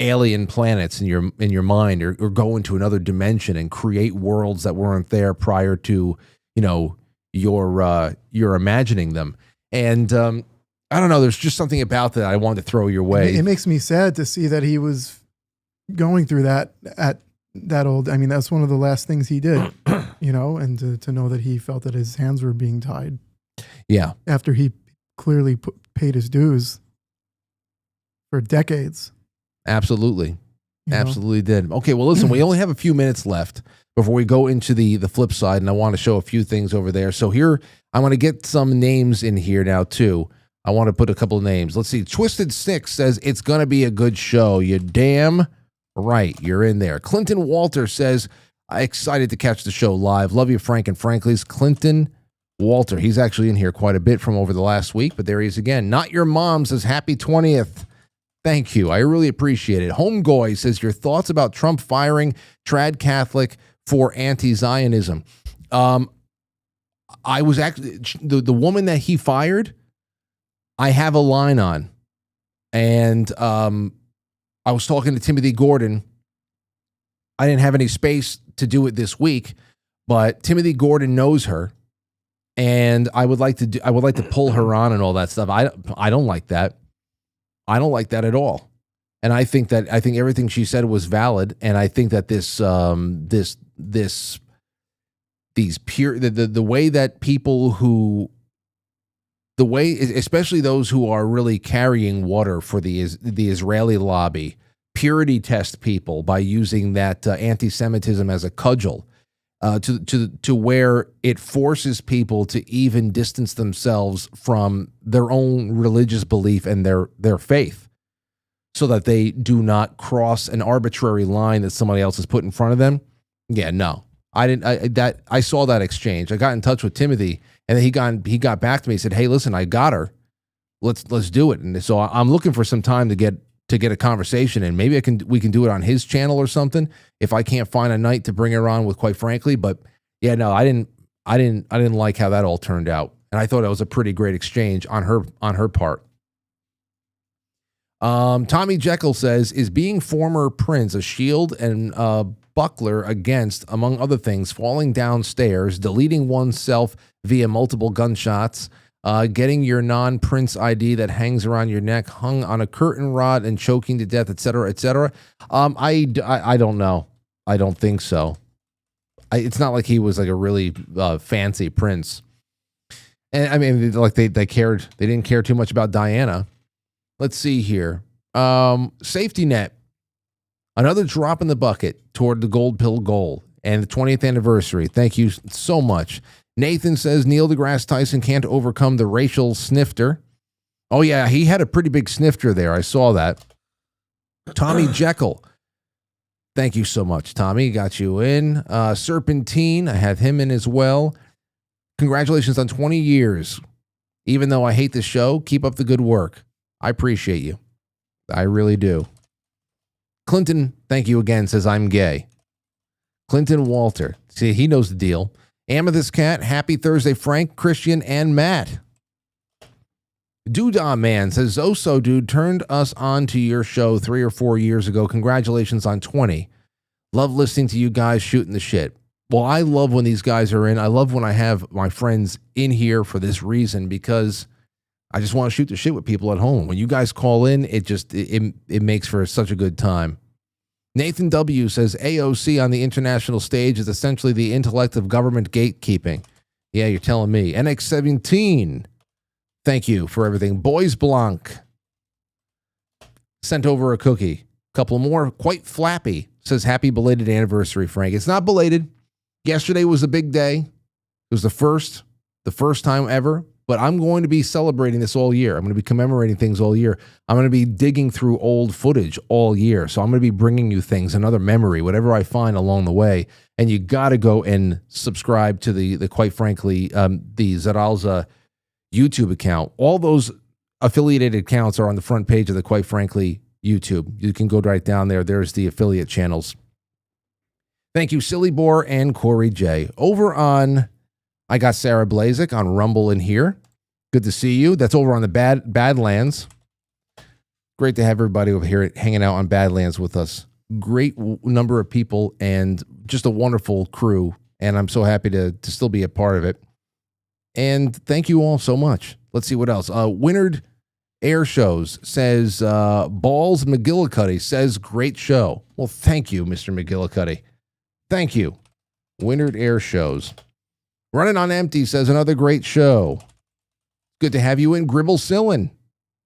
alien planets in your mind, or go into another dimension and create worlds that weren't there prior to your imagining them. And I don't know, there's just something about that I wanted to throw your way. It makes me sad to see that he was going through that at that old. I mean, that's one of the last things he did, and to know that he felt that his hands were being tied. Yeah, after he clearly paid his dues for decades. Absolutely. Absolutely did. Okay, well, listen, we only have a few minutes left before we go into the flip side, and I want to show a few things over there. So here, I want to get some names in here now, too. I want to put a couple of names. Let's see. Twisted Six says, it's going to be a good show. You damn right. You're in there. Clinton Walter says, excited to catch the show live. Love you, Frank and Frankly's. Clinton Walter. He's actually in here quite a bit from over the last week, but there he is again. Not Your Mom says, happy 20th. Thank you. I really appreciate it. Homegoy says, your thoughts about Trump firing trad Catholic for anti-Zionism. I was actually, the woman that he fired, I have a line on. And I was talking to Timothy Gordon. I didn't have any space to do it this week, but Timothy Gordon knows her. And I would like to pull her on and all that stuff. I don't like that. I don't like that at all. And I think everything she said was valid. And I think that the way that people especially those who are really carrying water for the Israeli lobby, purity test people by using that anti-Semitism as a cudgel to where it forces people to even distance themselves from their own religious belief and their faith, so that they do not cross an arbitrary line that somebody else has put in front of them. Yeah, no, I saw that exchange. I got in touch with Timothy, and then he got back to me. He said, "Hey, listen, I got her. Let's do it." And so I'm looking for some time to get a conversation, and maybe we can do it on his channel or something if I can't find a night to bring her on with, Quite Frankly. But yeah, no, I didn't like how that all turned out, and I thought it was a pretty great exchange on her part. Tommy Jekyll says, is being former prince a shield and buckler against, among other things, falling downstairs, deleting oneself via multiple gunshots, getting your non-prince ID that hangs around your neck hung on a curtain rod and choking to death, etc., etc.? I don't know. I don't think so. It's not like he was like a really fancy prince. And I mean, like they didn't care too much about Diana. Let's see here. Safety net. Another drop in the bucket toward the gold pill goal and the 20th anniversary. Thank you so much. Nathan says Neil deGrasse Tyson can't overcome the racial snifter. Oh, yeah, he had a pretty big snifter there. I saw that. Tommy Jekyll. Thank you so much, Tommy. Got you in. Serpentine, I have him in as well. Congratulations on 20 years. Even though I hate the show, keep up the good work. I appreciate you. I really do. Clinton, thank you again, says I'm gay. Clinton Walter. See, he knows the deal. Amethyst Cat, happy Thursday, Frank, Christian, and Matt. Doodah Man says, Zoso Dude turned us on to your show 3 or 4 years ago. Congratulations on 20. Love listening to you guys shooting the shit. Well, I love when these guys are in. I love when I have my friends in here for this reason, because I just want to shoot the shit with people at home. When you guys call in, it makes for such a good time. Nathan W. says AOC on the international stage is essentially the intellect of government gatekeeping. Yeah, you're telling me. NX17, thank you for everything. Boys Blanc sent over a cookie. Couple more. Quite Flappy says happy belated anniversary, Frank. It's not belated. Yesterday was a big day. It was the first time ever but I'm going to be celebrating this all year. I'm going to be commemorating things all year. I'm going to be digging through old footage all year. So I'm going to be bringing you things, another memory, whatever I find along the way. And you got to go and subscribe to the Quite Frankly, the Zeralza YouTube account. All those affiliated accounts are on the front page of the Quite Frankly YouTube. You can go right down there. There's the affiliate channels. Thank you, Silly Boar and Corey J. Over on, I got Sarah Blazik on Rumble in here. Good to see you. That's over on the Badlands. Great to have everybody over here hanging out on Badlands with us. Great number of people and just a wonderful crew. And I'm so happy to still be a part of it. And thank you all so much. Let's see what else. Winard Air Shows says, Balls McGillicuddy says, great show. Well, thank you, Mr. McGillicuddy. Thank you. Winard Air Shows. Running on Empty says, another great show. Good to have you in. Gribble Sillin.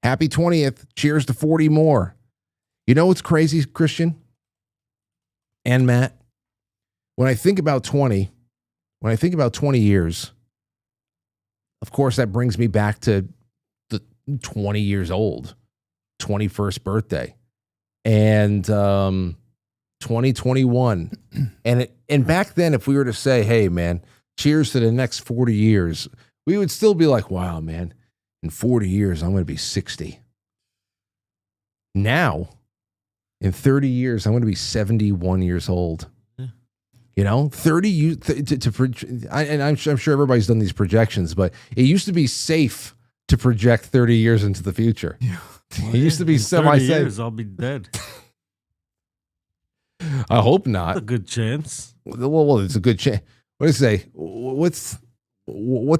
Happy 20th. Cheers to 40 more. You know what's crazy, Christian and Matt? When I think about 20 years, of course, that brings me back to the 20 years old, 21st birthday, and 2021. And back then, if we were to say, hey, man, cheers to the next 40 years, we would still be like, wow, man, in 40 years, I'm going to be 60. Now, in 30 years, I'm going to be 71 years old. You know, 30 years, and I'm sure everybody's done these projections, but it used to be safe to project 30 years into the future. Yeah. It used to be semi-safe. 30 years, I'll be dead. I hope not. That's a good chance. Well, it's a good chance. What do you say? What's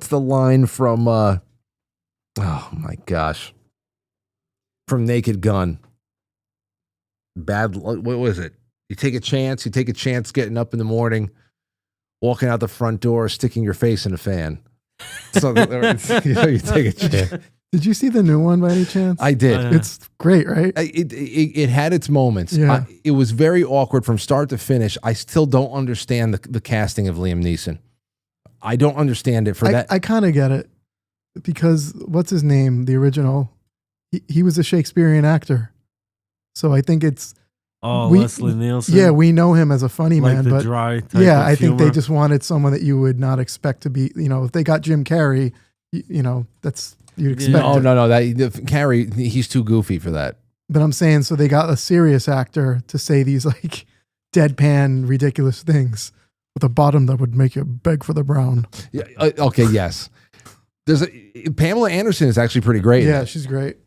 the line from, oh my gosh, from Naked Gun? What was it? You take a chance getting up in the morning, walking out the front door, sticking your face in a fan. So you take a chance. Did you see the new one by any chance? I did. It's great, right? It had its moments. Yeah. It was very awkward from start to finish. I still don't understand the casting of Liam Neeson. I don't understand it for that. I kind of get it because what's his name? The original, he was a Shakespearean actor. So I think it's, Leslie Nielsen. Yeah, we know him as a funny man, but dry type yeah, of I think humor. they just wanted someone that you would not expect to be. You know, if they got Jim Carrey, that's you'd expect. Oh it. no, Carrie, he's too goofy for that. But I'm saying, so they got a serious actor to say these like deadpan, ridiculous things with a bottom that would make you beg for the brown. Yeah. Okay. Yes. Pamela Anderson is actually pretty great. Yeah, she's great.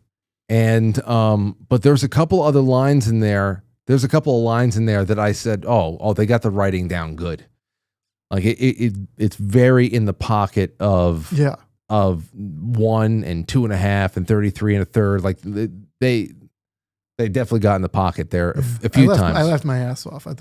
And but there's a couple other lines in there. There's a couple of lines in there that I said, oh, they got the writing down good. Like it's very in the pocket of 1 and 2.5 and 33 1/3. Like they definitely got in the pocket there a few times. I laughed my ass off. I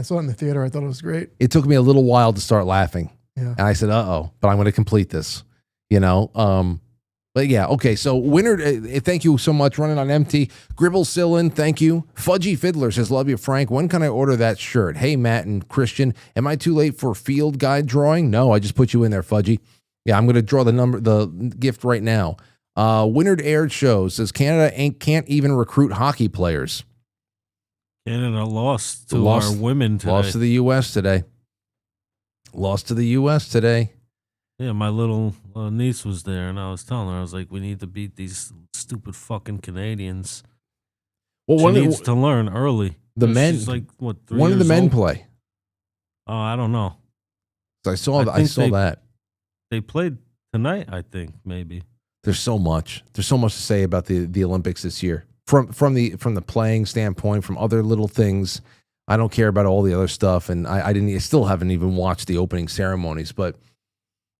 saw it in the theater. I thought it was great. It took me a little while to start laughing. Yeah. And I said, but I'm going to complete this, But yeah, okay. So Winard, thank you so much. Running on Empty. Gribble Sillin, thank you. Fudgy Fiddler says, love you, Frank. When can I order that shirt? Hey, Matt and Christian, am I too late for field guide drawing? No, I just put you in there, Fudgy. Yeah, I'm going to draw the gift right now. Winard Air Show says, Canada can't even recruit hockey players. Canada lost to our women today. Lost to the U.S. today. Yeah, my little niece was there, and I was telling her, I was like, we need to beat these stupid fucking Canadians. Well, she needs to learn early. The men, she's like, what, 3 one of the years men old? play. Oh, I don't know. I saw that. They played tonight, I think, maybe. There's so much. There's so much to say about the Olympics this year. From the playing standpoint, from other little things. I don't care about all the other stuff, and I still haven't even watched the opening ceremonies, but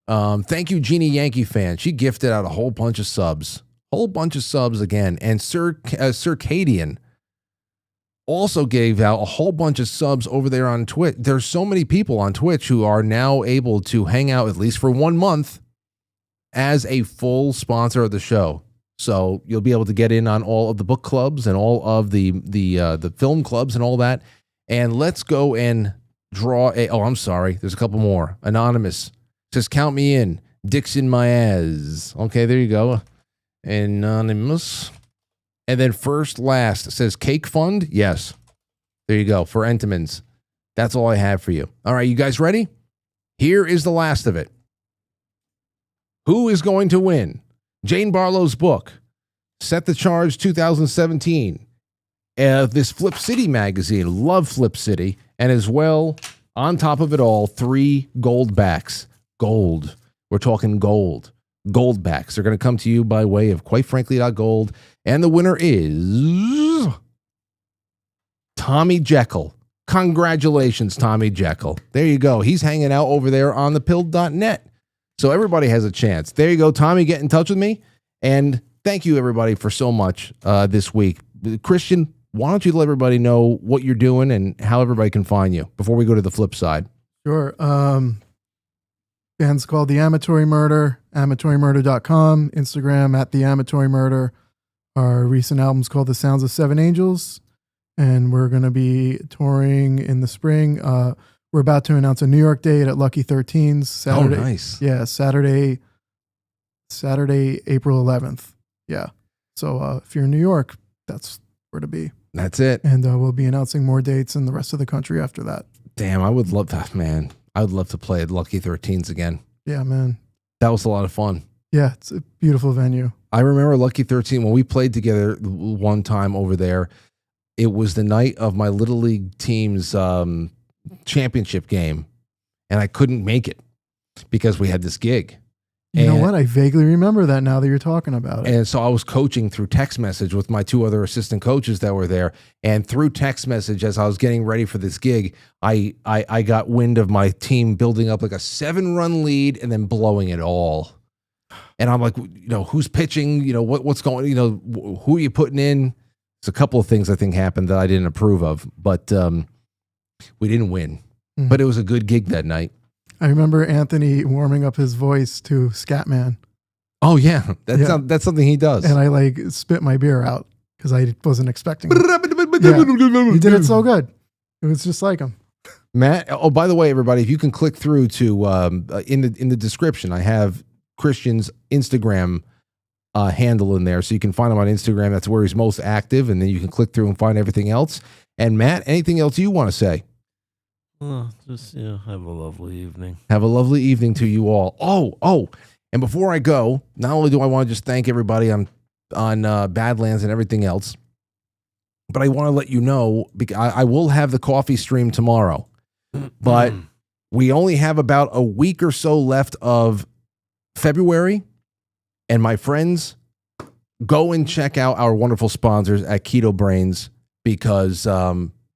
thank you, Jeannie Yankee fan. She gifted out a whole bunch of subs again. And Circadian also gave out a whole bunch of subs over there on Twitch. There's so many people on Twitch who are now able to hang out at least for 1 month as a full sponsor of the show. So you'll be able to get in on all of the book clubs and all of the film clubs and all that. And let's go and draw I'm sorry. There's a couple more. Anonymous says, count me in. Dixon Maez. Okay, there you go. Anonymous. And then first last says Cake Fund. Yes. There you go for Entenmann's. That's all I have for you. All right, you guys ready? Here is the last of it. Who is going to win? Jane Barlow's book, Set the Charge 2017. This Flip City magazine, love Flip City. And as well, on top of it all, 3 gold backs. Gold. We're talking gold. Gold backs. They're going to come to you by way of Quite Frankly Gold. And the winner is Tommy Jekyll. Congratulations, Tommy Jekyll. There you go. He's hanging out over there on thepill.net. So everybody has a chance. There you go, Tommy. Get in touch with me. And thank you, everybody, for so much this week. Christian, why don't you let everybody know what you're doing and how everybody can find you before we go to the flip side? Sure. Band's called The Amatory Murder, amatorymurder.com, Instagram at The Amatory Murder. Our recent album's called The Sounds of Seven Angels, and we're going to be touring in the spring. We're about to announce a New York date at Lucky 13's Saturday. Oh, nice. Yeah, Saturday, April 11th. Yeah. So if you're in New York, that's where to be. That's it. And we'll be announcing more dates in the rest of the country after that. Damn, I would love that, man. I would love to play at Lucky 13's again. Yeah, man. That was a lot of fun. Yeah, it's a beautiful venue. I remember Lucky 13 when we played together one time over there. It was the night of my Little League team's championship game, and I couldn't make it because we had this gig. You know what? I vaguely remember that now that you're talking about it. And so I was coaching through text message with my 2 other assistant coaches that were there. And through text message, as I was getting ready for this gig, I got wind of my team building up like a 7-run lead and then blowing it all. And I'm like, who's pitching? What's going, who are you putting in? There's a couple of things I think happened that I didn't approve of, but we didn't win. Mm. But it was a good gig that night. I remember Anthony warming up his voice to Scatman. Oh, yeah. That's something he does. And I spit my beer out because I wasn't expecting it. Yeah. He did it so good. It was just like him. Matt, oh, by the way, everybody, if you can click through to in the description, I have Christian's Instagram handle in there. So you can find him on Instagram. That's where he's most active. And then you can click through and find everything else. And Matt, anything else you want to say? Just have a lovely evening. Have a lovely evening to you all. Oh, and before I go, not only do I want to just thank everybody on Badlands and everything else, but I want to let you know, because I will have the coffee stream tomorrow, but we only have about a week or so left of February, and my friends, go and check out our wonderful sponsors at Keto Brainz, because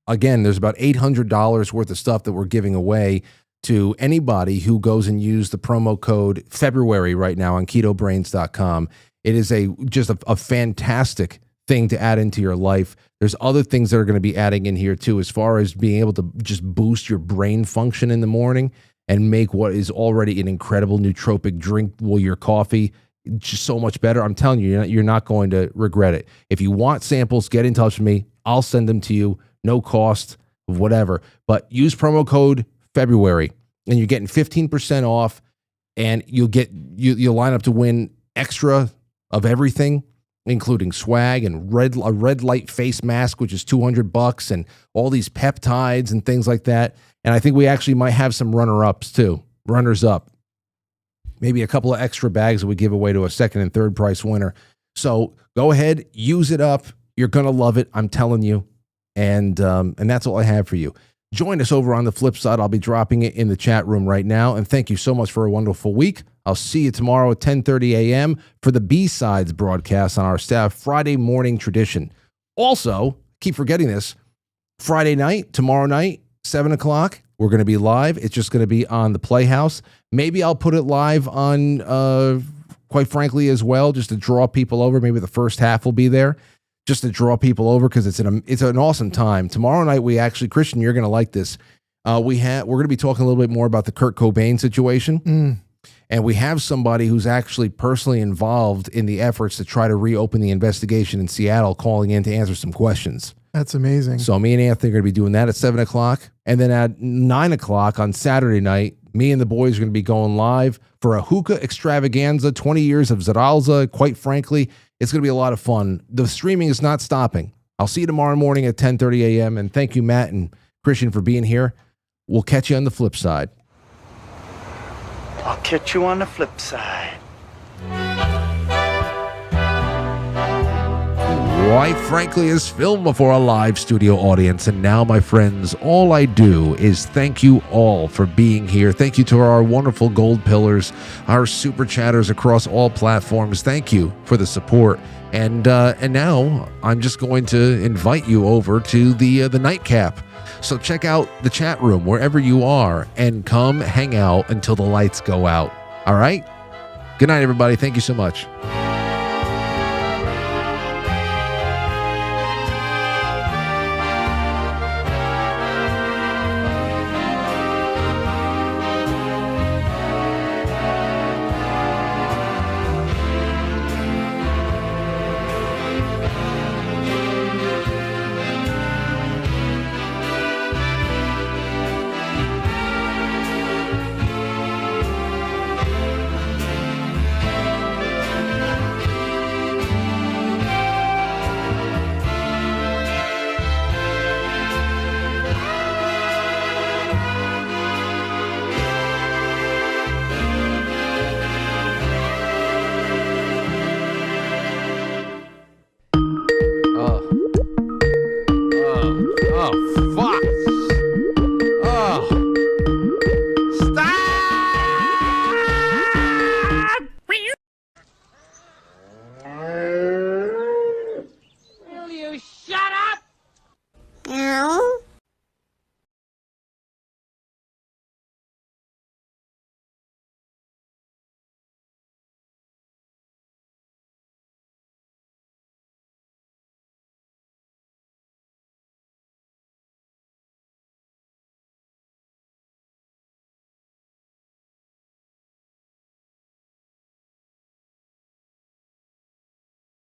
again, there's about $800 worth of stuff that we're giving away to anybody who goes and use the promo code February right now on ketobrainz.com. It is just a fantastic thing to add into your life. There's other things that are going to be adding in here too, as far as being able to just boost your brain function in the morning and make what is already an incredible nootropic drink, your coffee, just so much better. I'm telling you, you're not going to regret it. If you want samples, get in touch with me. I'll send them to you. No cost, whatever. But use promo code February, and you're getting 15% off, and you'll line up to win extra of everything, including swag and a red light face mask, which is $200, and all these peptides and things like that. And I think we actually might have some runners up. Maybe a couple of extra bags that we give away to a second and third price winner. So go ahead, use it up. You're gonna love it. I'm telling you. And that's all I have for you. Join us over on the flip side. I'll be dropping it in the chat room right now. And thank you so much for a wonderful week. I'll see you tomorrow at 10:30 a.m. for the B-Sides broadcast on our staff Friday morning tradition. Also, keep forgetting this, Friday night, tomorrow night, 7 o'clock, we're going to be live. It's just going to be on the Playhouse. Maybe I'll put it live on Quite Frankly as well, just to draw people over. Maybe the first half will be there, just to draw people over, because it's an awesome time. Tomorrow night, we actually, Christian, you're going to like this. We're going to be talking a little bit more about the Kurt Cobain situation. And we have somebody who's actually personally involved in the efforts to try to reopen the investigation in Seattle, calling in to answer some questions. That's amazing. So me and Anthony are going to be doing that at 7 o'clock. And then at 9 o'clock on Saturday night, Me and the boys are going to be going live for a hookah extravaganza, 20 years of Zeralza. Quite frankly, it's going to be a lot of fun. The streaming is not stopping. I'll see you tomorrow morning at 10:30 a.m. And thank you, Matt and Christian, for being here. We'll catch you on the flip side. I'll catch you on the flip side. Quite frankly, is filmed before a live studio audience. And now, my friends, all I do is thank you all for being here. Thank you to our wonderful gold pillars, our super chatters across all platforms. Thank you for the support. And now I'm just going to invite you over to the nightcap. So check out the chat room wherever you are and come hang out until the lights go out. All right? Good night, everybody. Thank you so much.